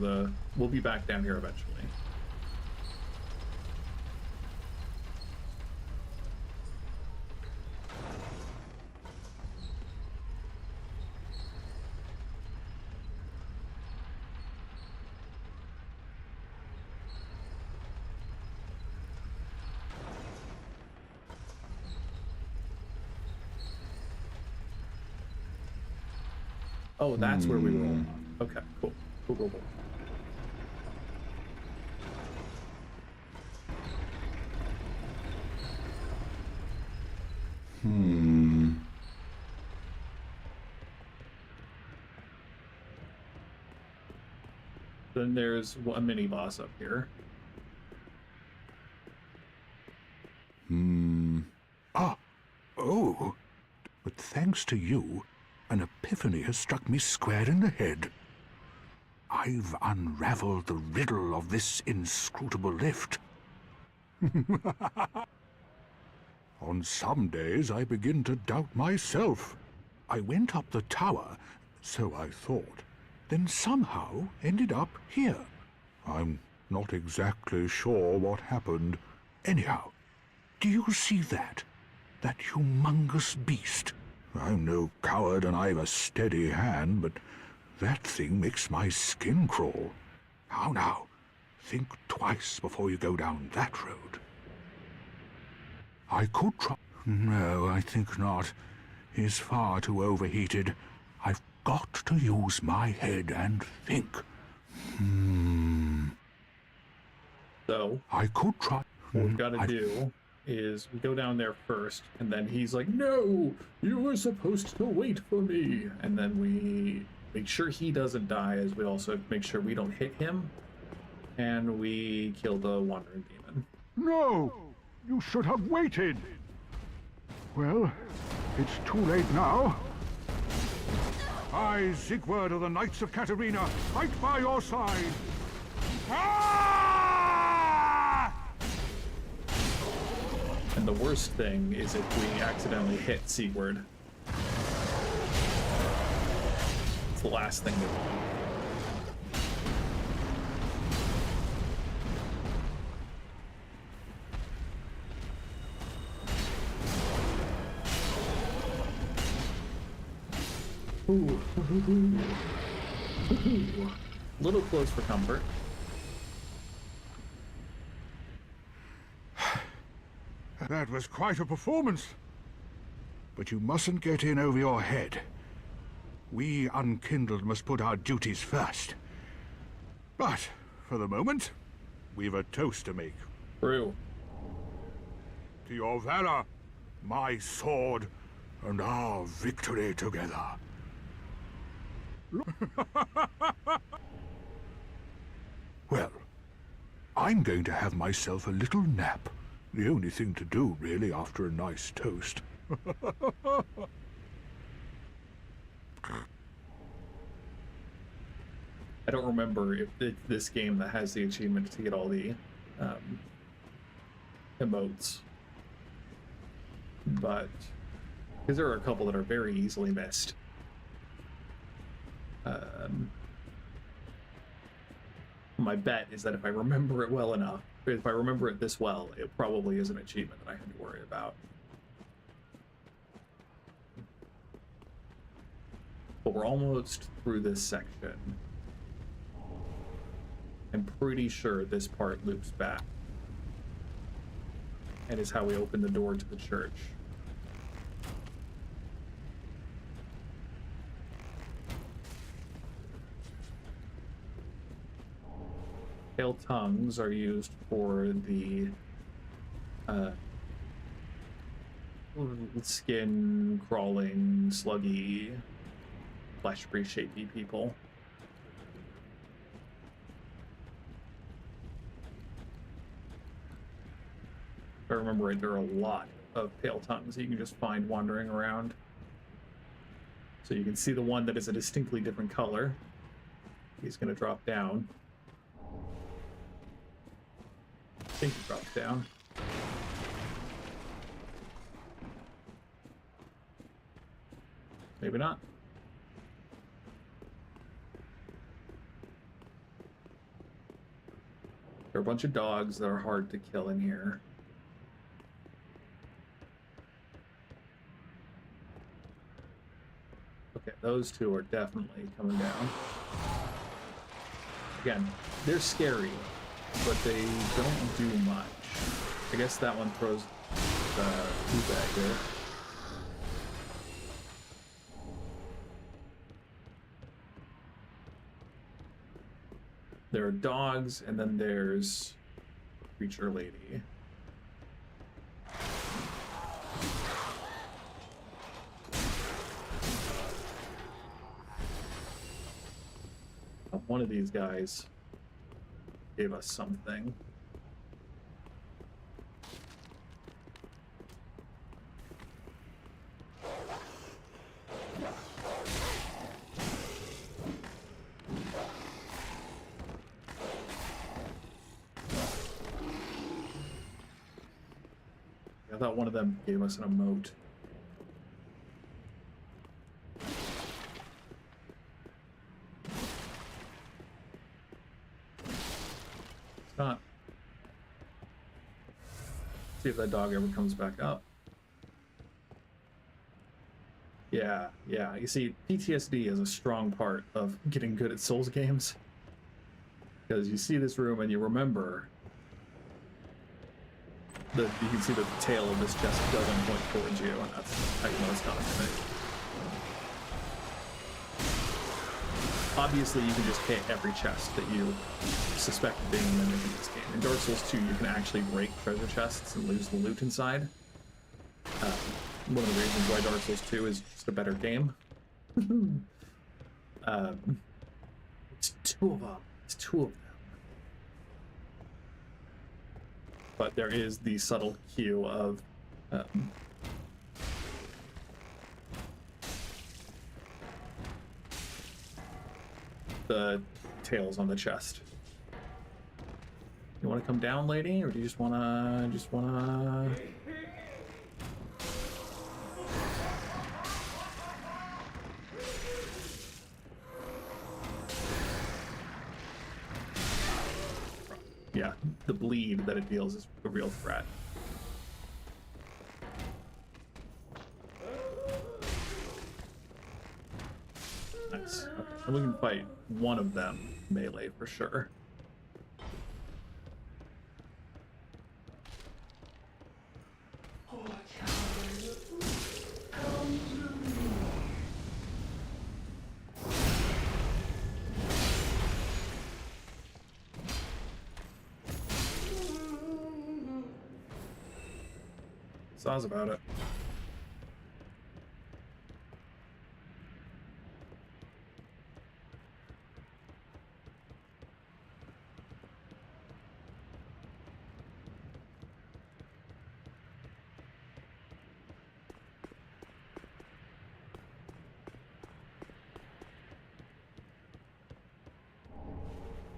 we'll be back down here eventually. Oh, that's where we roll. Okay, cool. Cool. Then there's a mini boss up here. Oh. But thanks to you, an epiphany has struck me square in the head. I've unraveled the riddle of this inscrutable lift. On some days I begin to doubt myself. I went up the tower, so I thought, then somehow ended up here. I'm not exactly sure what happened. Anyhow, do you see that? That humongous beast? I'm no coward and I've a steady hand, but that thing makes my skin crawl. How now? Think twice before you go down that road. I could try... No, I think not. He's far too overheated. I've got to use my head and think. So, I could try... what we've got to do is we go down there first, and then he's like, no, you were supposed to wait for me. And then we make sure he doesn't die, as we also make sure we don't hit him. And we kill the Wandering Demon. No! You should have waited! Well, it's too late now. I, Siegward of the Knights of Katarina, fight by your side! Ah! And the worst thing is if we accidentally hit Siegward. It's the last thing we want. Ooh. A little close for comfort. That was quite a performance. But you mustn't get in over your head. We unkindled must put our duties first. But, for the moment, we've a toast to make. True. To your valor, my sword, and our victory together. Well, I'm going to have myself a little nap. The only thing to do, really, after a nice toast. I don't remember if it's this game that has the achievement to get all the emotes, but because there are a couple that are very easily missed. My bet is that if I remember it well enough, if I remember it this well, it probably is an achievement that I have to worry about. But we're almost through this section. I'm pretty sure this part loops back and is how we open the door to the church. Pale tongues are used for the skin crawling, sluggy, flesh shapy people. If I remember right, there are a lot of pale tongues that you can just find wandering around. So you can see the one that is a distinctly different color. He's going to drop down. I think he drops down. Maybe not. There are a bunch of dogs that are hard to kill in here. Okay, those two are definitely coming down. Again, they're scary, but they don't do much. I guess that one throws the poop at you. There are dogs, and then there's Creature Lady. One of these guys gave us something. I thought one of them gave us an emote. It's not. See if that dog ever comes back up. Yeah. You see, PTSD is a strong part of getting good at Souls games. Because you see this room and you remember that you can see that the tail of this chest doesn't point towards you, and that's how you know it's not a thing. Obviously, you can just hit every chest that you suspect of being in this game. In Dark Souls 2, you can actually break treasure chests and lose the loot inside. One of the reasons why Dark Souls 2 is just a better game. It's two of them. It's two of them. But there is the subtle cue of the tails on the chest. You want to come down, lady, or do you just wanna Yeah, the bleed that it deals is a real threat. Nice. Okay. And we can fight one of them melee for sure. Sounds about it.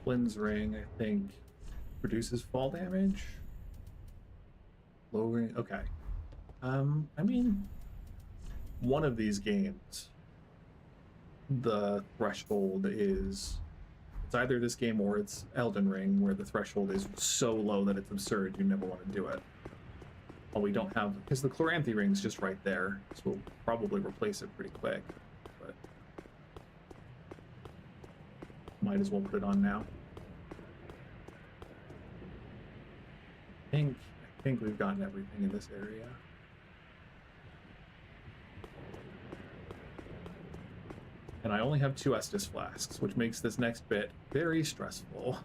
Lynn's ring, I think, reduces fall damage. Lowering. Okay. I mean, one of these games, the threshold is, it's either this game or it's Elden Ring, where the threshold is so low that it's absurd. You never want to do it. Well, we don't have, because the Chloranthy ring's just right there, so we'll probably replace it pretty quick. But might as well put it on now. I think we've gotten everything in this area. And I only have 2 Estus flasks, which makes this next bit very stressful.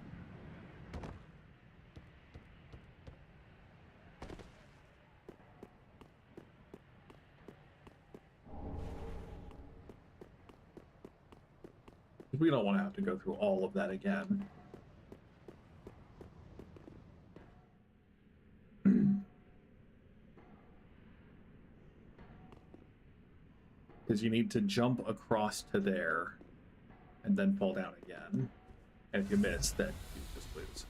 We don't want to have to go through all of that again. Because you need to jump across to there and then fall down again. And if you miss, then you just lose.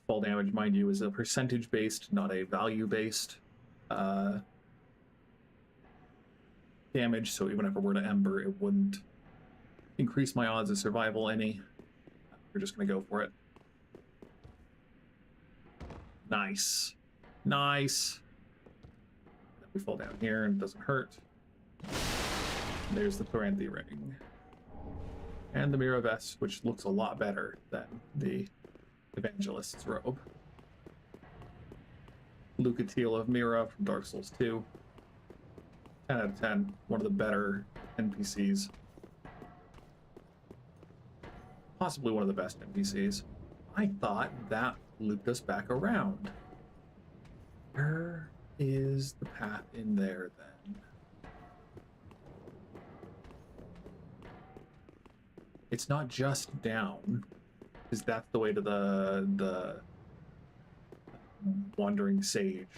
Fall damage, mind you, is a percentage-based, not a value-based damage, so even if it were to Ember, it wouldn't increase my odds of survival any. We're just going to go for it. Nice. Nice. Then we fall down here and it doesn't hurt. There's the Chloranthy ring. And the Mirror Vest, which looks a lot better than the Evangelist's robe. Lucatiel of Mira from Dark Souls 2. 10 out of 10. One of the better NPCs. Possibly one of the best NPCs. I thought that looped us back around. Where is the path in there then? It's not just down, because that's the way to the Wandering Sage.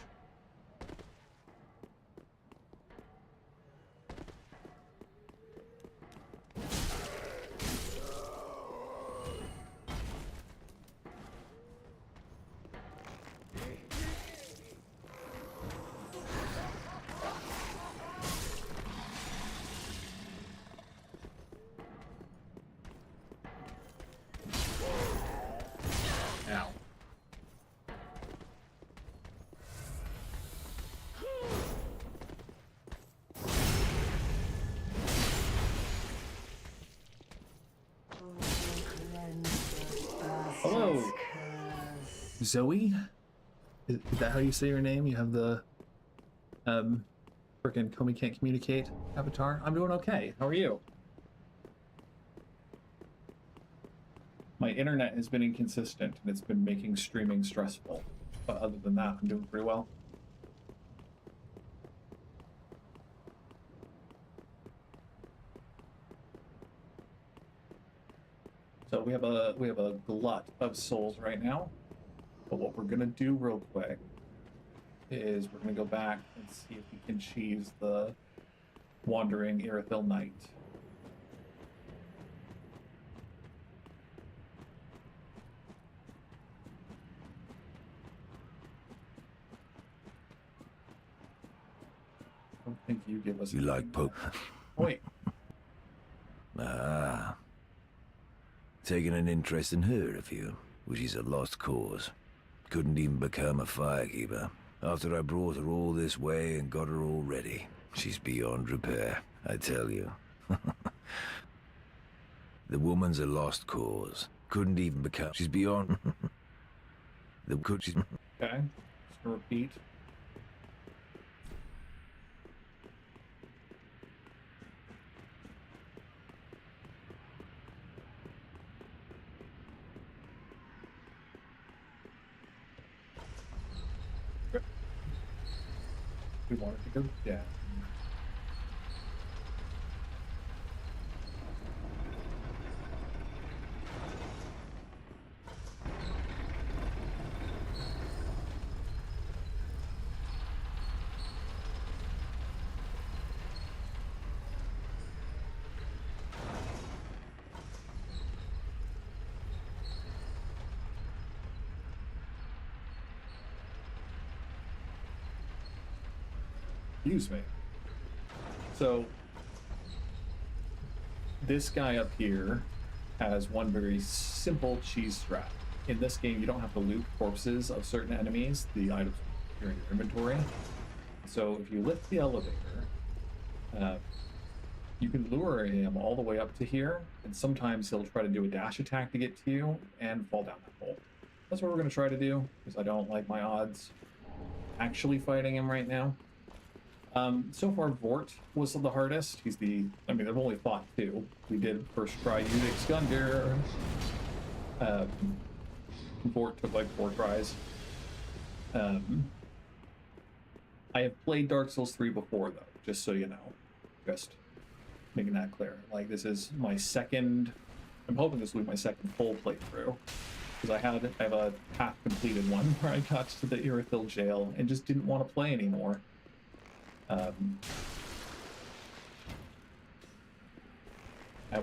Hello, Zoe? Is that how you say your name? You have the frickin' Comey Can't Communicate avatar? I'm doing okay. How are you? My internet has been inconsistent and it's been making streaming stressful. But other than that, I'm doing pretty well. So we have a glut of souls right now. But what we're gonna do real quick is we're gonna go back and see if we can cheese the Wandering Irithil Knight. I don't think you give us. You like Pope? Wait. Ah. Taking an interest in her, have you? Well, she's a lost cause. Couldn't even become a firekeeper. After I brought her all this way and got her all ready. She's beyond repair, I tell you. The woman's a lost cause. Couldn't even become... She's beyond... She's... Okay. Just gonna repeat. We want it to go down. Excuse me. So, this guy up here has one very simple cheese strat. In this game, you don't have to loot corpses of certain enemies, the items are in your inventory. So if you lift the elevator, you can lure him all the way up to here, and sometimes he'll try to do a dash attack to get to you and fall down that hole. That's what we're going to try to do, because I don't like my odds actually fighting him right now. So far, Vort was the hardest. He's the... I mean, I've only fought 2. We did first try Unix Gundir. Vort took like 4 tries. I have played Dark Souls 3 before, though, just so you know. Just making that clear. Like, this is my second... I'm hoping this will be my second full playthrough. Because I have a half-completed one where I got to the Irithyll jail and just didn't want to play anymore. I'm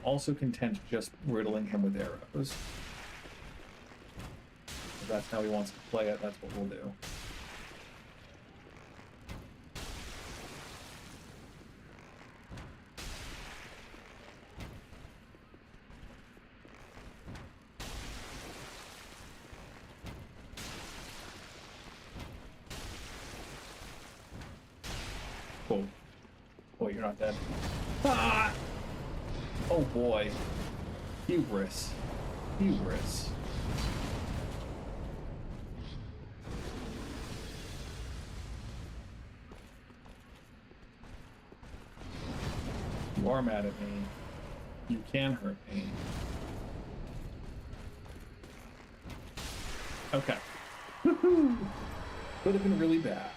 also content just riddling him with arrows. If that's how he wants to play it, that's what we'll do. Cool. Oh, you're not dead. Ah! Oh boy. Hubris. Hubris. You are mad at me. You can hurt me. Okay. Woohoo! Could have been really bad.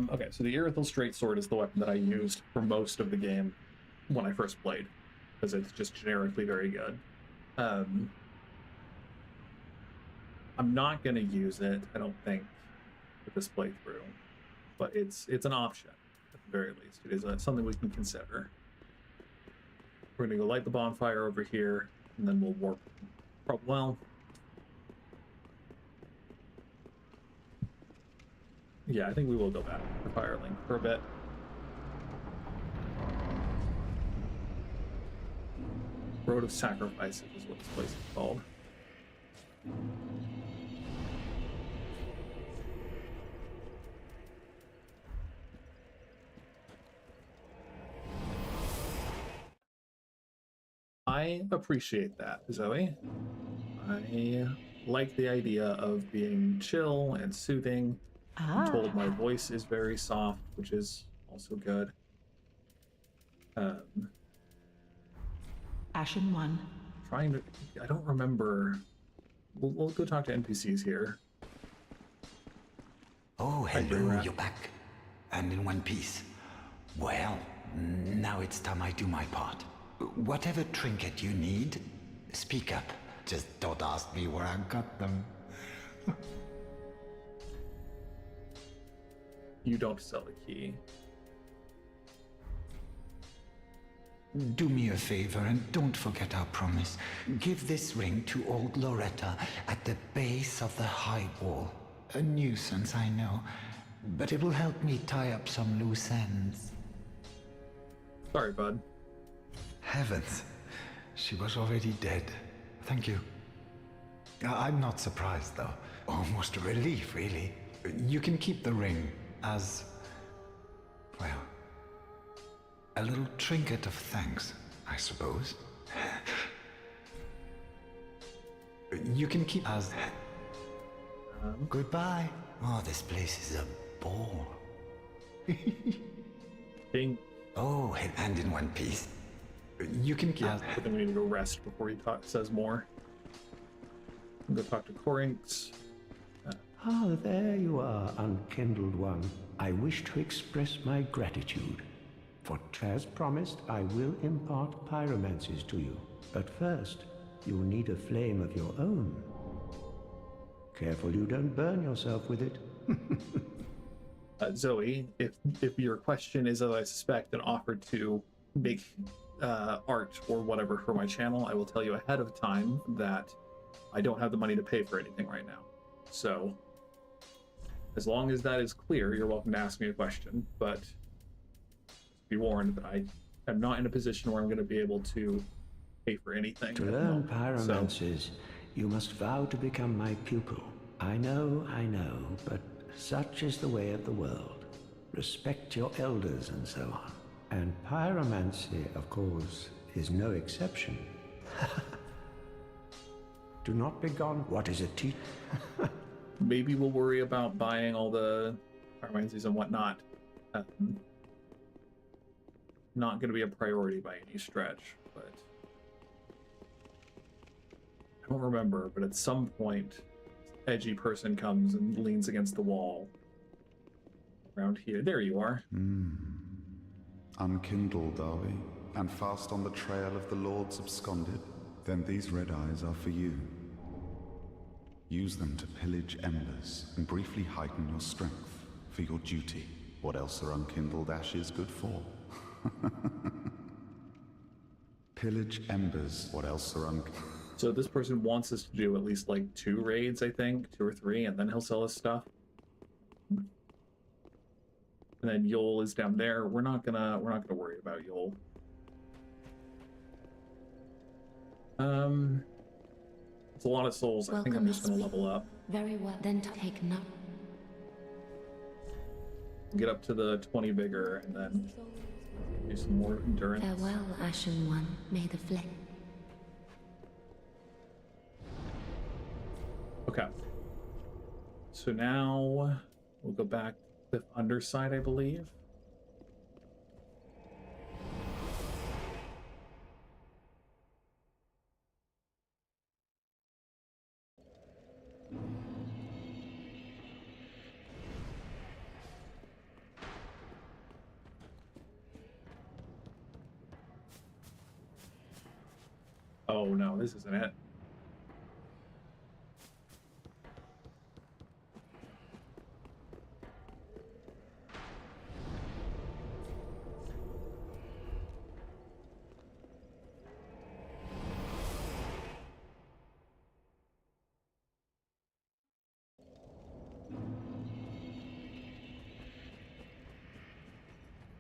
Okay, so the Irithyll Straight Sword is the weapon that I used for most of the game when I first played, because it's just generically very good. I'm not going to use it, I don't think, with this playthrough, but it's an option, at the very least. It is something we can consider. We're going to go light the bonfire over here, and then we'll warp. Well... yeah, I think we will go back to Firelink for a bit. Road of Sacrifices is what this place is called. I appreciate that, Zoe. I like the idea of being chill and soothing. I'm told my voice is very soft, which is also good. Ashen One. Trying to... I don't remember... We'll go talk to NPCs here. Oh, hello, you're back. And in one piece. Well, now it's time I do my part. Whatever trinket you need, speak up. Just don't ask me where I got them. You don't sell the key. Do me a favor and don't forget our promise. Give this ring to old Loretta at the base of the high wall. A nuisance, I know, but it will help me tie up some loose ends. Sorry, bud. Heavens, she was already dead. Thank you. I'm not surprised, though. Almost a relief, really. You can keep the ring as, well, a little trinket of thanks, I suppose. You can keep as... Goodbye. Oh, this place is a bore. Ding. Oh, and in one piece. You can keep... Yeah, but then we need to go rest before he says more. Go talk to Corinx. Ah, there you are, unkindled one. I wish to express my gratitude. For as promised, I will impart pyromancies to you. But first, you'll need a flame of your own. Careful you don't burn yourself with it. Zoe, if your question is, as I suspect, an offer to make art or whatever for my channel, I will tell you ahead of time that I don't have the money to pay for anything right now. So, As long as that is clear, you're welcome to ask me a question, but be warned that I am not in a position where I'm going to be able to pay for anything. To learn pyromancies, you must vow to become my pupil. I know, but such is the way of the world. Respect your elders and so on. And pyromancy, of course, is no exception. Do not be gone. What is it, Maybe we'll worry about buying all the pyromancies and whatnot. Not going to be a priority by any stretch, but I don't remember, but at some point, edgy person comes and leans against the wall around here. There you are. Unkindled, are we? And fast on the trail of the Lords absconded? Then these red eyes are for you. Use them to pillage embers and briefly heighten your strength for your duty. What else are unkindled ashes good for? Pillage embers. What else are So this person wants us to do at least like 2 raids, I think, 2 or 3, and then he'll sell us stuff. And then Yol is down there. We're not gonna worry about Yol. It's a lot of souls. I think I'm just gonna level up. Very well, then take note. Get up to the 20 vigor and then do some more endurance. Farewell, Ashen One. May the flame. Okay. So now we'll go back to the underside, I believe. Oh no, this isn't it.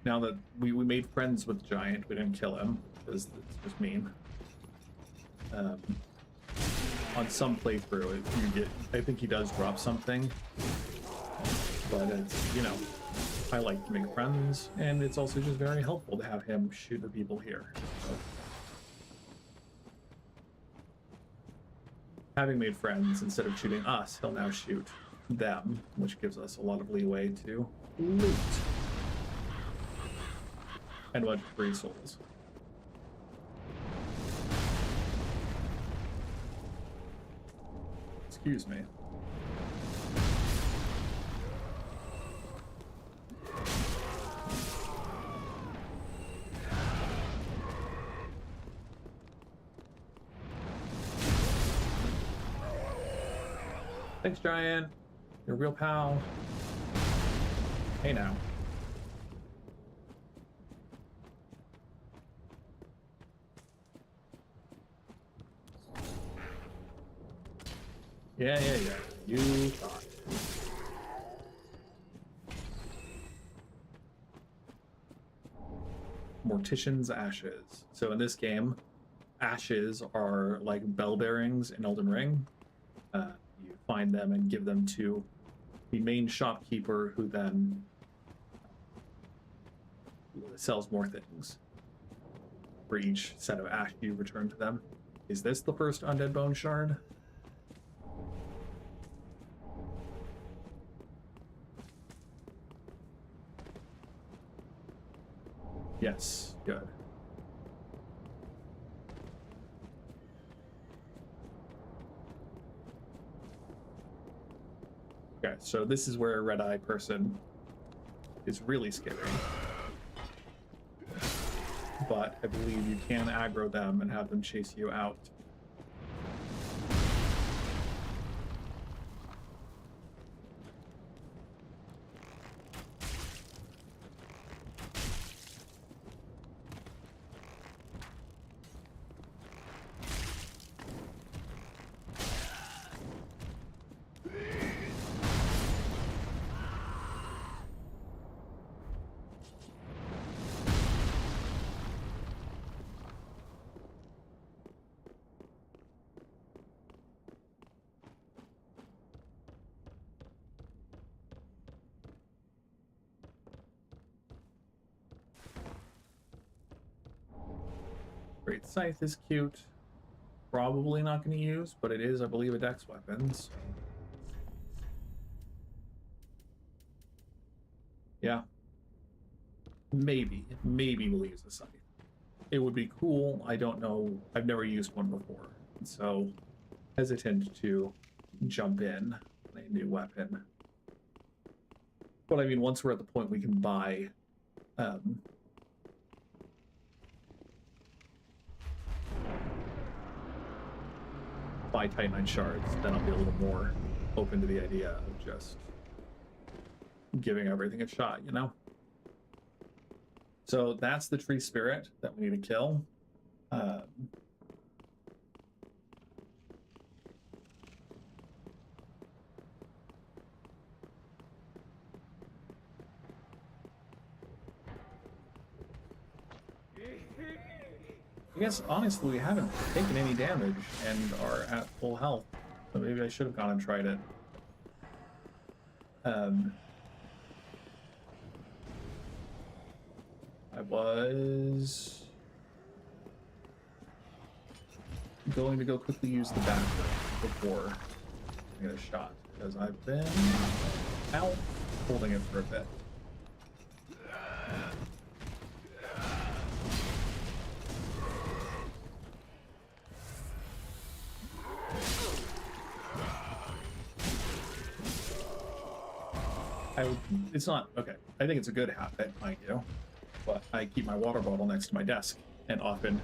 Now that we made friends with Giant, we didn't kill him, because it's just mean. On some playthrough, I think he does drop something, but it's, you know, I like to make friends, and it's also just very helpful to have him shoot the people here. So, having made friends, instead of shooting us, he'll now shoot them, which gives us a lot of leeway to loot. And a bunch of free souls. Excuse me. Thanks, Giant. You're a real pal. Hey now. Yeah. You thought. Mortician's Ashes. So in this game, ashes are like bell bearings in Elden Ring. You find them and give them to the main shopkeeper, who then sells more things for each set of ash you return to them. Is this the first Undead Bone Shard? Yes, good. Okay, so this is where a red-eye person is really scary. But I believe you can aggro them and have them chase you out. Great Scythe is cute. Probably not going to use, but it is, I believe, a dex weapon, so... Yeah. Maybe we'll use a Scythe. It would be cool. I don't know. I've never used one before, so hesitant to jump in on a new weapon. But I mean, once we're at the point we can buy Titanite shards, then I'll be a little more open to the idea of just giving everything a shot, you know? So that's the tree spirit that we need to kill. I guess, honestly, we haven't taken any damage and are at full health. So maybe I should have gone and tried it. I was going to go quickly use the bathroom before I get a shot, because I've been out holding it for a bit. It's not, okay, I think it's a good habit, mind you, but I keep my water bottle next to my desk and often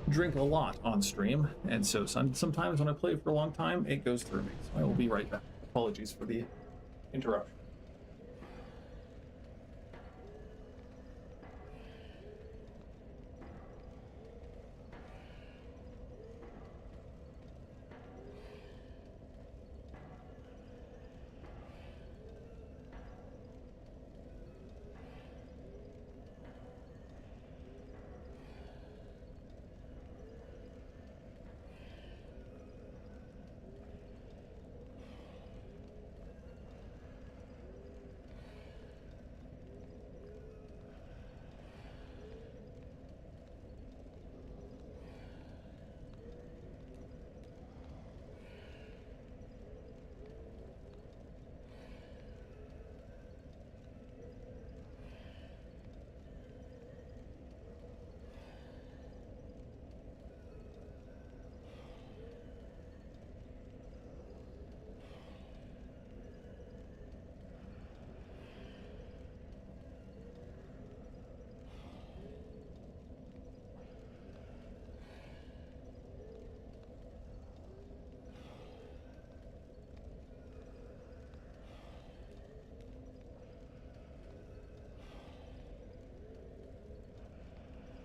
drink a lot on stream, and so sometimes when I play for a long time, it goes through me, so I will be right back. Apologies for the interruption.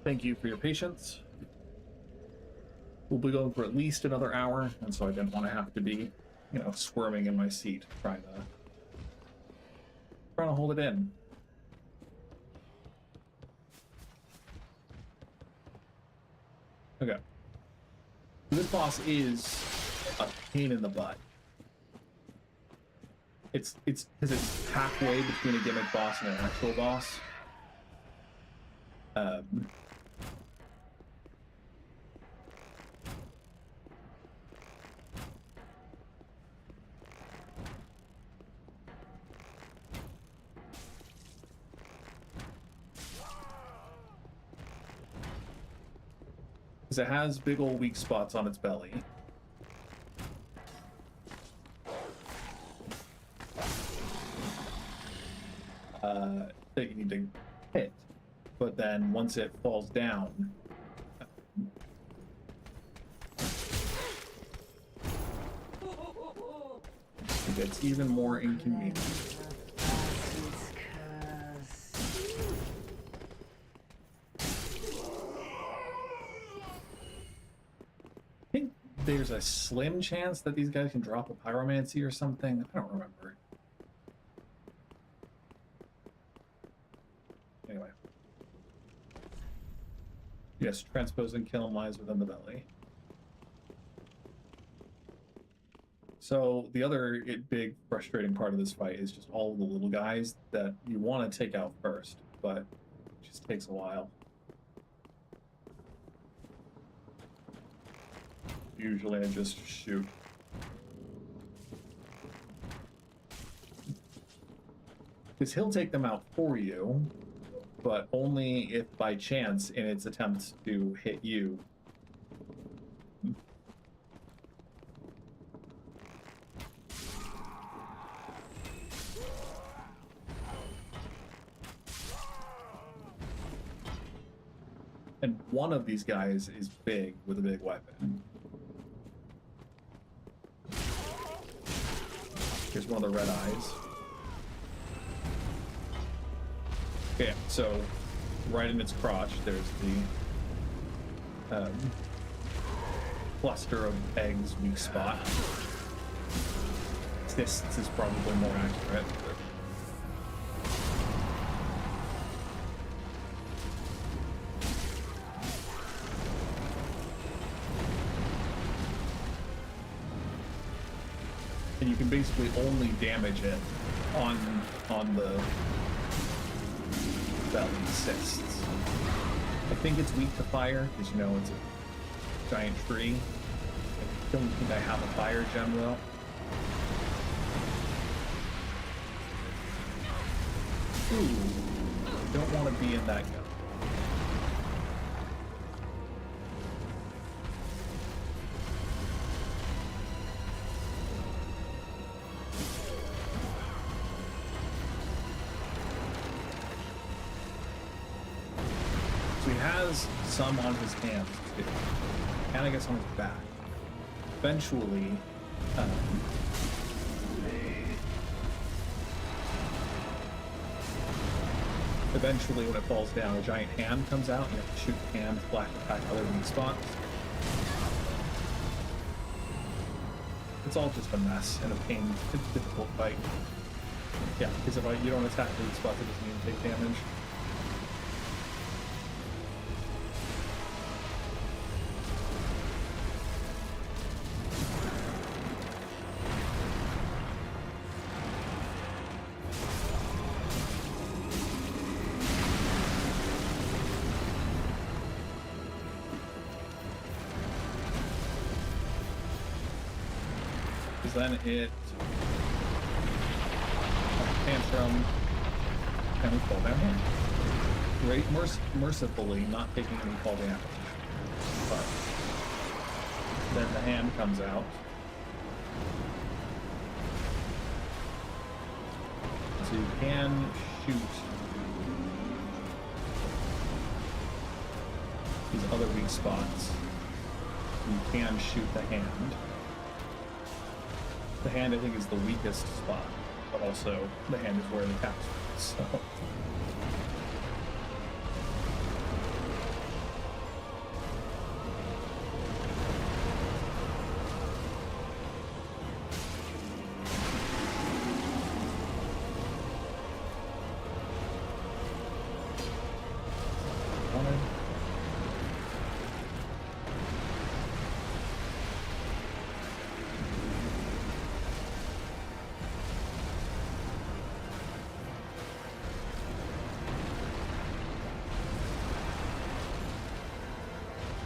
Thank you for your patience. We'll be going for at least another hour, and so I didn't want to have to be, you know, squirming in my seat trying to hold it in. Okay. This boss is a pain in the butt. It's because it's halfway between a gimmick boss and an actual boss. Because it has big old weak spots on its belly. That you need to hit. But then once it falls down, it gets even more inconvenient. I think there's a slim chance that these guys can drop a pyromancy or something. I don't remember. Anyway. Yes, transposing kiln lies within the belly. So the other big frustrating part of this fight is just all the little guys that you want to take out first, but it just takes a while. Usually I just shoot. Because he'll take them out for you, but only if by chance in its attempt to hit you. And one of these guys is big with a big weapon. Here's one of the red eyes. Okay, so right in its crotch, there's the cluster of eggs weak spot. This is probably more accurate. And you can basically only damage it on the belly cysts. I think it's weak to fire, because you know it's a giant tree. I don't think I have a fire gem though. Ooh, don't want to be in that gun. So he has some on his hands too, and I guess on his back. Eventually, when it falls down, a giant hand comes out, and you have to shoot the hand, flash attack other weak spots. It's all just a mess and a pain. It's a difficult fight. Yeah, because if you don't attack the weak spots, it doesn't even take damage. Then it tantrum and we fall down here. Great, mercifully not taking any fall damage. But then the hand comes out. So you can shoot these other weak spots. You can shoot the hand. The hand, I think, is the weakest spot, but also the hand is where the cap's so.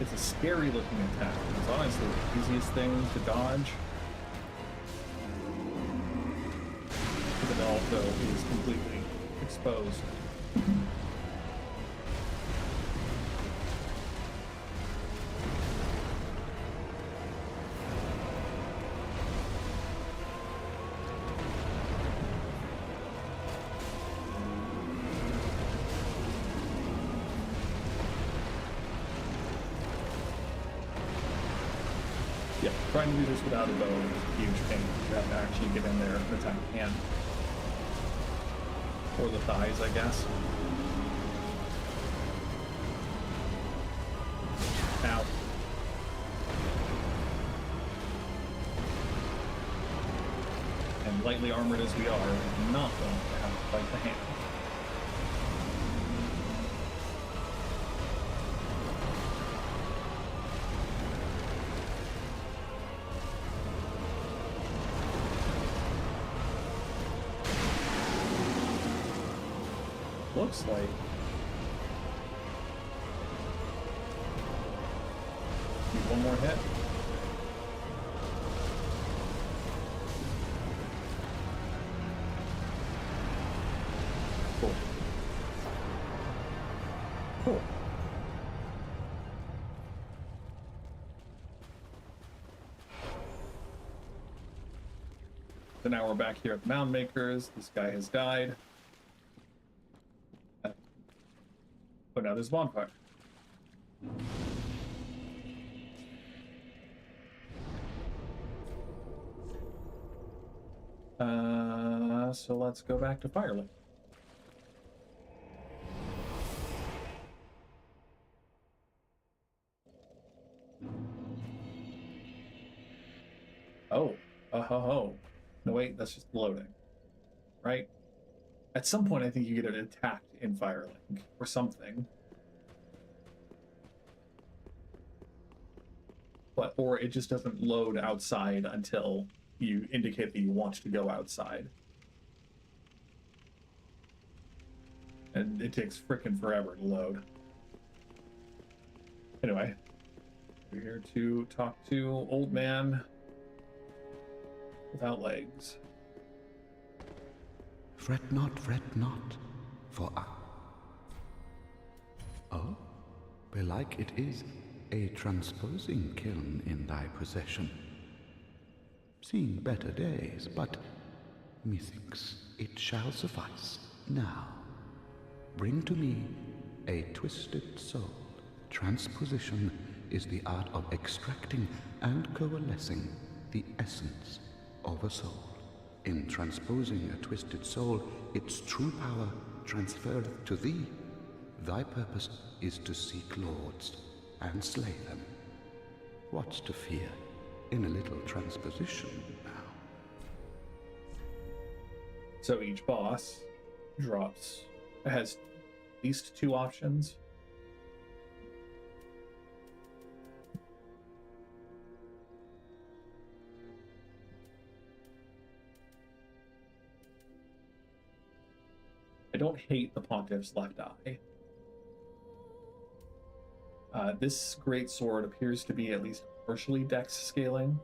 It's a scary looking attack. It's honestly the easiest thing to dodge. But it also is completely exposed. Yeah, trying to do this without a bow is a huge pain. You have to actually get in there and attack the hand. Or the thighs, I guess. Ow. And lightly armored as we are, we're not going to have to fight the hand. Looks like need one more hit. So now we're back here at the Mound Makers. This guy has died. But now there's a bonfire. So let's go back to Firelink. Oh, ho. No, wait, that's just loading. Right? At some point, I think you get attacked in Firelink or something. But, or it just doesn't load outside until you indicate that you want to go outside. And it takes frickin' forever to load. Anyway, we're here to talk to old man without legs. Fret not, for I... Oh, belike it is a transposing kiln in thy possession. Seen better days, but methinks it shall suffice. Now, bring to me a twisted soul. Transposition is the art of extracting and coalescing the essence of a soul. In transposing a twisted soul, its true power transferreth to thee. Thy purpose is to seek lords and slay them. What's to fear in a little transposition now? So each boss has at least 2 options. I don't hate the Pontiff's left eye. This great sword appears to be at least partially dex scaling.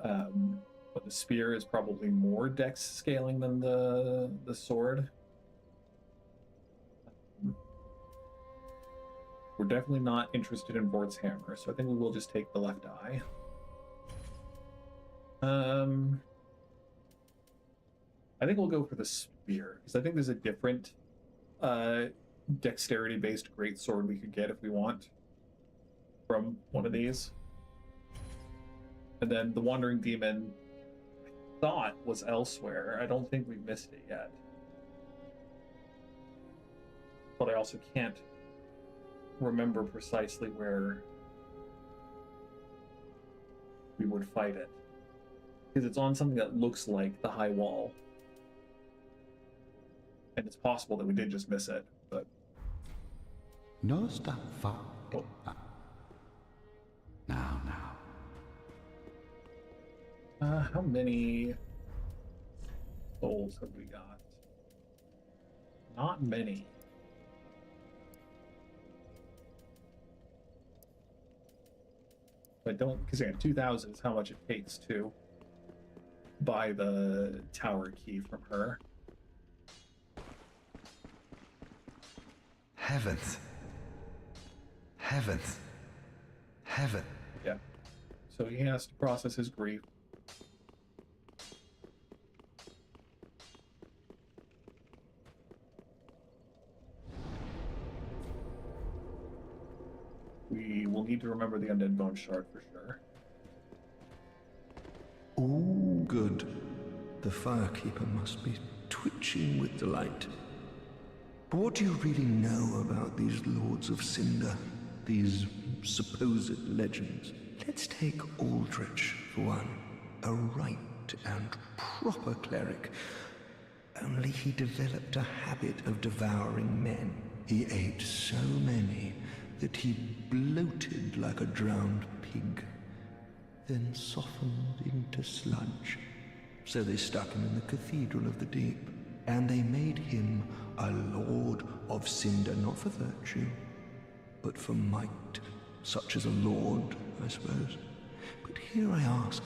But the spear is probably more dex scaling than the sword. We're definitely not interested in Vort's hammer, so I think we will just take the left eye. I think we'll go for the spear, because I think there's a different dexterity-based greatsword we could get if we want from one of these. And then the Wandering Demon, I thought was elsewhere. I don't think we've missed it yet. But I also can't remember precisely where we would fight it. Because it's on something that looks like the high wall. And it's possible that we did just miss it, but... No, stop, far. Oh. Now. How many souls have we got? Not many. But don't, because yeah, 2,000 is how much it takes to buy the tower key from her. Heavens. Yeah. So he has to process his grief. We will need to remember the Undead Bone Shard for sure. Oh, good. The Firekeeper must be twitching with delight. But what do you really know about these Lords of Cinder? These supposed legends? Let's take Aldrich for one. A right and proper cleric. Only he developed a habit of devouring men. He ate so many that he bloated like a drowned pig, then softened into sludge. So they stuck him in the Cathedral of the Deep, and they made him a Lord of Cinder, not for virtue, but for might, such as a lord, I suppose. But here I ask,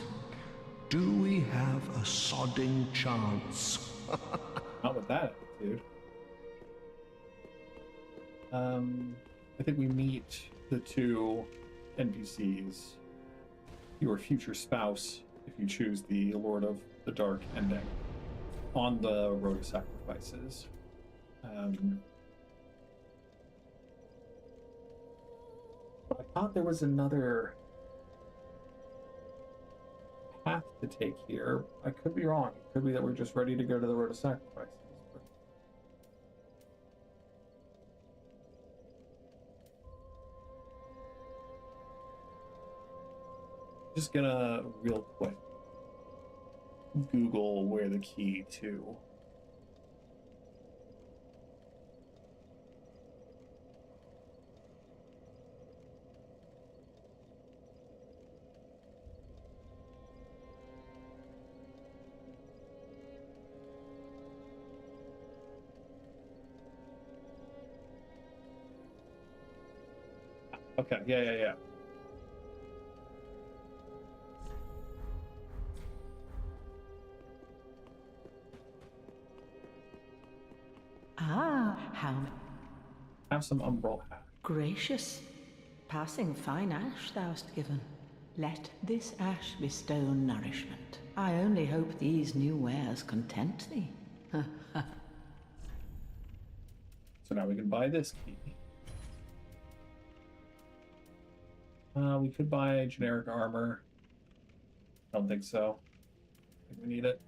do we have a sodding chance? Not with that attitude. I think we meet the 2 NPCs, your future spouse, if you choose the Lord of the dark ending on the Road of Sacrifices. But I thought there was another path to take here. I could be wrong. It could be that we're just ready to go to the Road of Sacrifices. But... just gonna real quick Google where the key to okay, yeah. Ah, how have some umbral hack. gracious. Passing fine ash thou'st given. Let this ash bestow nourishment. I only hope these new wares content thee. So now we can buy this key. We could buy generic armor. I don't think so. I think we need it.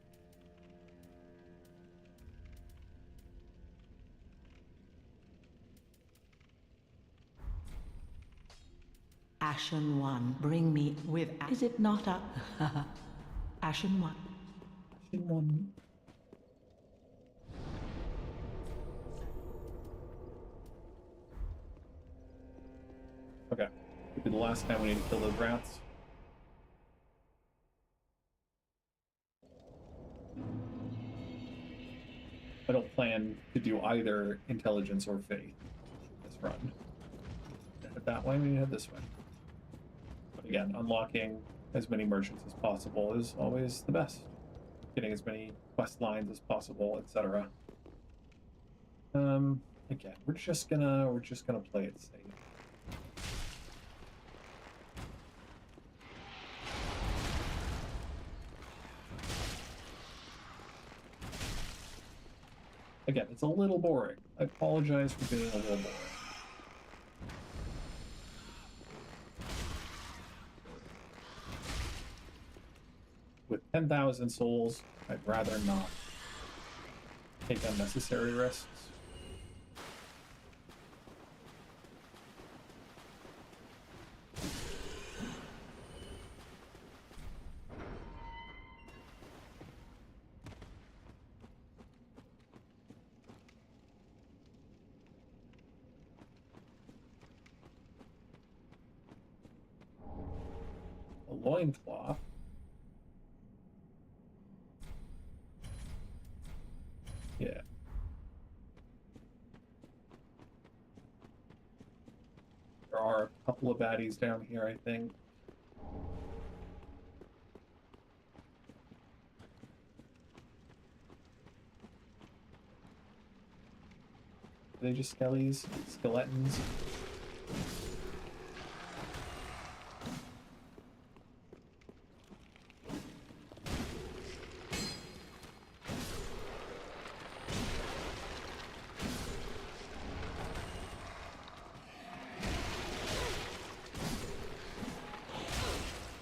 Ashen One, bring me with... Is it not a... Ashen One. Ashen One. Okay. Could be the last time we need to kill those rats. I don't plan to do either intelligence or faith this run. Head that way, we head this way. But again, unlocking as many merchants as possible is always the best. Getting as many quest lines as possible, etc. Again, we're just gonna play it safe. Again, it's a little boring. I apologize for being a little boring. With 10,000 souls, I'd rather not take unnecessary risks. A loincloth. Yeah. There are a couple of baddies down here, I think. Are they just skellies? Skeletons?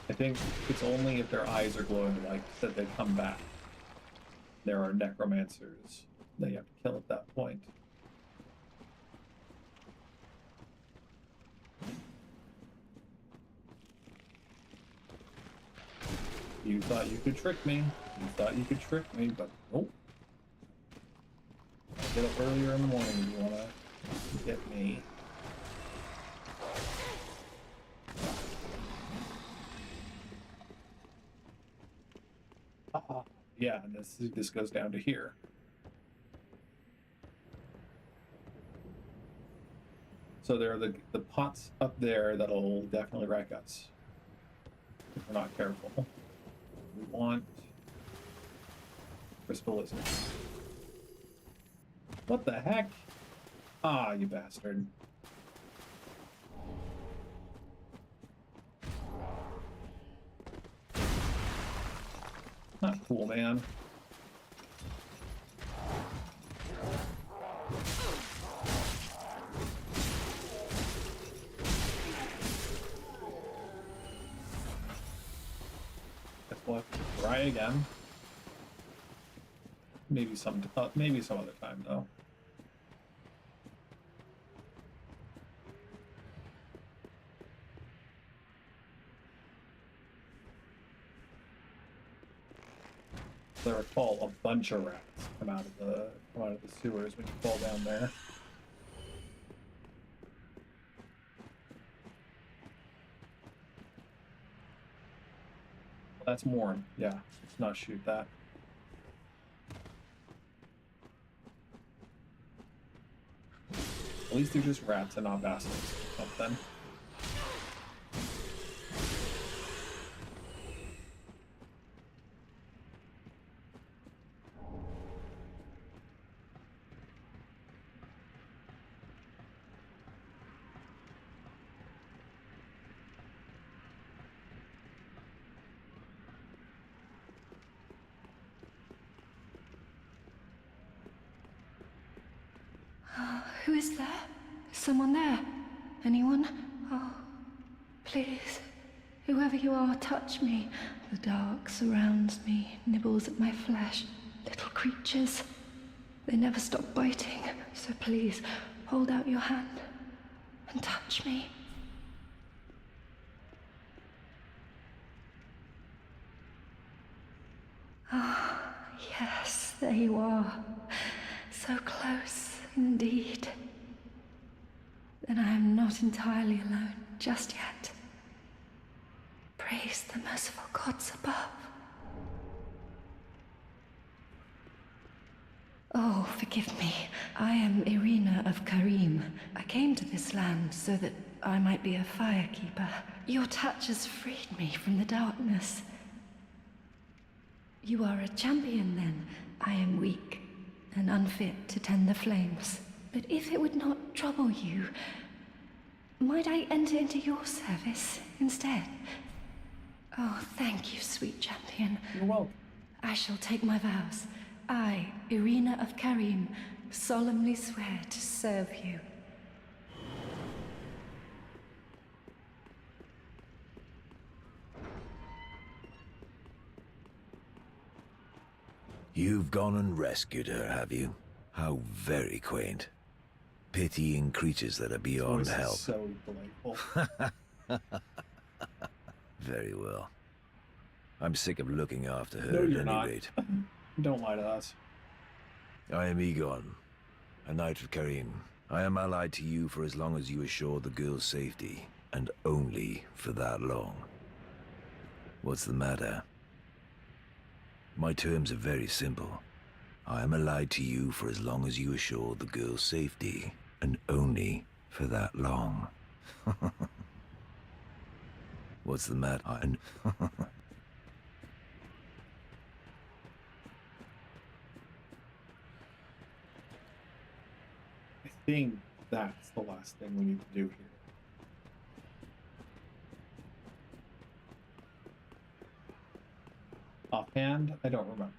I think it's only if their eyes are glowing like that they come back. There are necromancers that you have to kill at that point. You thought you could trick me. You thought you could trick me, but nope. I'll get up earlier in the morning if you wanna get me. Yeah, and this goes down to here. So there are the pots up there that'll definitely wreck us if we're not careful. We want crystal lizards. What the heck? Ah, you bastard. Not rat pool, man. Guess we'll have to try again. Maybe some other time though. As I recall, a bunch of rats come out of the sewers when you fall down there. Well, that's Morn. Yeah, let's not shoot that. At least they're just rats and not bastards or something. Who is there? Is someone there? Anyone? Oh, please. Whoever you are, touch me. The dark surrounds me, nibbles at my flesh. Little creatures. They never stop biting, so please, hold out your hand and touch me. Ah, yes, there you are. So close. Indeed. Then I am not entirely alone just yet. Praise the merciful gods above. Oh, forgive me. I am Irina of Karim. I came to this land so that I might be a firekeeper. Your touch has freed me from the darkness. You are a champion, then. I am weak and unfit to tend the flames. But if it would not trouble you, might I enter into your service instead? Oh, thank you, sweet champion. You're welcome. I shall take my vows. I, Irina of Karim, solemnly swear to serve you. You've gone and rescued her, have you? How very quaint. Pitying creatures that are beyond help. So delightful. Very well. I'm sick of looking after her No, at you're any not. rate. Don't lie to us. I am Egon, a knight of Karim. I am allied to you for as long as you assure the girl's safety, and only for that long. What's the matter? My terms are very simple. I am allied to you for as long as you assure the girl's safety, and only for that long. What's the matter? I think that's the last thing we need to do here. Offhand, I don't remember.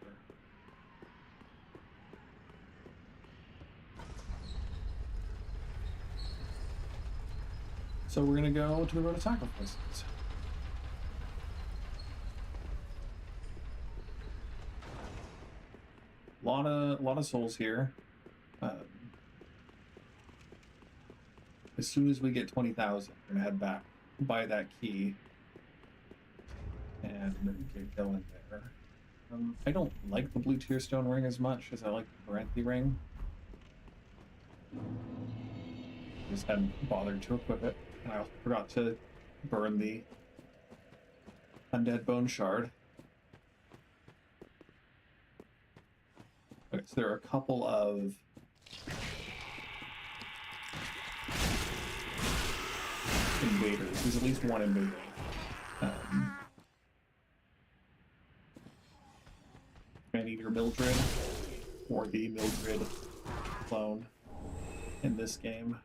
So we're gonna go to the Road of Sacrifices. Lot of souls here. As soon as we get 20,000, we're gonna head back, buy that key, and get going there. I don't like the blue tearstone ring as much as I like the Baranthi ring. Just hadn't bothered to equip it, and I also forgot to burn the undead bone shard. Okay, so there are a couple of invaders. There's at least one invader. Man-Eater Mildred, or the Mildred clone in this game.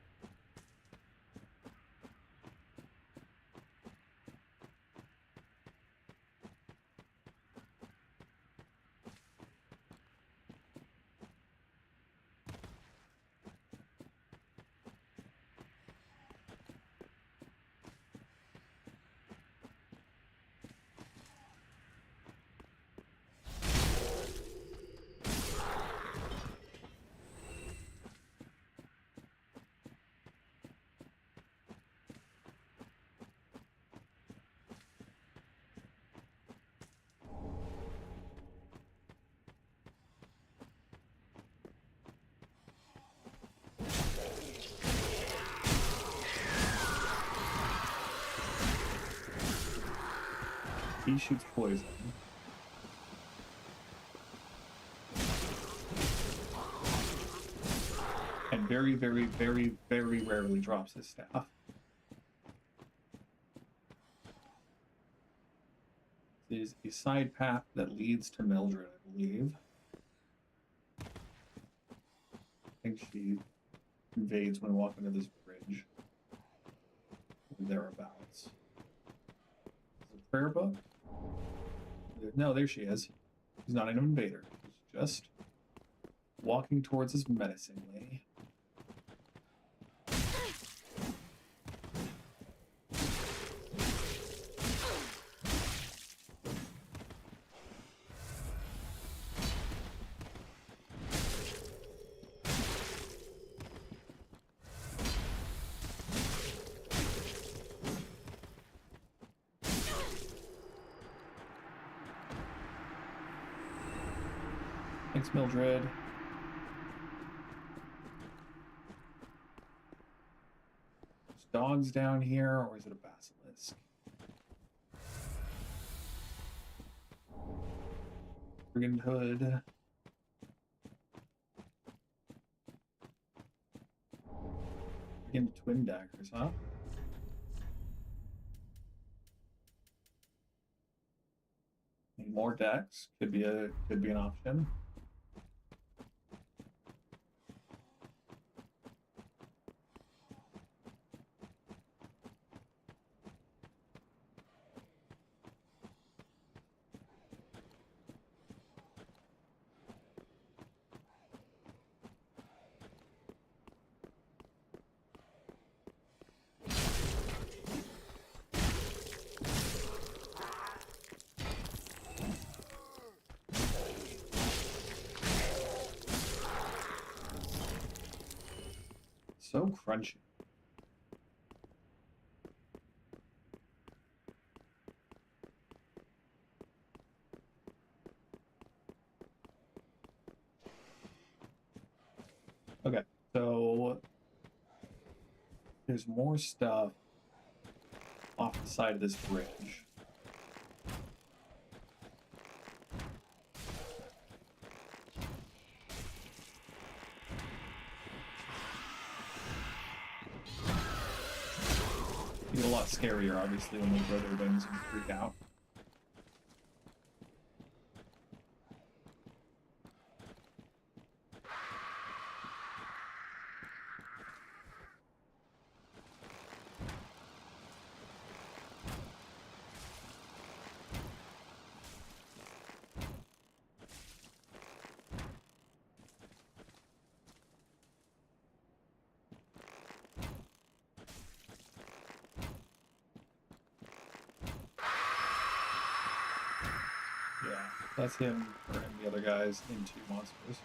He shoots poison. And very, very, very, very rarely drops his staff. There's a side path that leads to Mildred, I believe. I think she invades when walking to this bridge. Or thereabouts. Is it a prayer book? No, there she is. She's not an invader. She's just walking towards us menacingly. Thanks, Mildred. There's dogs down here, or is it a basilisk? Brigand Hood. Brigand Twin Daggers, huh? Need more decks. Could be an option. So crunchy. Okay, so there's more stuff off the side of this bridge. It's a lot scarier, obviously, when they throw their wings and freak out. That's him or the other guys into monsters.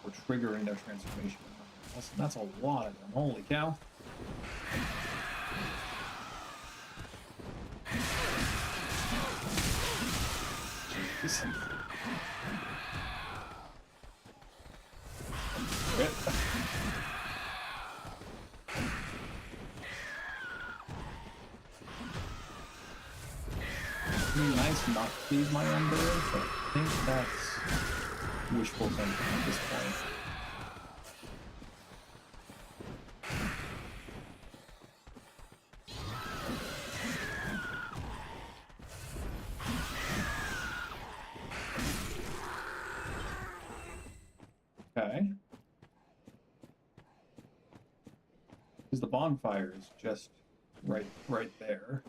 Or triggering their transformation. That's a lot of them. Holy cow. Jeez. Nice not to leave my own bird, but I think that's wishful thinking at this point. Okay. Because the bonfire is just right there.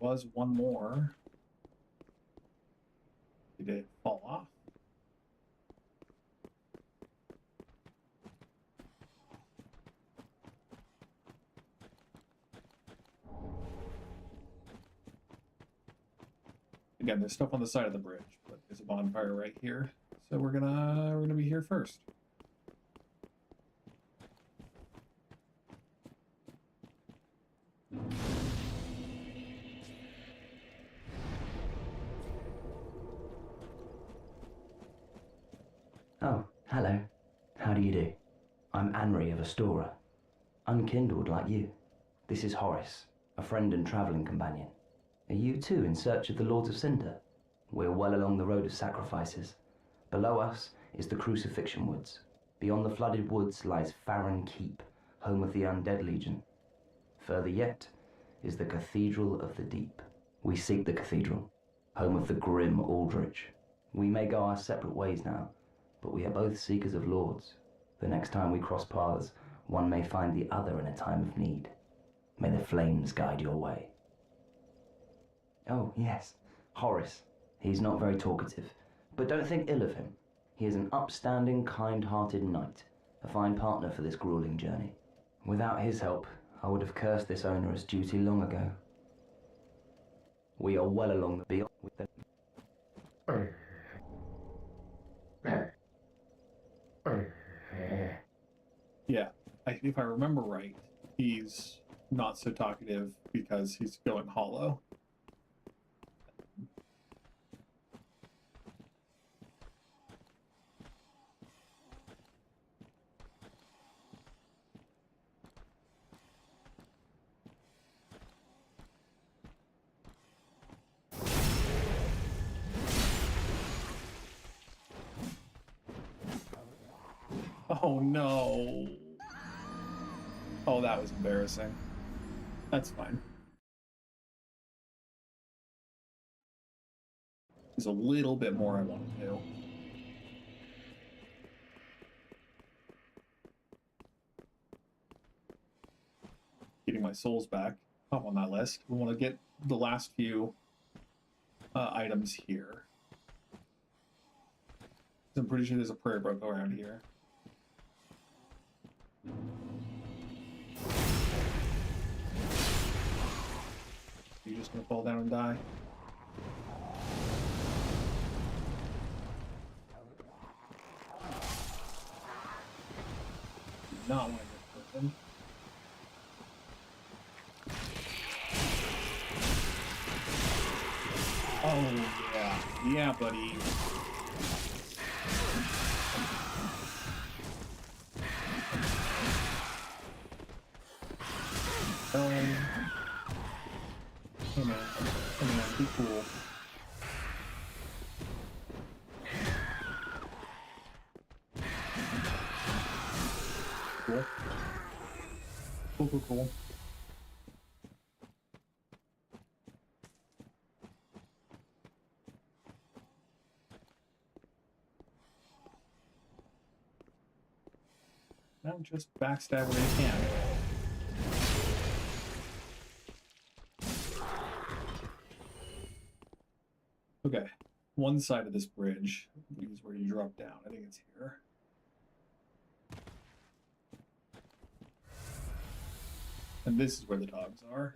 Was one more. Did it fall off? Again, there's stuff on the side of the bridge, but there's a bonfire right here. So we're gonna be here first. Hello. How do you do? I'm Anri of Astora. Unkindled like you. This is Horace, a friend and travelling companion. Are you too in search of the Lords of Cinder? We're well along the road of sacrifices. Below us is the Crucifixion Woods. Beyond the flooded woods lies Farron Keep, home of the Undead Legion. Further yet is the Cathedral of the Deep. We seek the cathedral, home of the grim Aldrich. We may go our separate ways now, but we are both seekers of lords. The next time we cross paths, one may find the other in a time of need. May the flames guide your way. Oh, yes, Horace. He's not very talkative, but don't think ill of him. He is an upstanding, kind-hearted knight, a fine partner for this grueling journey. Without his help, I would have cursed this onerous duty long ago. We are well along the beyond with the... Yeah, if I remember right, he's not so talkative because he's going hollow. Oh no. Oh, that was embarrassing. That's fine. There's a little bit more I want to do. Getting my souls back. Up on that list. We want to get the last few items here. I'm pretty sure there's a prayer book around here. You're just gonna fall down and die? Do not want to get broken. Oh yeah, yeah, buddy. Hey man, be cool. Cool. Cool. Now just backstab where you can. Okay, one side of this bridge is where you drop down. I think it's here. And this is where the dogs are.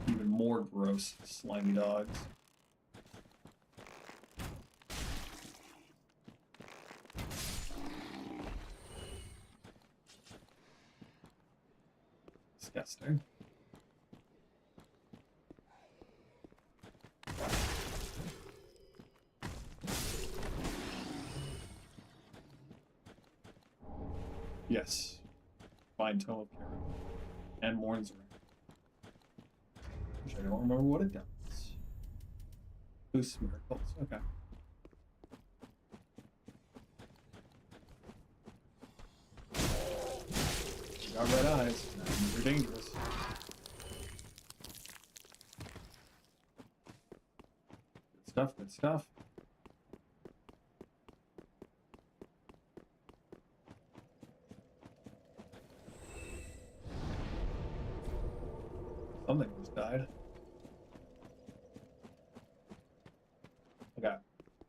Even more gross, slimy dogs. Disgusting. Yes. Find Tome of Karen. And Morn's Ring. Which I don't remember what it does. Boosts miracles. Okay. You got red eyes. You're dangerous. Good stuff. Something just died. Okay.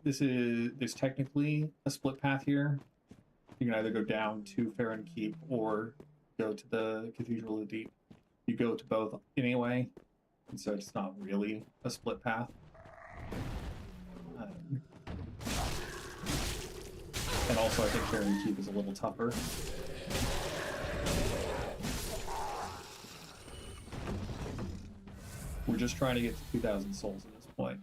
There's technically a split path here. You can either go down to Farron Keep or go to the Cathedral of the Deep. You go to both anyway, and so it's not really a split path. And also I think Farron Keep is a little tougher. We're just trying to get to 2,000 souls at this point.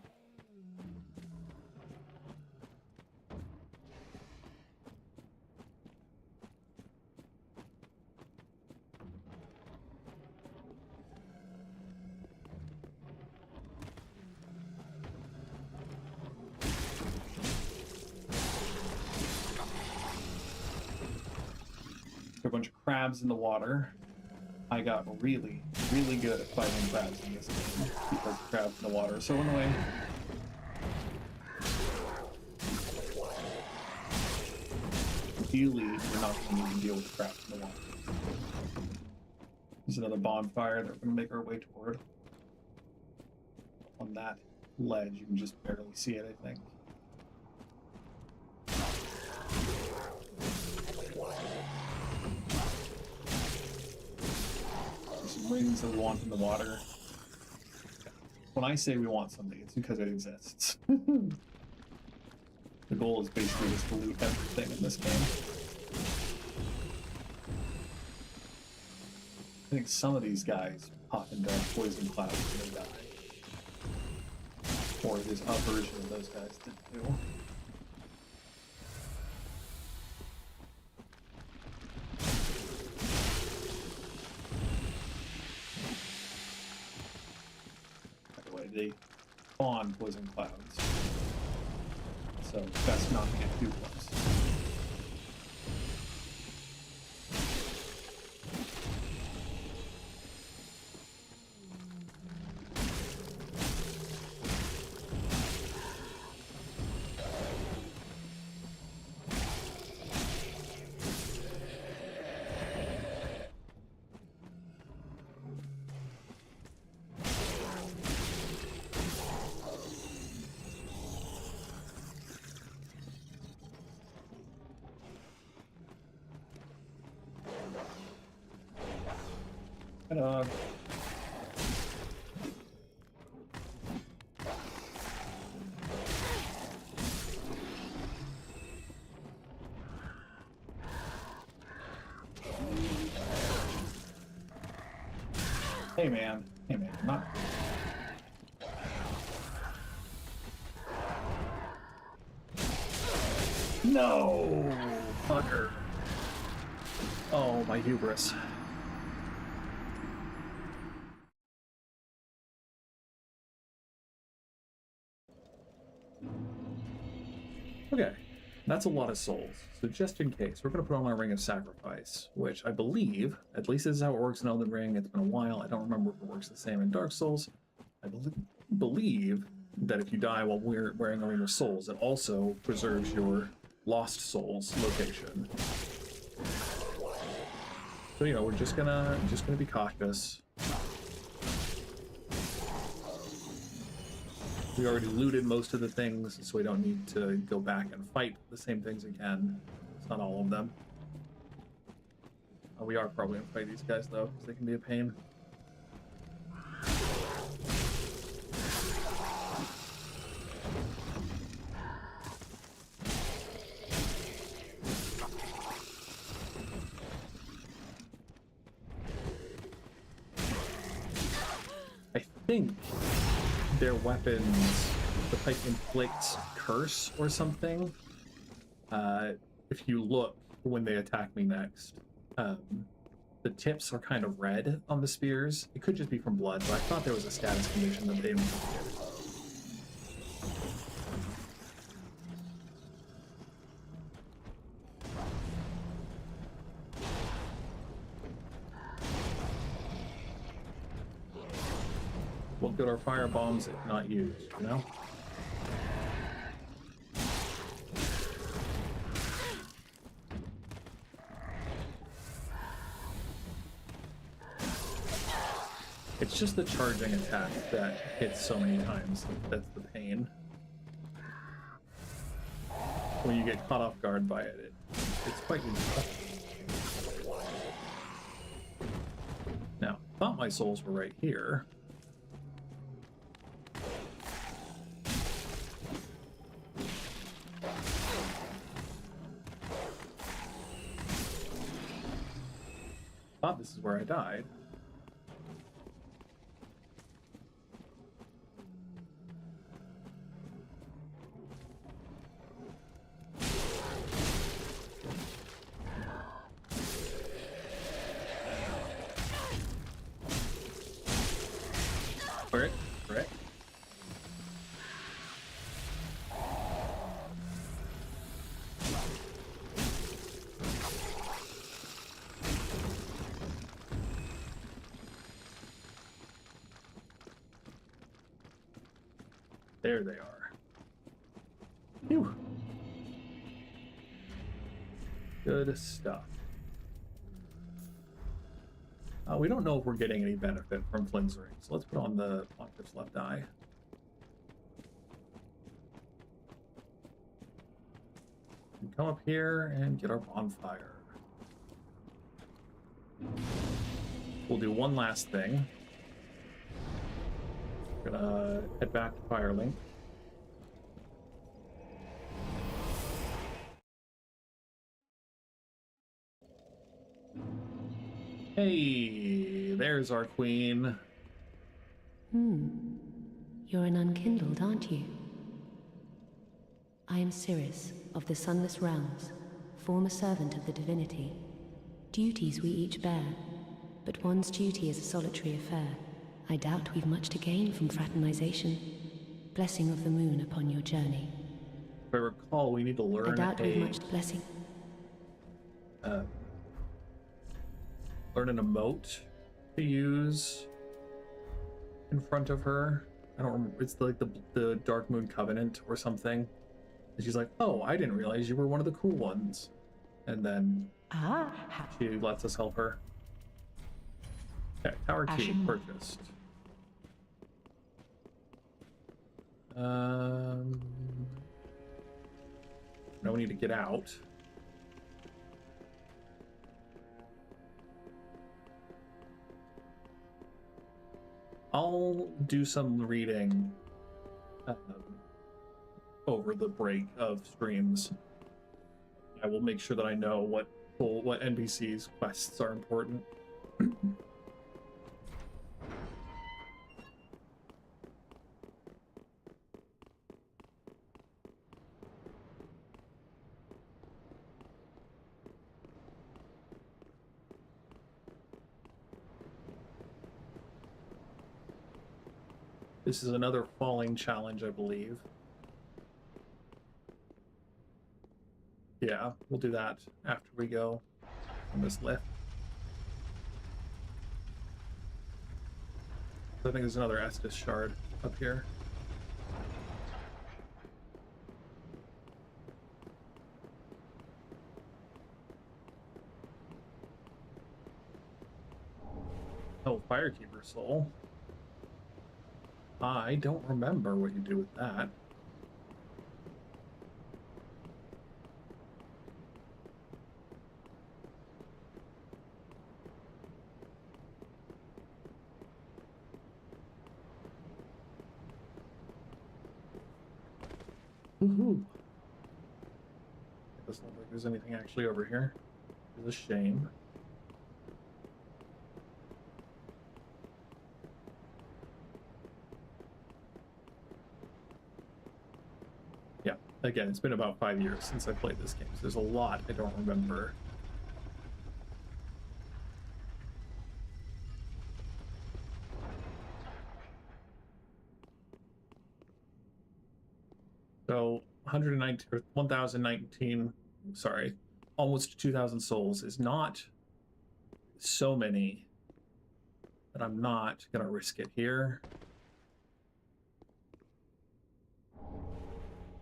a bunch of crabs in the water. I got really, really good at fighting crabs in this game because crabs in the water are so annoying. Ideally, you're not going to need to deal with crabs in the water. There's another bonfire that we're going to make our way toward. On that ledge, you can just barely see it, I think. There's some rings that we want in the water. When I say we want something, it's because it exists. The goal is basically just to loot everything in this game. I think some of these guys pop into poison clouds and they die. Or there's a version of those guys that do. By the way, they spawn poison clouds. So best not to get too close. Ta-da. Hey man, not. No, fucker. Oh, my hubris. Okay, that's a lot of souls. So just in case, we're going to put on our Ring of Sacrifice, which I believe, at least this is how it works in Elden Ring. It's been a while. I don't remember if it works the same in Dark Souls. I believe that if you die while wearing a Ring of Souls, it also preserves your Lost Souls location. So, you know, we're just gonna be cautious. We already looted most of the things, so we don't need to go back and fight the same things again. It's not all of them. We are probably gonna fight these guys though, because they can be a pain. I think their weapons, the pipe inflicts curse or something. If you look when they attack me next, the tips are kind of red on the spears. It could just be from blood, but I thought there was a status condition that they inflicted. What good are fire bombs if not used, you know? It's just the charging attack that hits so many times. That's the pain. When you get caught off guard by it, it's quite useful. Now, I thought my souls were right here. Thought this is where I died. Correct. There they are. Phew. Good stuff. We don't know if we're getting any benefit from Flynn's ring, so let's put on the Pontiff's left eye. And come up here and get our bonfire. We'll do one last thing. We're gonna head back to Firelink. Hey, there's our queen. You're an unkindled, aren't you? I am Cirrus, of the Sunless Realms, former servant of the divinity. Duties we each bear, but one's duty is a solitary affair. I doubt we've much to gain from fraternization. Blessing of the moon upon your journey. If I recall, we need to learn I doubt we've much blessing. Learn an emote to use in front of her. I don't remember. It's like the Dark Moon Covenant or something. And she's like, "Oh, I didn't realize you were one of the cool ones." And then she lets us help her. Okay, tower key purchased. Now we need to get out. I'll do some reading over the break of streams. I will make sure that I know what NPCs' quests are important. This is another falling challenge, I believe. Yeah, we'll do that after we go on this lift. I think there's another Estus shard up here. Oh, Firekeeper Soul. I don't remember what you do with that. Woohoo! It doesn't look like there's anything actually over here. It's a shame. Yeah, again, it's been about 5 years since I played this game, so there's a lot I don't remember. So 119 or 1019, sorry, almost 2,000 souls is not so many that I'm not gonna risk it here.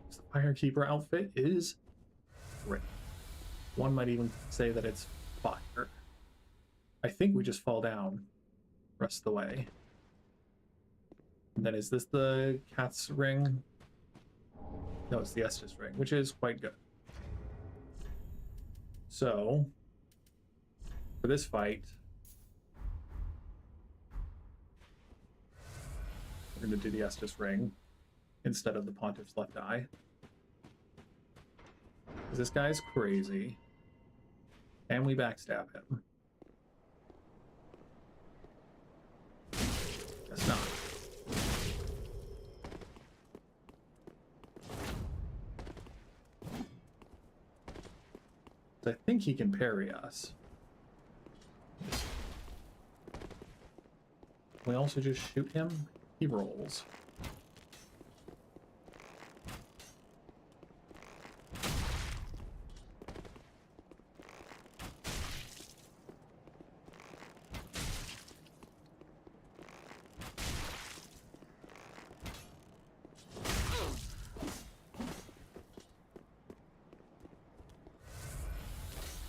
The Firekeeper outfit is great. One might even say that it's fire. I think we just fall down the rest of the way. And then is this the cat's ring? No, it's the Estus ring, which is quite good. So, for this fight, we're going to do the Estus ring instead of the Pontiff's left eye. Because this guy's crazy. And we backstab him. Guess not. I think he can parry us. We also just shoot him. He rolls.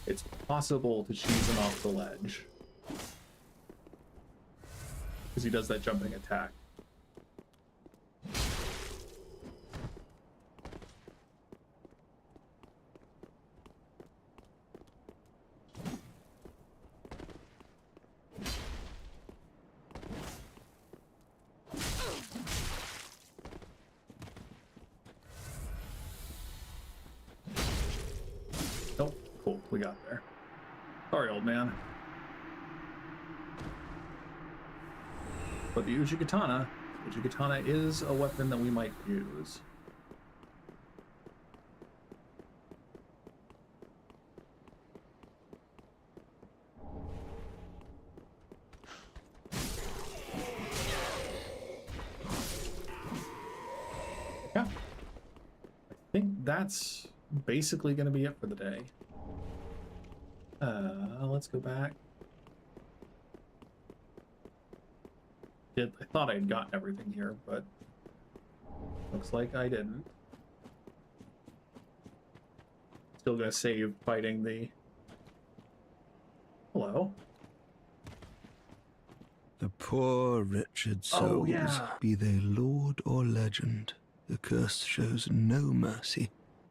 it's possible to cheese him off the ledge. Because he does that jumping attack. Oh, cool, we got there. Sorry, old man. But the Ujigatana is a weapon that we might use. Yeah. I think that's basically going to be it for the day. Let's go back. I thought I'd gotten everything here, but looks like I didn't. Still gonna save fighting the... Hello? The poor wretched souls, yeah. be they lord or legend, the curse shows no mercy.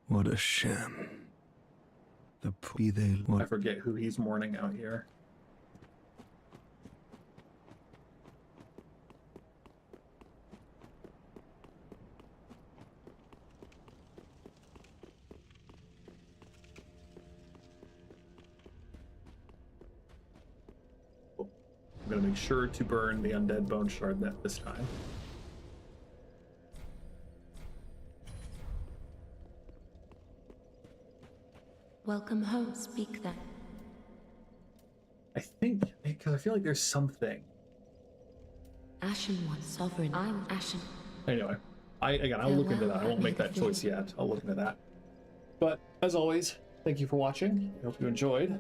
What a sham. The be they I forget who he's mourning out here. I'm gonna make sure to burn the undead bone shard net this time. Welcome home, speak then. I think, because I feel like there's something. Ashen One, Sovereign, I'm Ashen. Anyway, I'll look into that. I won't make that choice yet. I'll look into that. But, as always, thank you for watching. I hope you enjoyed.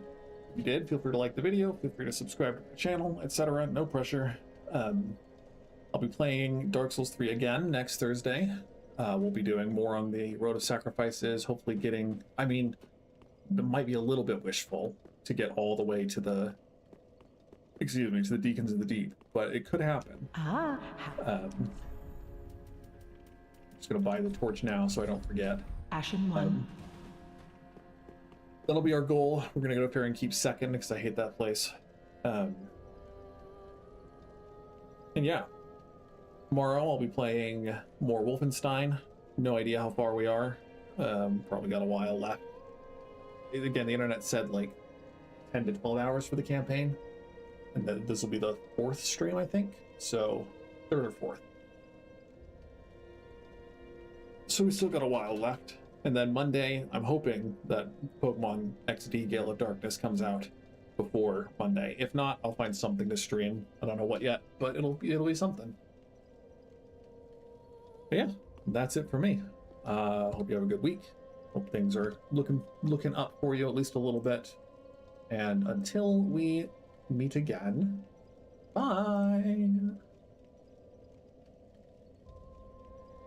If you did, feel free to like the video, feel free to subscribe to the channel, etc. No pressure. I'll be playing Dark Souls 3 again next Thursday. We'll be doing more on the Road of Sacrifices, hopefully getting... I mean, it might be a little bit wishful to get all the way to the... Excuse me, to the Deacons of the Deep, but it could happen. I'm just gonna buy the torch now so I don't forget. Ashen One. That'll be our goal. We're gonna go up there and keep second because I hate that place. And yeah, tomorrow I'll be playing more Wolfenstein. No idea how far we are. Probably got a while left. Again, the internet said like 10 to 12 hours for the campaign. And then this will be the 4th stream, I think. So, 3rd or 4th. So we still got a while left. And then Monday, I'm hoping that Pokemon XD Gale of Darkness comes out before Monday. If not, I'll find something to stream. I don't know what yet, but it'll be something. But yeah, that's it for me. Hope you have a good week. Hope things are looking up for you at least a little bit. And until we meet again, bye.